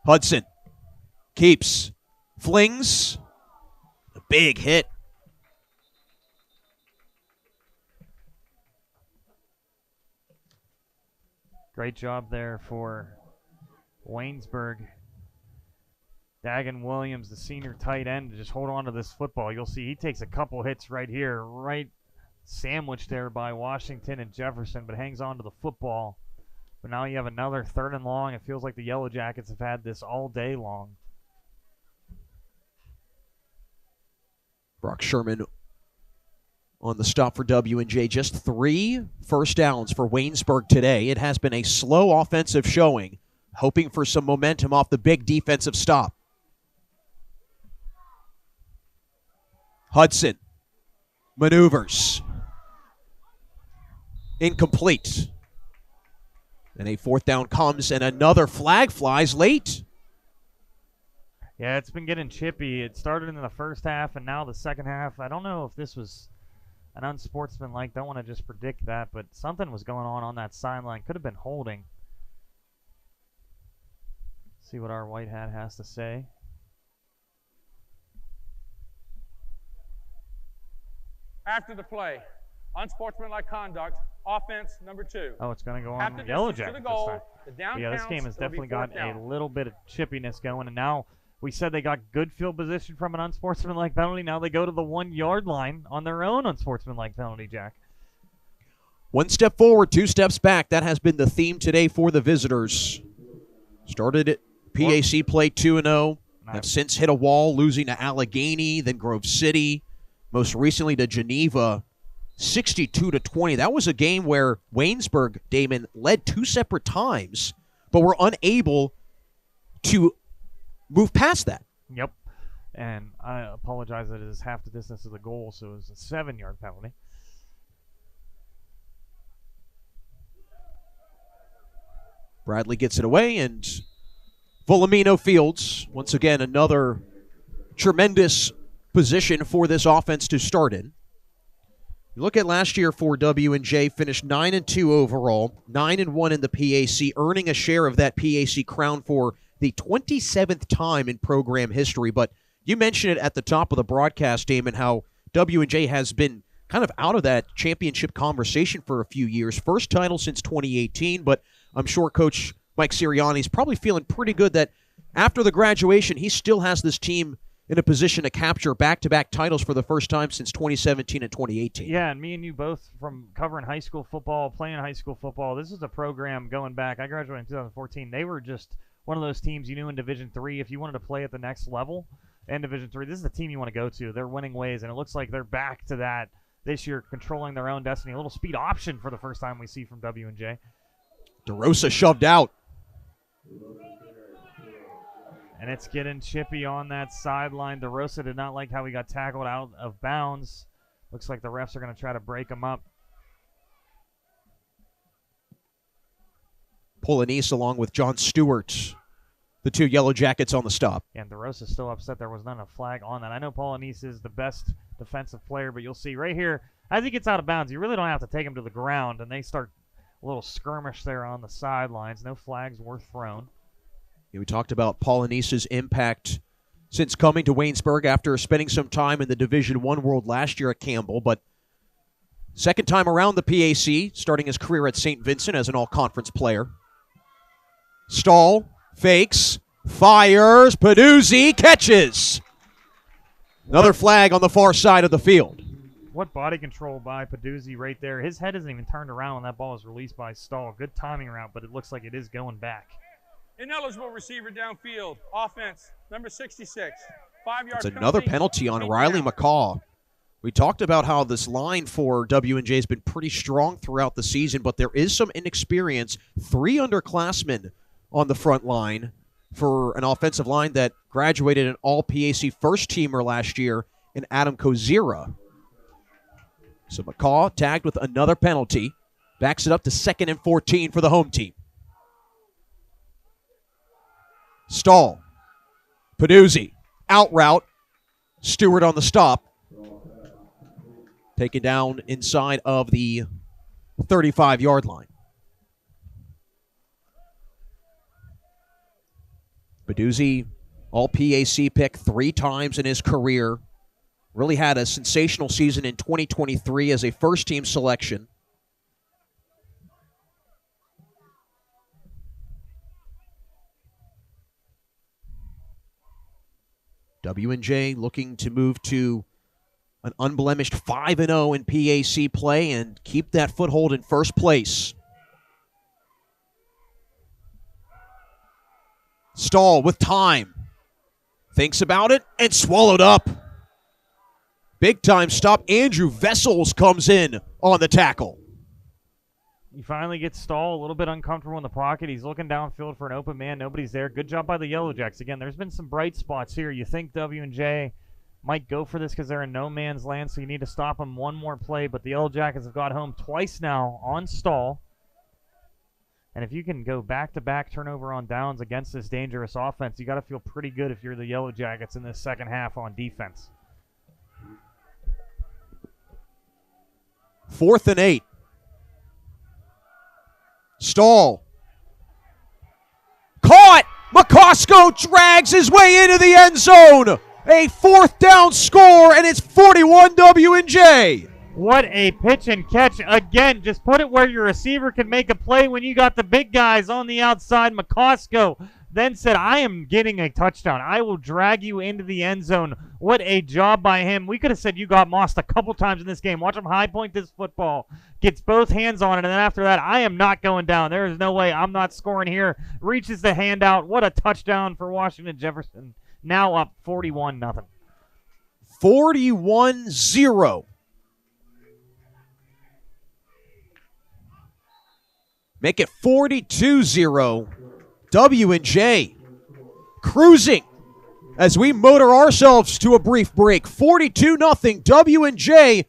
S2: Hudson keeps, flings, a big hit.
S3: Great job there for Waynesburg. Dagan Williams, the senior tight end, to just hold on to this football. You'll see he takes a couple hits right here, right sandwiched there by Washington and Jefferson, but hangs on to the football. But now you have another 3rd and long. It feels like the Yellow Jackets have had this all day long.
S2: Brock Sherman on the stop for W&J. Just 3 first downs for Waynesburg today. It has been a slow offensive showing, hoping for some momentum off the big defensive stop. Hudson maneuvers. Incomplete. And a 4th down comes, and another flag flies late.
S3: Yeah, it's been getting chippy. It started in the first half, and now the second half. I don't know if this was an unsportsmanlike. Don't want to just predict that, but something was going on that sideline. Could have been holding. See what our white hat has to say.
S6: After the play, unsportsmanlike conduct, offense number 2.
S3: Oh, it's going to go on the Yellow Jackets this time. Yeah, this game has definitely got a little bit of chippiness going, and now we said they got good field position from an unsportsmanlike penalty. Now they go to the 1-yard line on their own unsportsmanlike penalty, Jack.
S2: 1 step forward, 2 steps back. That has been the theme today for the visitors. Started at PAC play 2-0. Have since hit a wall, losing to Allegheny, then Grove City, most recently to Geneva, 62-20. That was a game where Waynesburg, Damon, led 2 separate times, but were unable to move past that.
S3: Yep. And I apologize that it is half the distance of the goal, so it was a 7-yard penalty.
S2: Bradley gets it away, and Volumino Fields, once again, another tremendous position for this offense to start in. You look at last year for W&J, finished 9-2 overall, 9-1 in the PAC, earning a share of that PAC crown for the 27th time in program history. But you mentioned it at the top of the broadcast, Damon, how W&J has been kind of out of that championship conversation for a few years. First title since 2018, but I'm sure Coach Mike Sirianni is probably feeling pretty good that after the graduation, he still has this team in a position to capture back-to-back titles for the first time since 2017 and 2018.
S3: Yeah, and me and you both from covering high school football, playing high school football. This is a program going back. I graduated in 2014. They were just one of those teams you knew in Division III. If you wanted to play at the next level in Division III, this is the team you want to go to. They're winning ways, and it looks like they're back to that this year, controlling their own destiny. A little speed option for the first time we see from W&J.
S2: DeRosa shoved out.
S3: And it's getting chippy on that sideline. DeRosa did not like how he got tackled out of bounds. Looks like the refs are going to try to break him up.
S2: Polanese along with John Stewart, the two Yellow Jackets on the stop.
S3: Yeah, and DeRosa's still upset there was not a flag on that. I know Polanese is the best defensive player, but you'll see right here, as he gets out of bounds, you really don't have to take him to the ground, and they start a little skirmish there on the sidelines. No flags were thrown.
S2: We talked about Polonese's impact since coming to Waynesburg after spending some time in the Division I world last year at Campbell, but second time around the PAC, starting his career at St. Vincent as an all-conference player. Stahl, fakes, fires, Peduzzi catches. Another flag on the far side of the field.
S3: What body control by Peduzzi right there. His head isn't even turned around when that ball is released by Stahl. Good timing route, but it looks like it is going back.
S6: Ineligible receiver downfield. Offense, number 66. 5 yards.
S2: It's another penalty on Riley McCaw. We talked about how this line for W&J has been pretty strong throughout the season, but there is some inexperience. 3 underclassmen on the front line for an offensive line that graduated an all-PAC first-teamer last year in Adam Kozira. So McCaw tagged with another penalty. Backs it up to 2nd and 14 for the home team. Stahl, Peduzzi, out route, Stewart on the stop. Taken down inside of the 35-yard line. Peduzzi, all PAC pick 3 times in his career. Really had a sensational season in 2023 as a first-team selection. W&J looking to move to an unblemished 5-0 in PAC play and keep that foothold in first place. Stahl with time. Thinks about it and swallowed up. Big time stop. Andrew Vessels comes in on the tackle.
S3: He finally gets Stahl a little bit uncomfortable in the pocket. He's looking downfield for an open man. Nobody's there. Good job by the Yellow Jacks. Again, there's been some bright spots here. You think W&J might go for this because they're in no man's land, so you need to stop them one more play. But the Yellow Jackets have got home twice now on Stahl. And if you can go back-to-back turnover on downs against this dangerous offense, you got to feel pretty good if you're the Yellow Jackets in this second half on defense.
S2: 4th and 8. Stahl. Caught! McCosco drags his way into the end zone. A 4th down score, and it's 41 W&J.
S3: What a pitch and catch. Again, just put it where your receiver can make a play when you got the big guys on the outside. McCosco then said, I am getting a touchdown. I will drag you into the end zone. What a job by him. We could have said you got mossed a couple times in this game. Watch him high point this football. Gets both hands on it, and then after that, I am not going down. There is no way I'm not scoring here. Reaches the handout. What a touchdown for Washington Jefferson. Now up 41-0.
S2: 41-0. Make it 42-0. W&J cruising as we motor ourselves to a brief break. 42-0. W&J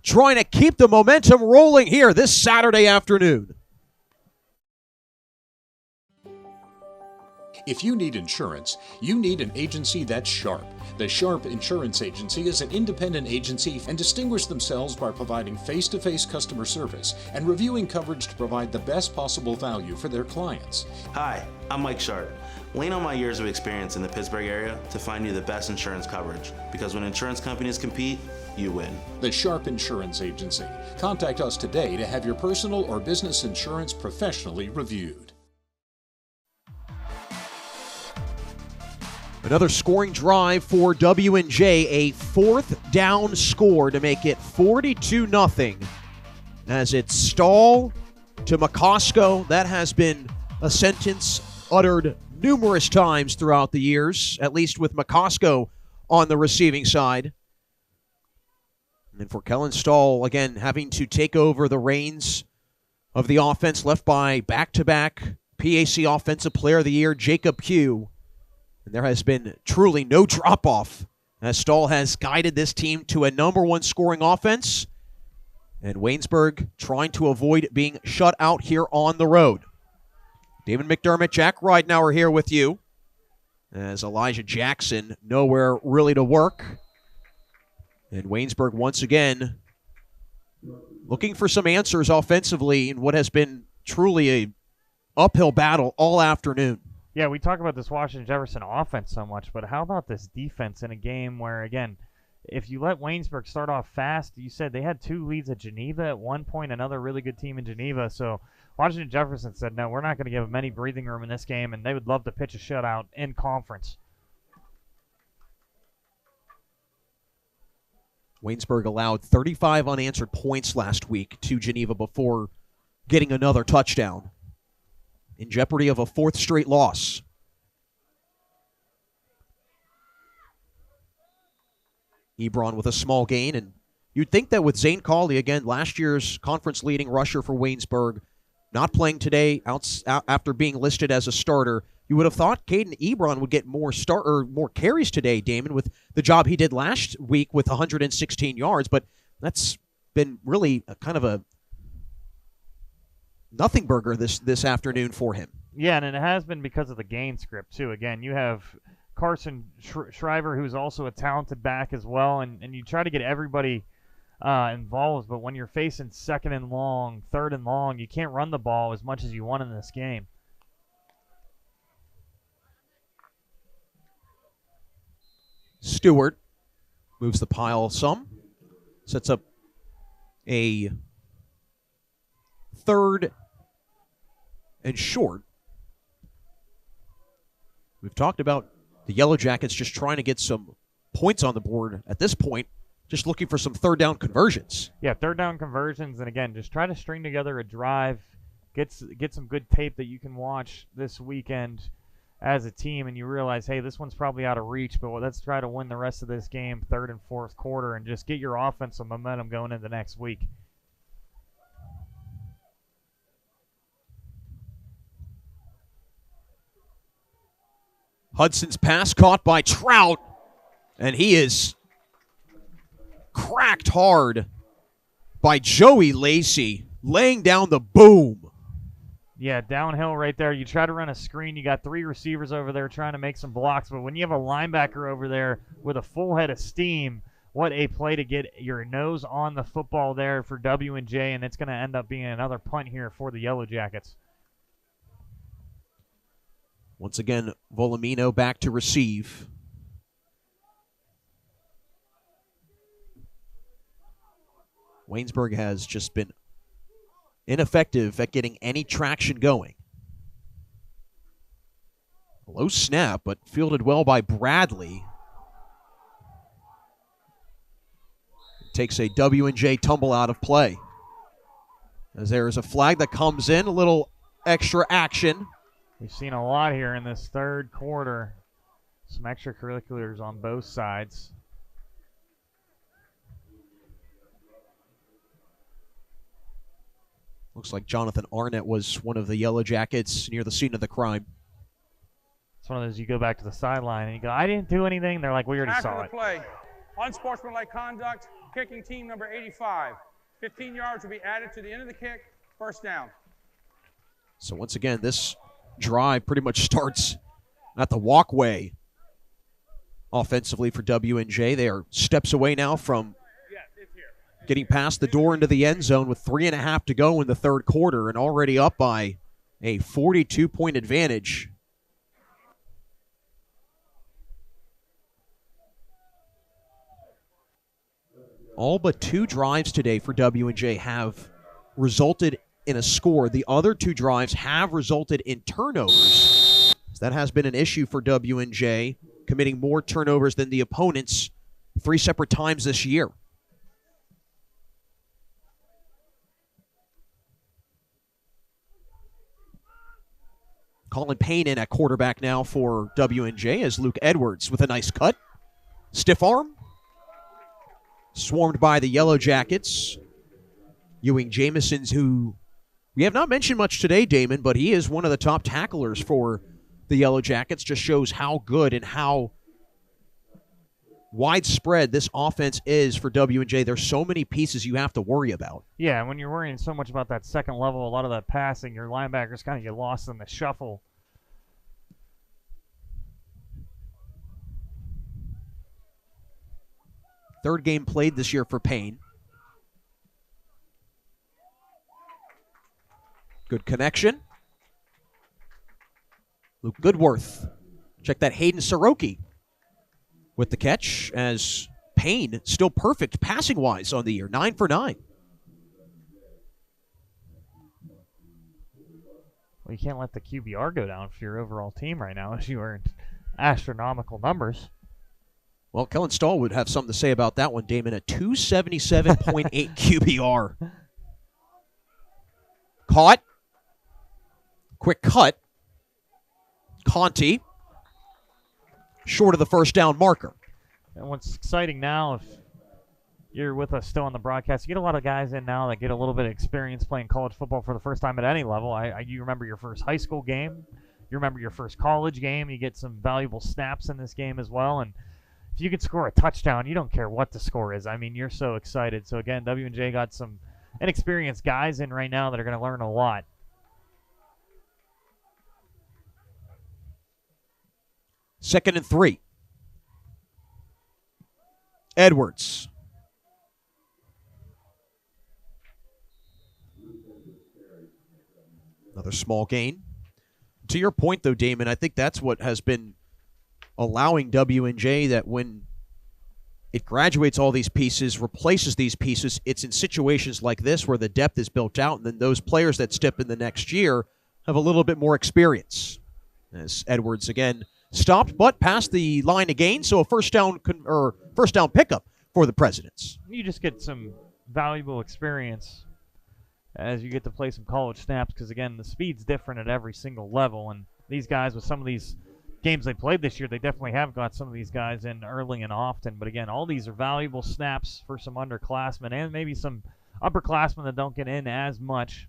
S2: trying to keep the momentum rolling here this Saturday afternoon.
S15: If you need insurance, you need an agency that's sharp. The Sharp Insurance Agency is an independent agency and distinguish themselves by providing face-to-face customer service and reviewing coverage to provide the best possible value for their clients.
S16: Hi, I'm Mike Sharp. Lean on my years of experience in the Pittsburgh area to find you the best insurance coverage, because when insurance companies compete, you win.
S15: The Sharp Insurance Agency. Contact us today to have your personal or business insurance professionally reviewed.
S2: Another scoring drive for W&J, a fourth down score to make it 42-0 as it's Stahl to McCosco. That has been a sentence uttered numerous times throughout the years, at least with McCosco on the receiving side. And for Kellen Stahl, again, having to take over the reins of the offense left by back-to-back PAC Offensive Player of the Year, Jacob Pugh. And there has been truly no drop-off as Stahl has guided this team to a number one scoring offense. And Waynesburg trying to avoid being shut out here on the road. David McDermott, Jack Ridenauer here with you. As Elijah Jackson nowhere really to work. And Waynesburg once again looking for some answers offensively in what has been truly a uphill battle all afternoon.
S3: Yeah, we talk about this Washington Jefferson offense so much, but how about this defense in a game where, again, if you let Waynesburg start off fast, you said they had 2 leads at Geneva at one point, another really good team in Geneva. So Washington Jefferson said, no, we're not going to give them any breathing room in this game, and they would love to pitch a shutout in conference.
S2: Waynesburg allowed 35 unanswered points last week to Geneva before getting another touchdown. In jeopardy of a 4th straight loss. Ebron with a small gain, and you'd think that with Zane Cawley, again, last year's conference leading rusher for Waynesburg, not playing today after being listed as a starter, you would have thought Caden Ebron would get more carries today, Damon, with the job he did last week with 116 yards, but that's been really a kind of a nothing burger this afternoon for him.
S3: Yeah, and it has been because of the game script, too. Again, you have Carson Shriver, who's also a talented back as well, and you try to get everybody involved, but when you're facing 2nd and long, 3rd and long, you can't run the ball as much as you want in this game.
S2: Stewart moves the pile some, sets up a 3rd and short. We've talked about the Yellow Jackets just trying to get some points on the board at this point, just looking for some 3rd down conversions.
S3: Yeah, 3rd down conversions, and again, just try to string together a drive, get some good tape that you can watch this weekend as a team, and you realize, hey, this one's probably out of reach, but let's try to win the rest of this game, 3rd and 4th quarter, and just get your offensive momentum going into next week.
S2: Hudson's pass caught by Trout, and he is cracked hard by Joey Lacey, laying down the boom.
S3: Yeah, downhill right there. You try to run a screen. You got 3 receivers over there trying to make some blocks, but when you have a linebacker over there with a full head of steam, what a play to get your nose on the football there for W&J, and it's going to end up being another punt here for the Yellow Jackets.
S2: Once again, Volumino back to receive. Waynesburg has just been ineffective at getting any traction going. Low snap, but fielded well by Bradley. Takes a W&J tumble out of play. As there is a flag that comes in, a little extra action.
S3: We've seen a lot here in this 3rd quarter. Some extracurriculars on both sides.
S2: Looks like Jonathan Arnett was one of the Yellow Jackets near the scene of the crime.
S3: It's one of those, you go back to the sideline and you go, I didn't do anything. They're like, we already
S6: After
S3: saw
S6: the
S3: it.
S6: Play, unsportsmanlike conduct, kicking team number 85. 15 yards will be added to the end of the kick, 1st down.
S2: So once again, this drive pretty much starts at the walkway offensively for W&J. They are steps away now from getting past the door into the end zone with 3.5 to go in the third quarter and already up by a 42-point advantage. All but 2 drives today for W&J have resulted in a score. The other 2 drives have resulted in turnovers. So that has been an issue for W&J, committing more turnovers than the opponents 3 separate times this year. Colin Payne in at quarterback now for W&J as Luke Edwards with a nice cut. Stiff arm. Swarmed by the Yellow Jackets. Ewing Jameson's, who we have not mentioned much today, Damon, but he is one of the top tacklers for the Yellow Jackets. Just shows how good and how widespread this offense is for W&J. There's so many pieces you have to worry about.
S3: Yeah, when you're worrying so much about that second level, a lot of that passing, your linebackers kind of get lost in the shuffle.
S2: Third game played this year for Payne. Good connection. Luke Goodworth. Check that, Hayden Soroki with the catch as Payne still perfect passing-wise on the year, 9 for 9.
S3: Well, you can't let the QBR go down for your overall team right now as you earned astronomical numbers.
S2: Well, Kellen Stahl would have something to say about that one, Damon. A 277.8 QBR. Caught. Quick cut. Conti. Short of the first down marker.
S3: And what's exciting now, if you're with us still on the broadcast, you get a lot of guys in now that get a little bit of experience playing college football for the first time at any level. You remember your first high school game. You remember your first college game. You get some valuable snaps in this game as well. And if you can score a touchdown, you don't care what the score is. I mean, you're so excited. So, again, W&J got some inexperienced guys in right now that are going to learn a lot.
S2: Second and 3. Edwards. Another small gain. To your point, though, Damon, I think that's what has been allowing W&J, that when it graduates all these pieces, replaces these pieces, it's in situations like this where the depth is built out, and then those players that step in the next year have a little bit more experience. As Edwards, again, stopped, but past the line again, so a first down pickup for the Presidents.
S3: You just get some valuable experience as you get to play some college snaps because, again, the speed's different at every single level, and these guys with some of these games they played this year, they definitely have got some of these guys in early and often. But, again, all these are valuable snaps for some underclassmen and maybe some upperclassmen that don't get in as much.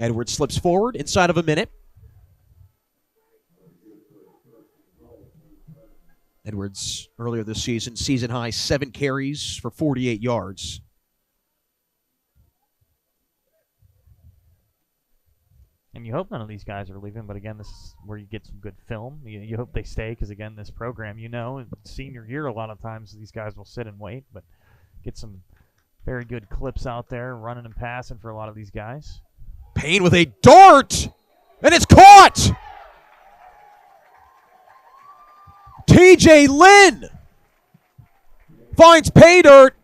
S2: Edwards slips forward inside of a minute. Edwards, earlier this season high 7 carries for 48 yards.
S3: And you hope none of these guys are leaving, but again, this is where you get some good film. You hope they stay because, again, this program, senior year, a lot of times these guys will sit and wait, but get some very good clips out there running and passing for a lot of these guys.
S2: Payne with a dart, and it's caught! TJ Lynn finds pay dirt,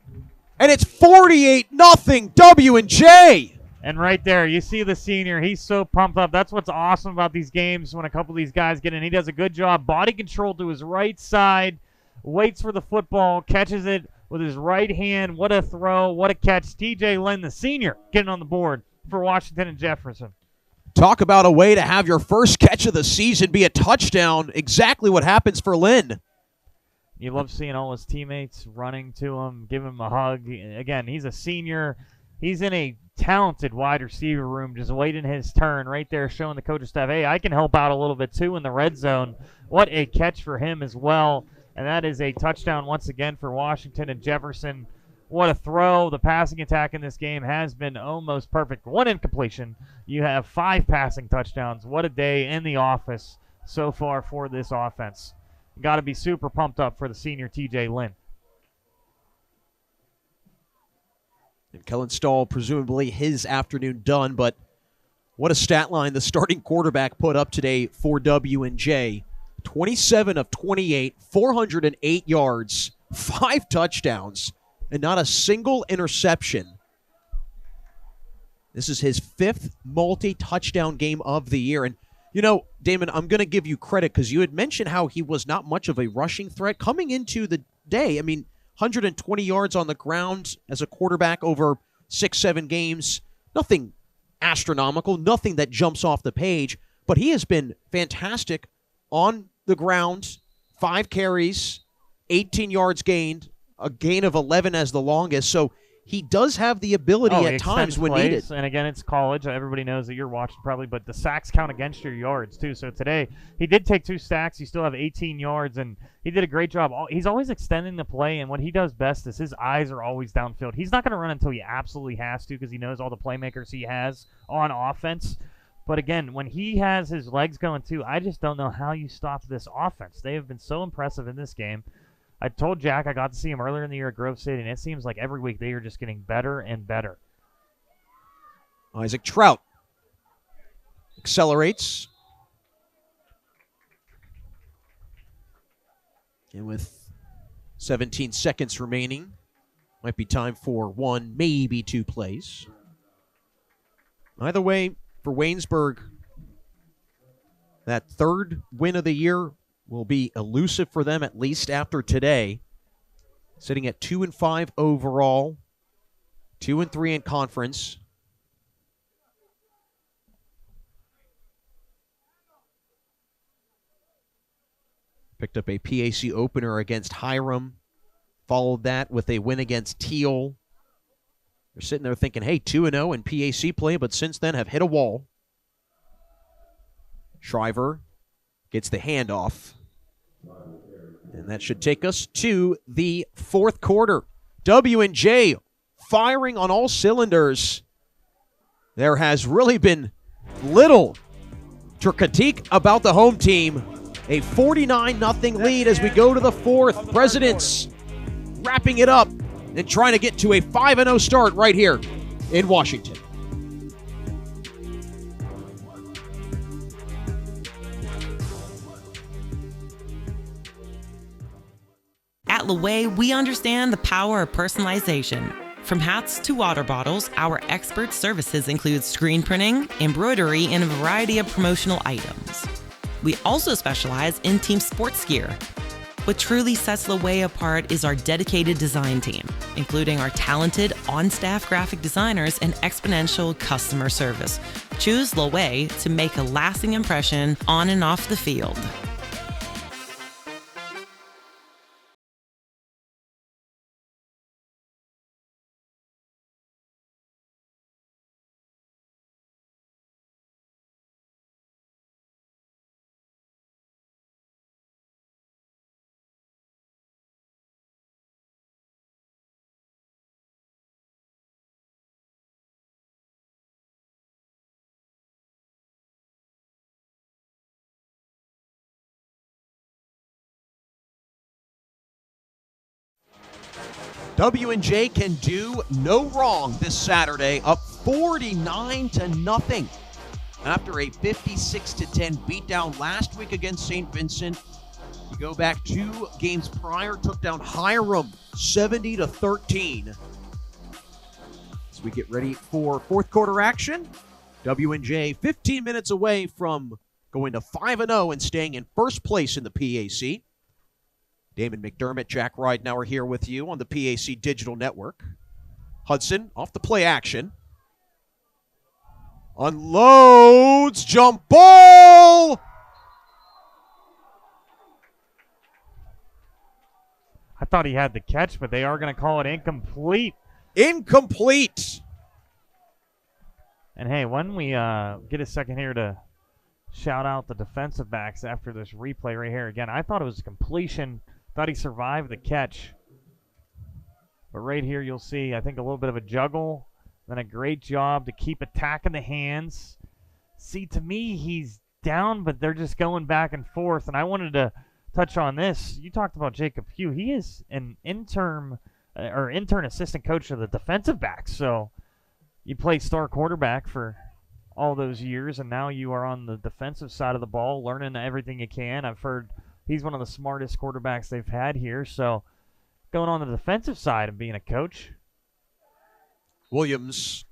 S2: and it's 48-0 W&J.
S3: And right there, you see the senior. He's so pumped up. That's what's awesome about these games when a couple of these guys get in. He does a good job. Body control to his right side, waits for the football, catches it with his right hand. What a throw. What a catch. TJ Lynn, the senior, getting on the board for Washington and Jefferson.
S2: Talk about a way to have your first catch of the season be a touchdown. Exactly what happens for Lynn.
S3: You love seeing all his teammates running to him, give him a hug. Again, he's a senior. He's in a talented wide receiver room, just waiting his turn right there, showing the coaching staff, hey, I can help out a little bit too in the red zone. What a catch for him as well. And that is a touchdown once again for Washington and Jefferson. What a throw. The passing attack in this game has been almost perfect. 1 incompletion. You have 5 passing touchdowns. What a day in the office so far for this offense. Got to be super pumped up for the senior TJ Lynn.
S2: And Kellen Stahl, presumably his afternoon done, but what a stat line the starting quarterback put up today for W&J. 27 of 28, 408 yards, 5 touchdowns, and not a single interception. This is his 5th multi-touchdown game of the year. And, you know, Damon, I'm going to give you credit because you had mentioned how he was not much of a rushing threat coming into the day. I mean, 120 yards on the ground as a quarterback over 6-7 games. Nothing astronomical, nothing that jumps off the page, but he has been fantastic on the ground. 5 carries, 18 yards gained, a gain of 11 as the longest. So he does have the ability at times when needed.
S3: And again, it's college. Everybody knows that you're watching probably, but the sacks count against your yards too. So today, he did take 2 sacks. You still have 18 yards, and he did a great job. He's always extending the play, and what he does best is his eyes are always downfield. He's not going to run until he absolutely has to because he knows all the playmakers he has on offense. But again, when he has his legs going too, I just don't know how you stop this offense. They have been so impressive in this game. I told Jack I got to see him earlier in the year at Grove City, and it seems like every week they are just getting better and better.
S2: Isaac Trout accelerates. And with 17 seconds remaining, might be time for 1, maybe 2 plays. Either way, for Waynesburg, that 3rd win of the year will be elusive for them, at least after today. Sitting at 2-5 overall, 2-3 in conference. Picked up a PAC opener against Hiram. Followed that with a win against Teal. They're sitting there thinking, hey, 2-0 in PAC play, but since then have hit a wall. Shriver gets the handoff. And that should take us to the 4th quarter. W&J firing on all cylinders. There has really been little to critique about the home team. A 49-0 lead as we go to the 4th. Presidents wrapping it up and trying to get to a 5-0 start right here in Washington.
S14: At Laway, we understand the power of personalization. From hats to water bottles, our expert services include screen printing, embroidery, and a variety of promotional items. We also specialize in team sports gear. What truly sets Laway apart is our dedicated design team, including our talented on-staff graphic designers and exponential customer service. Choose Laway to make a lasting impression on and off the field.
S2: W&J can do no wrong this Saturday, up 49-0 after a 56-10 beatdown last week against St. Vincent. You go back 2 games prior, took down Hiram 70-13. As we get ready for 4th quarter action, W&J 15 minutes away from going to 5-0 and staying in 1st place in the PAC. Damon McDermott, Jack Ridenauer here with you on the PAC Digital Network. Hudson off the play action. Unloads, jump ball!
S3: I thought he had the catch, but they are going to call it incomplete.
S2: Incomplete!
S3: And hey, when we get a second here to shout out the defensive backs after this replay right here. Again, I thought it was a completion. Thought he survived the catch. But right here you'll see, I think, a little bit of a juggle, then a great job to keep attacking the hands. See, to me, he's down, but they're just going back and forth. And I wanted to touch on this. You talked about Jacob Hugh. He is an intern assistant coach of the defensive backs. So you played star quarterback for all those years, and now you are on the defensive side of the ball, learning everything you can. I've heard he's one of the smartest quarterbacks they've had here. So going on the defensive side and being a coach.
S2: Williams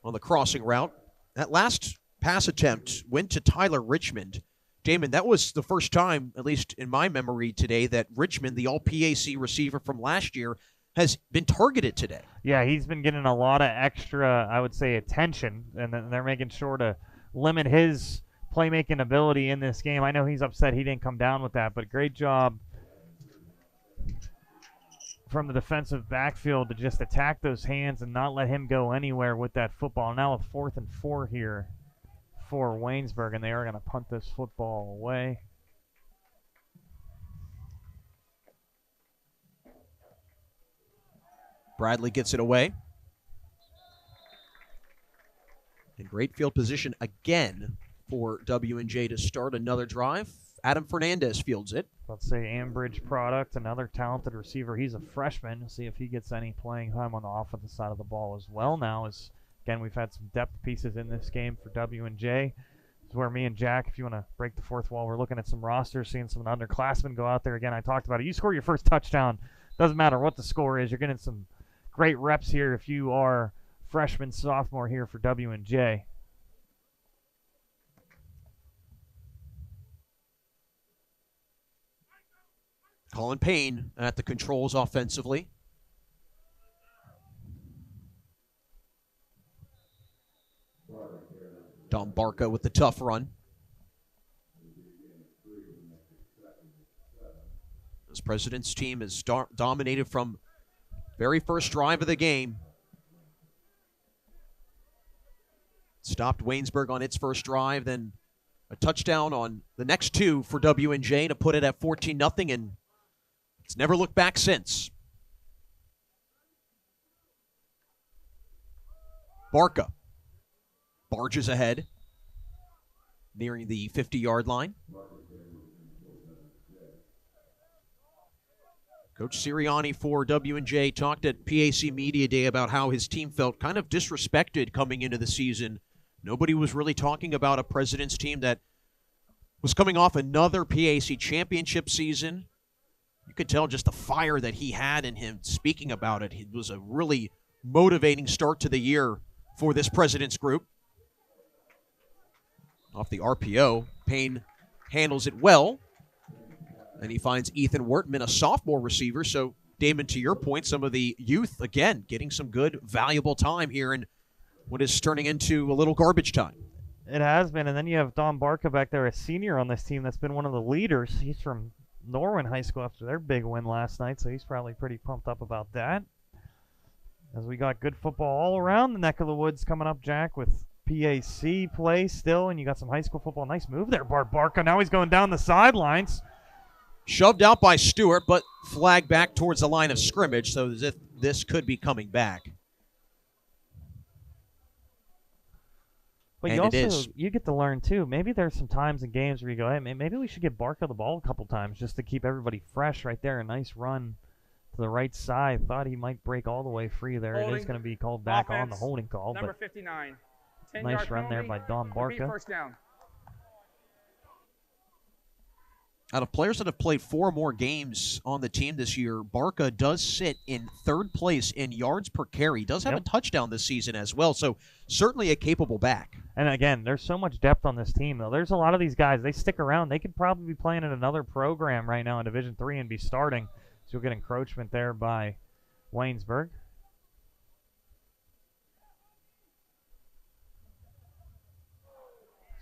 S2: on the crossing route. That last pass attempt went to Tyler Richmond. Damon, that was the first time, at least in my memory today, that Richmond, the all-PAC receiver from last year, has been targeted today.
S3: Yeah, he's been getting a lot of extra, I would say, attention, and they're making sure to limit his playmaking ability in this game. I know he's upset he didn't come down with that, but great job from the defensive backfield to just attack those hands and not let him go anywhere with that football. Now with 4th and 4 here for Waynesburg, and they are going to punt this football away.
S2: Bradley gets it away. In great field position again for W&J to start another drive. Adam Fernandez fields it.
S3: Let's say Ambridge product, another talented receiver. He's a freshman. We'll see if he gets any playing time on the offensive side of the ball as well now. As again, we've had some depth pieces in this game for W&J. This is where me and Jack, if you want to break the fourth wall, we're looking at some rosters, seeing some underclassmen go out there. Again, I talked about it. You score your first touchdown. Doesn't matter what the score is. You're getting some great reps here if you are freshman, sophomore here for W&J.
S2: Colin Payne at the controls offensively. Dom Barca with the tough run. This President's team is dominated from very first drive of the game. Stopped Waynesburg on its first drive, then a touchdown on the next two for W&J to put it at 14-0, and it's never looked back since. Barca barges ahead, nearing the 50-yard line. Coach Sirianni for W&J talked at PAC Media Day about how his team felt kind of disrespected coming into the season. Nobody was really talking about a President's team that was coming off another PAC championship season. You could tell just the fire that he had in him speaking about it. It was a really motivating start to the year for this President's group. Off the RPO, Payne handles it well. And he finds Ethan Wertman, a sophomore receiver. So, Damon, to your point, some of the youth, again, getting some good, valuable time here in what is turning into a little garbage time.
S3: It has been. And then you have Don Barca back there, a senior on this team that's been one of the leaders. He's from Norwin High School after their big win last night, so he's probably pretty pumped up about that. As we got good football all around the neck of the woods coming up, Jack, with PAC play still, and you got some high school football. Nice move there, Bart Barca. Now he's going down the sidelines.
S2: Shoved out by Stewart, but flagged back towards the line of scrimmage, so as if this could be coming back.
S3: But you get to learn, too. Maybe there's some times in games where you go, hey, maybe we should get Barca the ball a couple times just to keep everybody fresh right there. A nice run to the right side. Thought he might break all the way free there. Holding. It is going to be called back offense, on the holding call.
S6: Number 59.
S3: Nice run there by Don Barca.
S6: First down.
S2: Out of players that have played 4 more games on the team this year, Barca does sit in 3rd place in yards per carry. Does have a touchdown this season as well, so certainly a capable back.
S3: And again, there's so much depth on this team, though. There's a lot of these guys, they stick around. They could probably be playing in another program right now in Division III and be starting. So you'll get encroachment there by Waynesburg.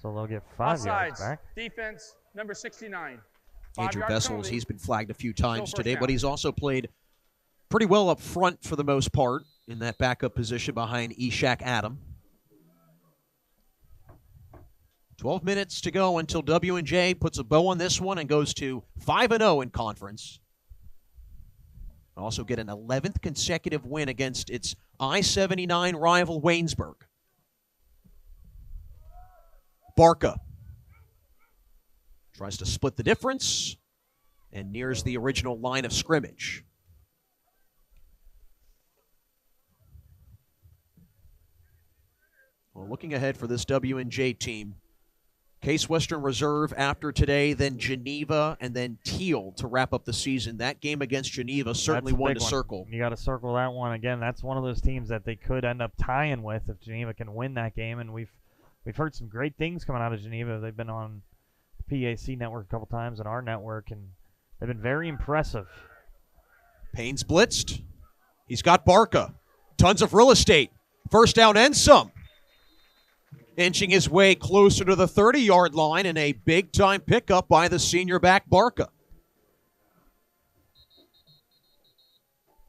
S3: So they'll get 5 yards back.
S6: Defense, number 69.
S2: Andrew Vessels, he's been flagged a few times today, but he's also played pretty well up front for the most part in that backup position behind Ishak Adam. 12 minutes to go until W&J puts a bow on this one and goes to 5-0 in conference. Also get an 11th consecutive win against its I-79 rival Waynesburg. Barca tries to split the difference and nears the original line of scrimmage. Well, looking ahead for this W&J team, Case Western Reserve after today, then Geneva, and then Teal to wrap up the season. That game against Geneva, certainly one to circle.
S3: You got to circle that one. Again, that's one of those teams that they could end up tying with if Geneva can win that game, and we've heard some great things coming out of Geneva. They've been on the PAC network a couple times and our network, and they've been very impressive.
S2: Payne's blitzed. He's got Barca. Tons of real estate. First down and some. Inching his way closer to the 30-yard line, and a big-time pickup by the senior back Barca.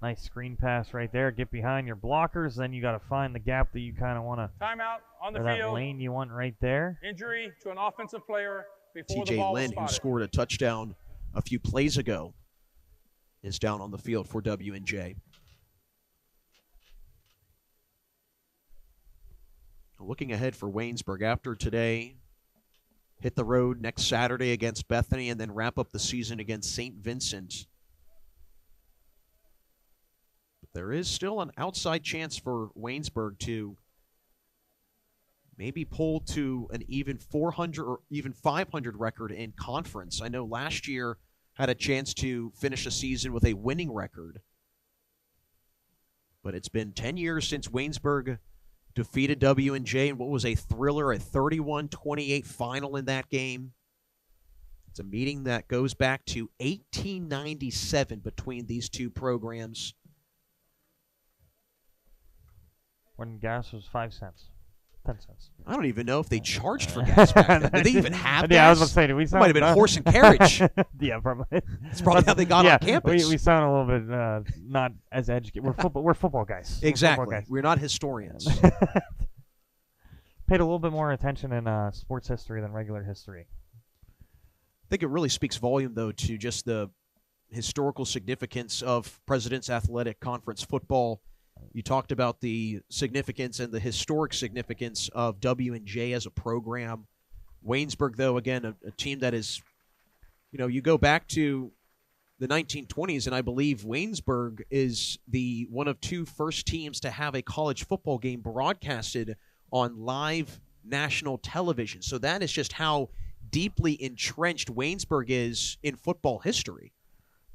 S3: Nice screen pass right there. Get behind your blockers. Then you got to find the gap that you kind of want to.
S6: Timeout on the
S3: that
S6: field.
S3: Lane you want right there.
S6: Injury to an offensive player before the
S2: TJ
S6: ball
S2: Lynn,
S6: was
S2: who
S6: spotted.
S2: scored a touchdown a few plays ago, is down on the field for W&J. Looking ahead for Waynesburg after today, hit the road next Saturday against Bethany and then wrap up the season against St. Vincent. But there is still an outside chance for Waynesburg to maybe pull to an even 400 or even 500 record in conference. I know last year had a chance to finish a season with a winning record. But it's been 10 years since Waynesburg defeated W&J in what was a thriller, a 31-28 final in that game. It's a meeting that goes back to 1897 between these two programs.
S3: When gas was 5 cents. 10 cents.
S2: I don't even know if they charged for gas back then. Did they even have gas?
S3: Yeah, I was going to say, did we sound...
S2: It might have been horse and carriage.
S3: Yeah, probably.
S2: That's probably how they got on campus.
S3: We sound a little bit not as educated. We're football guys.
S2: Exactly.
S3: Football guys.
S2: We're not historians.
S3: Paid a little bit more attention in sports history than regular history.
S2: I think it really speaks volume, though, to just the historical significance of President's Athletic Conference football. You talked about the significance and the historic significance of W&J as a program. Waynesburg, though, again, a team that is, you go back to the 1920s, and I believe Waynesburg is the one of two first teams to have a college football game broadcasted on live national television. So that is just how deeply entrenched Waynesburg is in football history.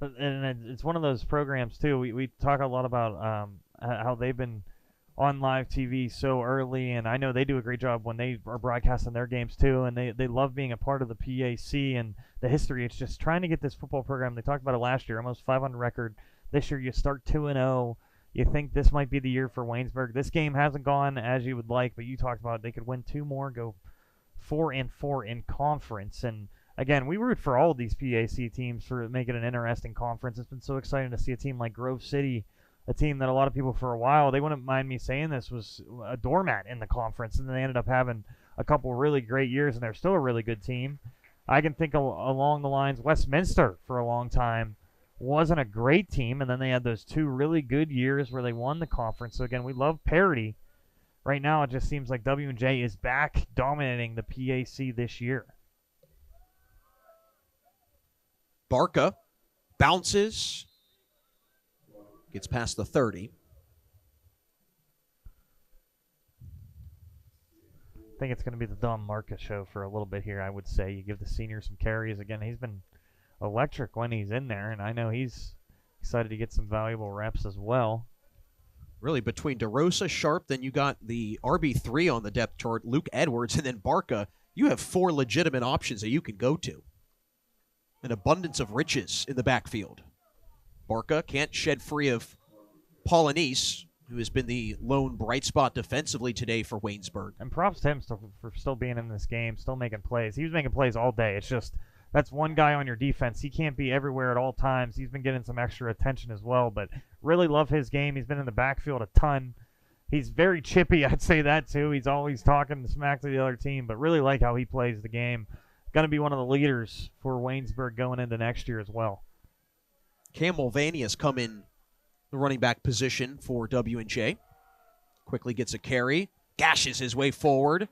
S3: And it's one of those programs, too. We talk a lot about how they've been on live TV so early, and I know they do a great job when they are broadcasting their games, too, and they love being a part of the PAC and the history. It's just trying to get this football program. They talked about it last year, almost 500 record. This year you start 2-0. You think this might be the year for Waynesburg. This game hasn't gone as you would like, but you talked about they could win 2 more, go 4-4 in conference. And again, we root for all of these PAC teams for making an interesting conference. It's been so exciting to see a team like Grove City, a team that a lot of people for a while, they wouldn't mind me saying this, was a doormat in the conference, and then they ended up having a couple really great years, and they're still a really good team. I can think along the lines, Westminster for a long time wasn't a great team, and then they had those 2 really good years where they won the conference. So again, we love parity. Right now, it just seems like W&J is back dominating the PAC this year.
S2: Barca bounces, gets past the 30.
S3: I think it's going to be the Don Marcus show for a little bit here, I would say. You give the senior some carries. Again, he's been electric when he's in there, and I know he's excited to get some valuable reps as well.
S2: Really, between DeRosa, Sharp, then you got the RB3 on the depth chart, Luke Edwards, and then Barca, you have 4 legitimate options that you can go to. An abundance of riches in the backfield. Barca can't shed free of Paulinese, who has been the lone bright spot defensively today for Waynesburg.
S3: And props to him for still being in this game, still making plays. He was making plays all day. It's just that's one guy on your defense. He can't be everywhere at all times. He's been getting some extra attention as well, but really love his game. He's been in the backfield a ton. He's very chippy, I'd say that too. He's always talking smack to the other team, but really like how he plays the game. Going to be one of the leaders for Waynesburg going into next year as well.
S2: Cam Mulvaney has come in the running back position for W&J. Quickly gets a carry, gashes his way forward,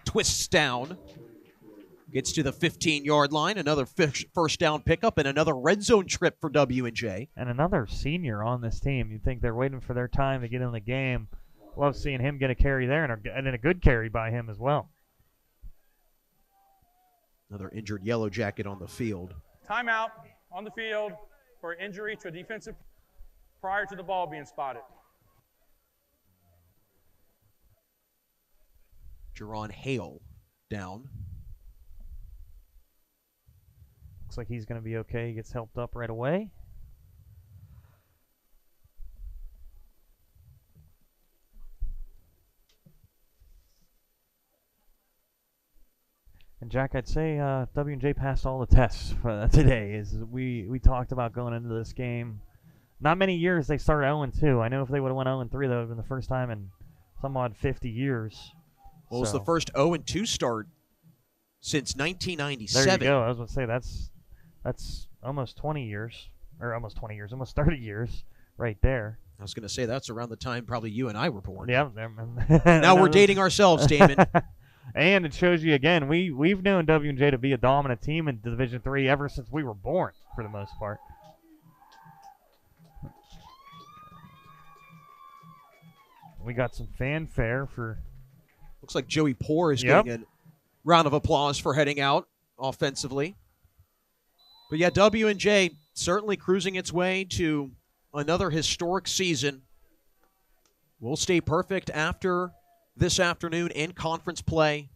S2: twists down, gets to the 15-yard line, another first down pickup, and another red zone trip for W&J.
S3: And another senior on this team. You'd think they're waiting for their time to get in the game. Love seeing him get a carry there, and then a good carry by him as well.
S2: Another injured Yellow Jacket on the field.
S6: Timeout on the field for injury to a defensive prior to the ball being spotted.
S2: Jerron Hale down.
S3: Looks like he's going to be okay. He gets helped up right away. And Jack, I'd say W&J passed all the tests today. As we talked about going into this game. Not many years they started 0-2. I know if they would have went 0-3, that would have been the first time in some odd 50 years.
S2: Well, it was the first 0-2 start since 1997.
S3: There you go. I was going to say that's almost 20 years, or almost 20 years, almost 30 years right there.
S2: I was going to say that's around the time probably you and I were born.
S3: Yeah.
S2: Now we're dating ourselves, Damon.
S3: And it shows you again, we've known W&J to be a dominant team in Division III ever since we were born, for the most part. We got some fanfare for.
S2: Looks like Joey Poore is getting a round of applause for heading out offensively. But yeah, W&J certainly cruising its way to another historic season. We'll stay perfect after this afternoon in conference play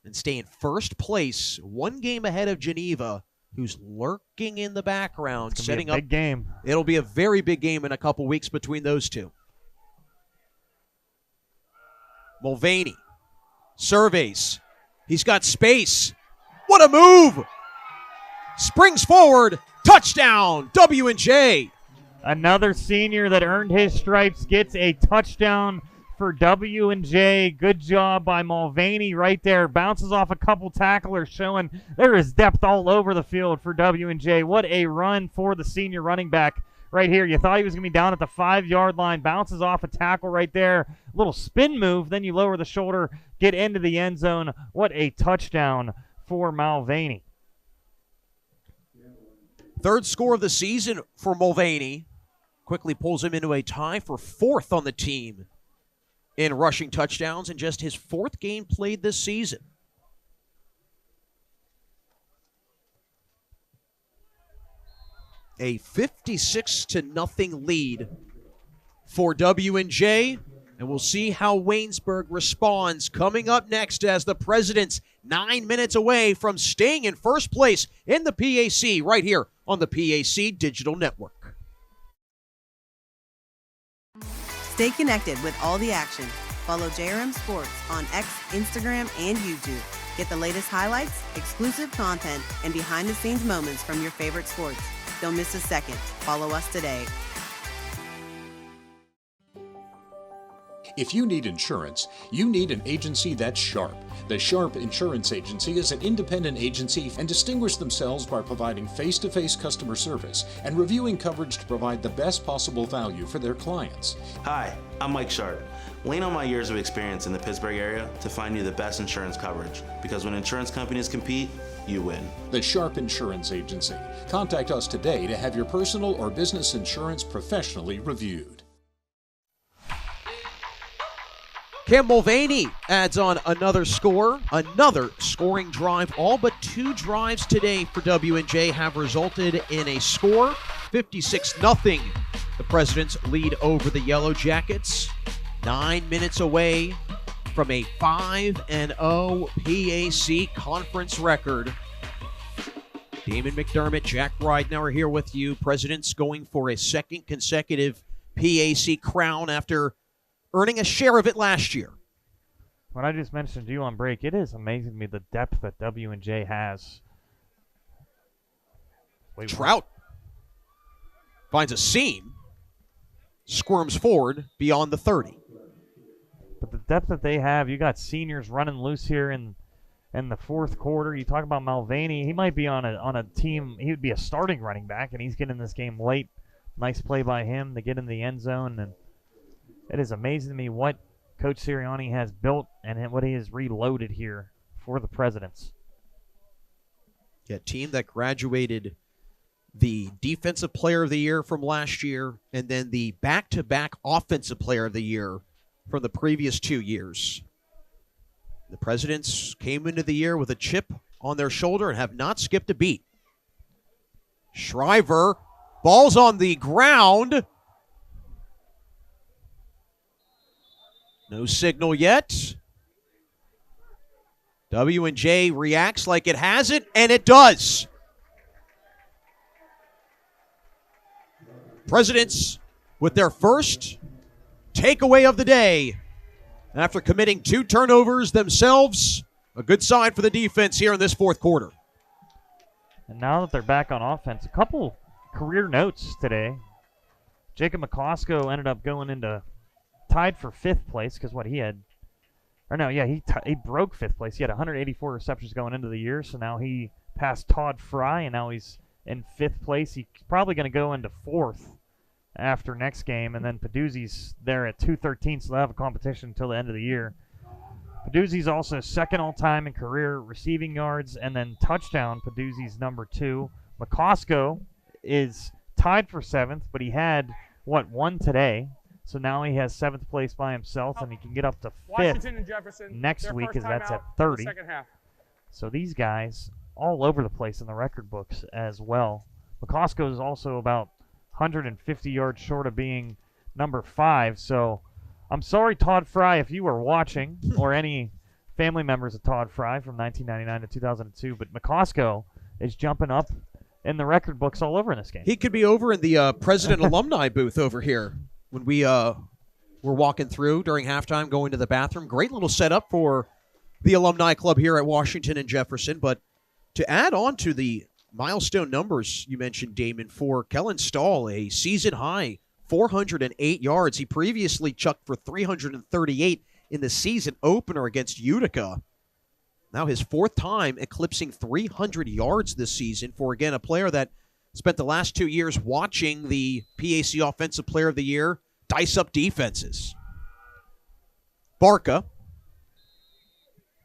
S2: and stay in first place, one game ahead of Geneva, who's lurking in the background, setting up.
S3: Big game.
S2: It'll be a very big game in a couple weeks between those two. Mulvaney surveys. He's got space. What a move! Springs forward. Touchdown, W&J.
S3: Another senior that earned his stripes gets a touchdown for W&J. Good job by Mulvaney right there. Bounces off a couple tacklers, showing there is depth all over the field for W&J. What a run for the senior running back right here. You thought he was going to be down at the 5-yard line. Bounces off a tackle right there. Little spin move. Then you lower the shoulder, get into the end zone. What a touchdown for Mulvaney.
S2: Third score of the season for Mulvaney. Quickly pulls him into a tie for fourth on the team in rushing touchdowns in just his fourth game played this season. A 56-0 lead for W&J, and we'll see how Waynesburg responds coming up next as the Presidents 9 minutes away from staying in first place in the PAC right here on the PAC Digital Network.
S13: Stay connected with all the action. Follow JRM Sports on X, Instagram, and YouTube. Get the latest highlights, exclusive content, and behind-the-scenes moments from your favorite sports. Don't miss a second. Follow us today.
S15: If you need insurance, you need an agency that's sharp. The Sharp Insurance Agency is an independent agency and distinguish themselves by providing face-to-face customer service and reviewing coverage to provide the best possible value for their clients.
S16: Hi, I'm Mike Sharp. Lean on my years of experience in the Pittsburgh area to find you the best insurance coverage, because when insurance companies compete, you win.
S15: The Sharp Insurance Agency. Contact us today to have your personal or business insurance professionally reviewed.
S2: Cam Mulvaney adds on another score, another scoring drive. All but 2 drives today for W&J have resulted in a score. 56-0. The Presidents lead over the Yellow Jackets. 9 minutes away from a 5-0 PAC conference record. Damon McDermott, Jack Ridenauer here with you. Presidents going for a second consecutive PAC crown after earning a share of it last year.
S3: What I just mentioned to you on break, it is amazing to me the depth that W&J has.
S2: Trout finds a seam, squirms forward beyond the 30.
S3: But the depth that they have, you got seniors running loose here in the fourth quarter. You talk about Mulvaney, he might be on a team, he would be a starting running back, and he's getting this game late Nice play by him to get in the end zone. And it is amazing to me what Coach Sirianni has built and what he has reloaded here for the Presidents.
S2: Yeah, team that graduated the Defensive Player of the Year from last year and then the back-to-back Offensive Player of the Year from the previous 2 years. The Presidents came into the year with a chip on their shoulder and have not skipped a beat. Shriver, ball's on the ground. No signal yet. W&J reacts like it has it, and it does. Presidents with their first takeaway of the day after committing 2 turnovers themselves. A good sign for the defense here in this fourth quarter.
S3: And now that they're back on offense, a couple career notes today. Jacob McCosco ended up going into tied for 5th place because what he had, or no, yeah, he broke 5th place. He had 184 receptions going into the year, so now he passed Todd Fry, and now he's in 5th place. He's probably going to go into 4th after next game, and then Peduzzi's there at 213, so they'll have a competition until the end of the year. Peduzzi's also 2nd all-time in career receiving yards, and then touchdown, Peduzzi's number 2. McCosco is tied for 7th, but he had, one today, so now he has 7th place by himself, and he can get up to 5th next week, as that's at 30. So these guys all over the place in the record books as well. McCosco is also about 150 yards short of being number 5, so I'm sorry, Todd Fry, if you were watching, or any family members of Todd Fry from 1999 to 2002, but McCosco is jumping up in the record books all over in this game.
S2: He could be over in the President Alumni booth over here when we were walking through during halftime, going to the bathroom. Great little setup for the Alumni Club here at Washington and Jefferson. But to add on to the milestone numbers you mentioned, Damon, for Kellen Stahl, a season-high 408 yards. He previously chucked for 338 in the season opener against Utica. Now his 4th time eclipsing 300 yards this season for, again, a player that spent the last 2 years watching the PAC Offensive Player of the Year dice up defenses. Barca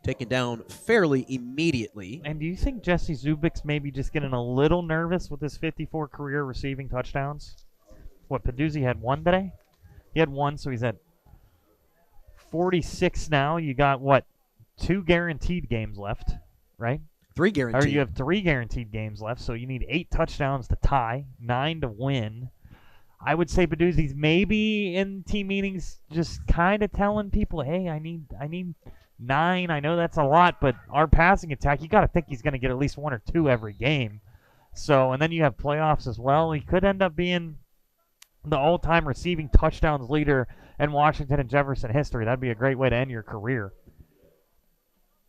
S2: taken down fairly immediately.
S3: And do you think Jesse Zubik's maybe just getting a little nervous with his 54 career receiving touchdowns? What, Peduzzi had 1 today? He had 1, so he's at 46 now. You got, 2 guaranteed games left, right?
S2: 3 guaranteed.
S3: Or you have 3 guaranteed games left, so you need 8 touchdowns to tie, 9 to win. I would say Peduzzi's maybe in team meetings just kind of telling people, hey, I need 9. I know that's a lot, but our passing attack, you got to think he's going to get at least 1 or 2 every game. So, and then you have playoffs as well. He could end up being the all-time receiving touchdowns leader in Washington and Jefferson history. That'd be a great way to end your career.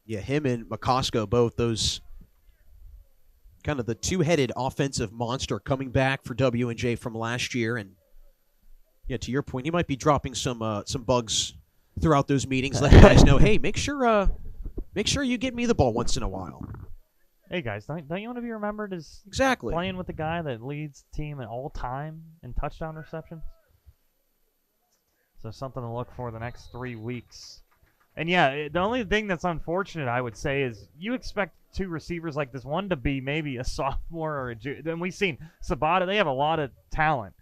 S2: Yeah, him and McCosco, both those kind of the two-headed offensive monster coming back for W&J from last year. And yeah, to your point, he might be dropping some bugs throughout those meetings, letting guys know, hey, make sure you get me the ball once in a while.
S3: Hey guys, don't you want to be remembered as
S2: exactly
S3: playing with the guy that leads the team at all time in touchdown receptions? So something to look for the next 3 weeks. And yeah, the only thing that's unfortunate, I would say, is you expect 2 receivers like this, one to be maybe a sophomore or a junior. Then we've seen Sabata, they have a lot of talent.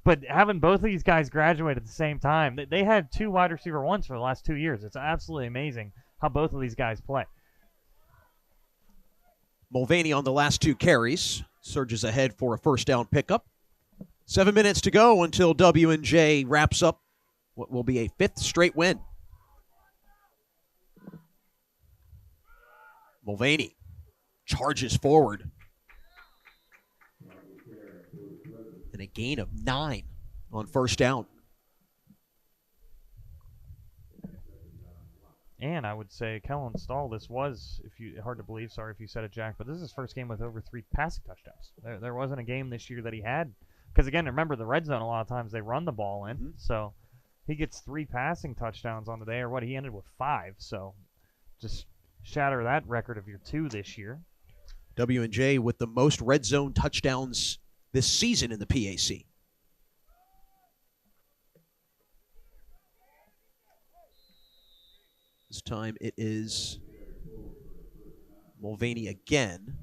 S3: But having both of these guys graduate at the same time, they had 2 wide receiver 1s for the last 2 years. It's absolutely amazing how both of these guys play.
S2: Mulvaney on the last 2 carries. Surges ahead for a first down pickup. 7 minutes to go until W&J wraps up what will be a 5th straight win. Mulvaney charges forward. And a gain of 9 on first down.
S3: And I would say Kellen Stahl, this was, hard to believe, sorry if you said it, Jack, but this is his first game with over 3 passing touchdowns. There wasn't a game this year that he had. Because, again, remember the red zone, a lot of times they run the ball in. Mm-hmm. So he gets 3 passing touchdowns on the day, or he ended with 5. So just shatter that record of your 2 this year.
S2: W&J with the most red zone touchdowns this season in the PAC. This time it is Mulvaney again.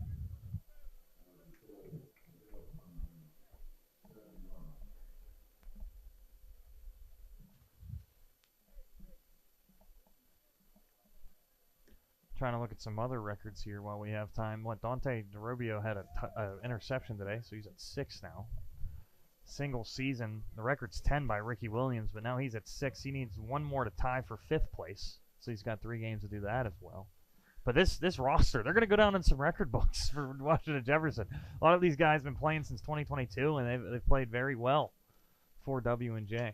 S3: Trying to look at some other records here while we have time. Dante DeRobio had an interception today, so he's at 6 now. Single season. The record's 10 by Ricky Williams, but now he's at 6. He needs one more to tie for 5th place, so he's got 3 games to do that as well. But this roster, they're going to go down in some record books for Washington Jefferson. A lot of these guys have been playing since 2022, and they've played very well for W&J.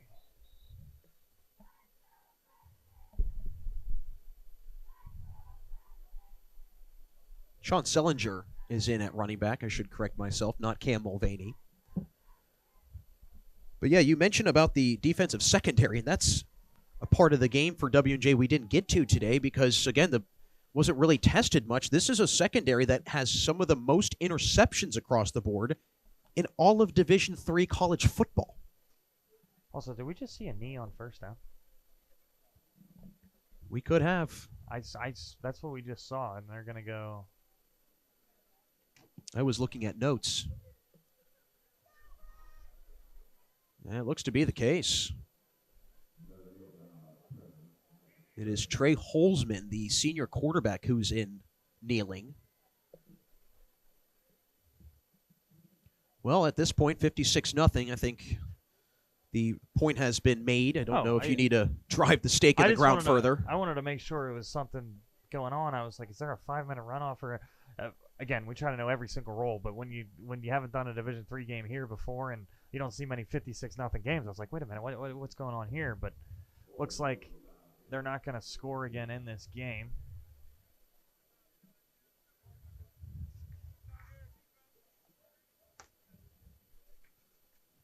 S2: Sean Sellinger is in at running back. I should correct myself, not Cam Mulvaney. But yeah, you mentioned about the defensive secondary, and that's a part of the game for W&J we didn't get to today because, again, wasn't really tested much. This is a secondary that has some of the most interceptions across the board in all of Division III college football.
S3: Also, did we just see a knee on first down?
S2: We could have.
S3: That's what we just saw, and they're going to go.
S2: I was looking at notes. Yeah, it looks to be the case. It is Trey Holzman, the senior quarterback, who's in kneeling. Well, at this point, 56-0. I think the point has been made. I don't know if you need to drive the stake in the ground further.
S3: I wanted to make sure it was something going on. I was like, is there a 5-minute runoff? Or again, we try to know every single role, but when you haven't done a Division III game here before and you don't see many 56-0 games, I was like, wait a minute, what's going on here? But looks like they're not going to score again in this game.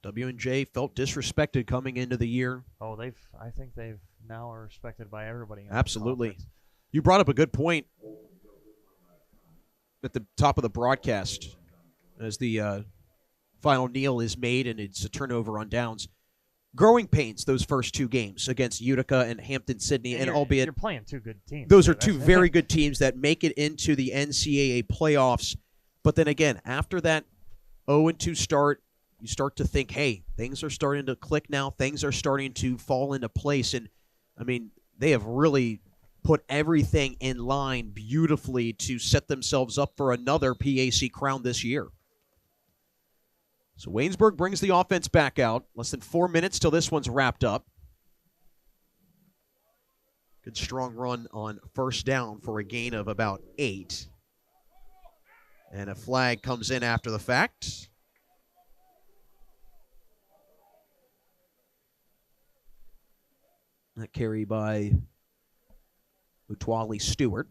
S2: W&J felt disrespected coming into the year.
S3: Oh, I think they've now are respected by everybody.
S2: Absolutely. You brought up a good point at the top of the broadcast as the final kneel is made and it's a turnover on downs. Growing pains those first 2 games against Utica and Hampton-Sydney, and albeit
S3: you're playing 2 good teams.
S2: Those are 2 very good teams that make it into the NCAA playoffs. But then again, after that 0-2 start, you start to think, hey, things are starting to click now. Things are starting to fall into place. And, I mean, they have really put everything in line beautifully to set themselves up for another PAC crown this year. So Waynesburg brings the offense back out. Less than 4 minutes till this one's wrapped up. Good strong run on first down for a gain of about 8. And a flag comes in after the fact. That carry by Mutwali Stewart.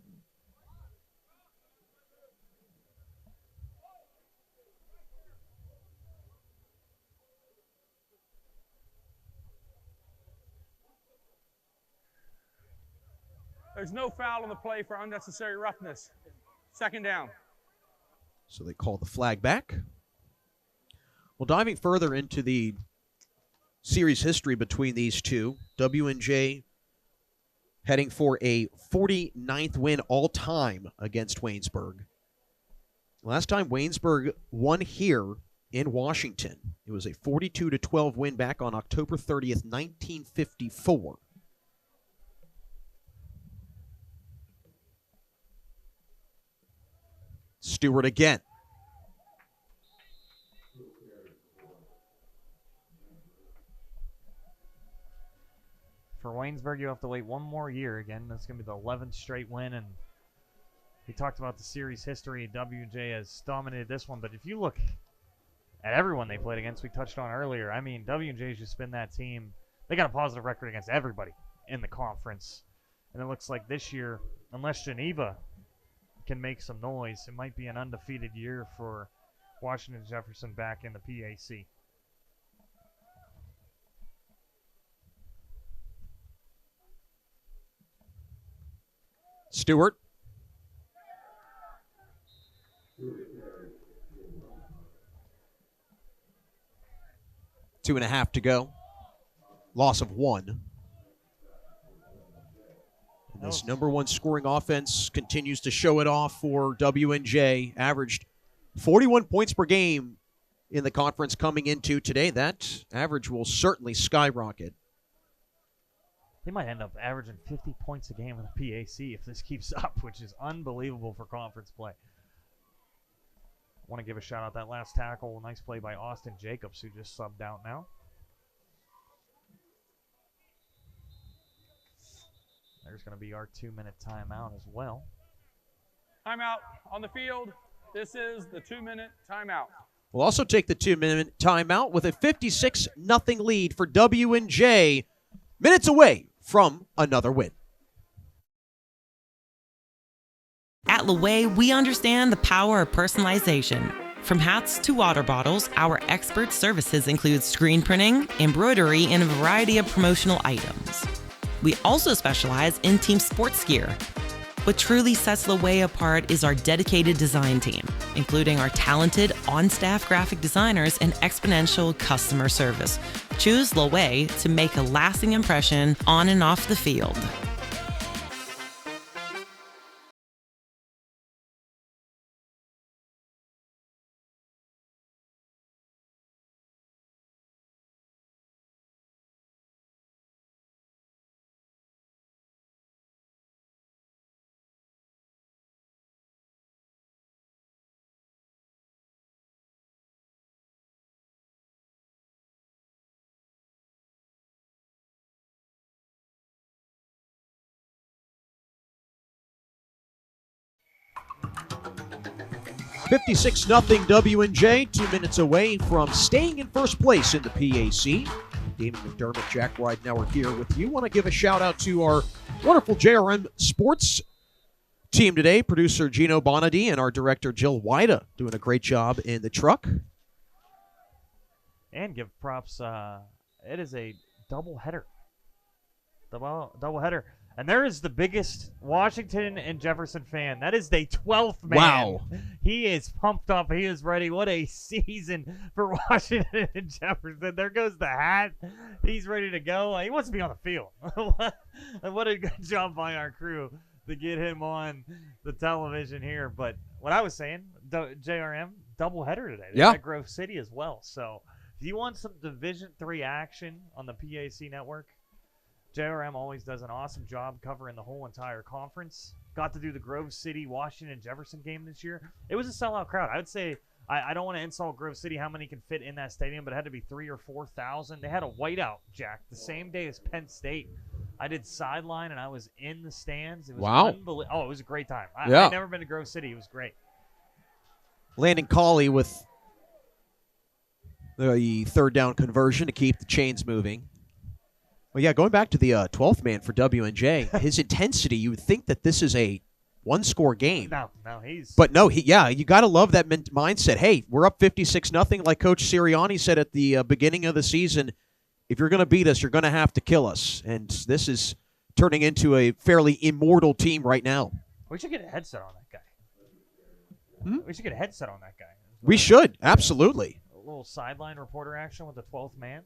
S6: There's no foul on the play for unnecessary roughness. 2nd down.
S2: So they call the flag back. Well, diving further into the series history between these two, W&J heading for a 49th win all-time against Waynesburg. Last time Waynesburg won here in Washington, it was a 42-12 win back on October 30th, 1954. Stewart again.
S3: For Waynesburg, you have to wait 1 more year again. That's going to be the 11th straight win. And we talked about the series history. W&J has dominated this one. But if you look at everyone they played against, we touched on earlier, I mean, W&J's just been that team. They got a positive record against everybody in the conference. And it looks like this year, unless Geneva can make some noise, it might be an undefeated year for Washington Jefferson back in the PAC.
S2: Stewart. Two and a half to go. Loss of 1. This number one scoring offense continues to show it off for W&J. Averaged 41 points per game in the conference coming into today. That average will certainly skyrocket.
S3: They might end up averaging 50 points a game in the PAC if this keeps up, which is unbelievable for conference play. I want to give a shout out that last tackle. Nice play by Austin Jacobs, who just subbed out now. There's going to be our 2-minute timeout as well.
S6: Timeout on the field. This is the 2-minute timeout.
S2: We'll also take the 2-minute timeout with a 56-0 lead for W&J. Minutes away from another win.
S14: At Laway, we understand the power of personalization. From hats to water bottles, our expert services include screen printing, embroidery, and a variety of promotional items. We also specialize in team sports gear. What truly sets Laway apart is our dedicated design team, including our talented on-staff graphic designers and exponential customer service. Choose Laway to make a lasting impression on and off the field.
S2: .56 W&J, 2 minutes away from staying in first place in the PAC. Damon McDermott, Jack Ridenauer here with you. Want to give a shout out to our wonderful JRM Sports team today, producer Gino Bonadi and our director Jill Wida doing a great job in the truck.
S3: And give props, it is a double header. Double header. And there is the biggest Washington and Jefferson fan. That is the 12th man.
S2: Wow.
S3: He is pumped up. He is ready. What a season for Washington and Jefferson. There goes the hat. He's ready to go. He wants to be on the field. What a good job by our crew to get him on the television here. But what I was saying, JRM, doubleheader today. They're at Grove City as well. So if you want some Division III action on the PAC network, JRM always does an awesome job covering the whole entire conference. Got to do the Grove City, Washington, Jefferson game this year. It was a sellout crowd. I would say, I don't want to insult Grove City, how many can fit in that stadium, but it had to be 3,000 or 4,000. They had a whiteout, Jack, the same day as Penn State. I did sideline, and I was in the stands. It was unbelievable. Oh, it was a great time. I've never been to Grove City. It was great.
S2: Landon Colley with the third down conversion to keep the chains moving. Well, yeah, going back to the 12th man for W&J, his intensity, you would think that this is a one-score game.
S3: No, he's...
S2: But no, you got to love that mindset. Hey, we're up 56-0, like Coach Sirianni said at the beginning of the season. If you're going to beat us, you're going to have to kill us. And this is turning into a fairly immortal team right now.
S3: We should get a headset on that guy. We should get a headset on that guy.
S2: We should, absolutely.
S3: A little sideline reporter action with the 12th man.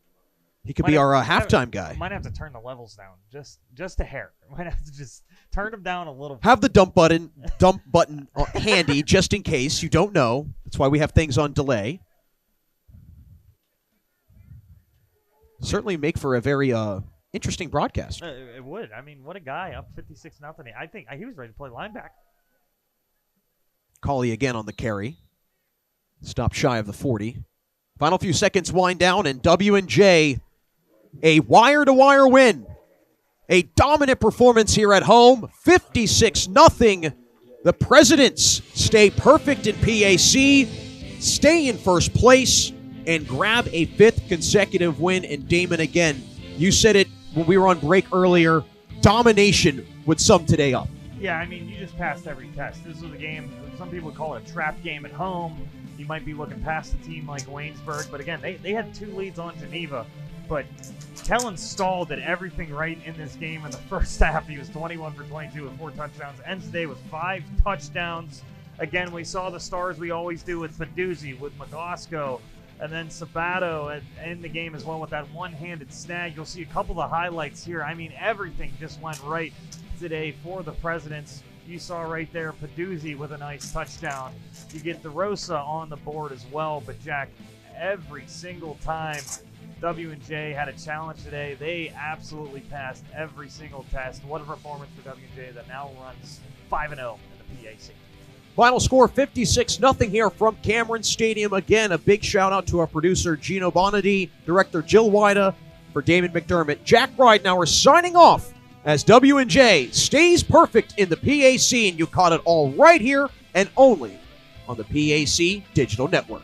S2: He could be our halftime guy.
S3: Might have to turn the levels down just a hair. Might have to just turn them down a little bit.
S2: Have the dump button handy just in case you don't know. That's why we have things on delay. Certainly make for a very interesting broadcast.
S3: It would. I mean, what a guy, up 56-0. I think he was ready to play linebacker.
S2: Colley again on the carry. Stop shy of the 40. Final few seconds wind down, and W&J, a wire-to-wire win. A dominant performance here at home, 56-0. The Presidents stay perfect in PAC, stay in first place, and grab a 5th consecutive win. And Damon, again, you said it when we were on break earlier, domination would sum today up.
S3: Yeah, I mean, you just passed every test. This was a game, some people call it a trap game at home. You might be looking past a team like Waynesburg. But again, they had 2 leads on Geneva. But Kellen Stahl did everything right in this game in the first half. He was 21 for 22 with 4 touchdowns. Ends the day with 5 touchdowns. Again, we saw the stars we always do with Faduzzi, with Magosco, and then Sabato in the game as well with that one-handed snag. You'll see a couple of the highlights here. I mean, everything just went right today for the Presidents. You saw right there Peduzzi with a nice touchdown. You get DeRosa on the board as well. But, Jack, every single time W&J had a challenge today, they absolutely passed every single test. What a performance for W&J that now runs 5-0 in the PAC.
S2: Final score 56-0 here from Cameron Stadium. Again, a big shout out to our producer Gino Bonady, director Jill Wida, for Damon McDermott. Jack Ridenauer signing off as W&J stays perfect in the PAC, and you caught it all right here and only on the PAC Digital Network.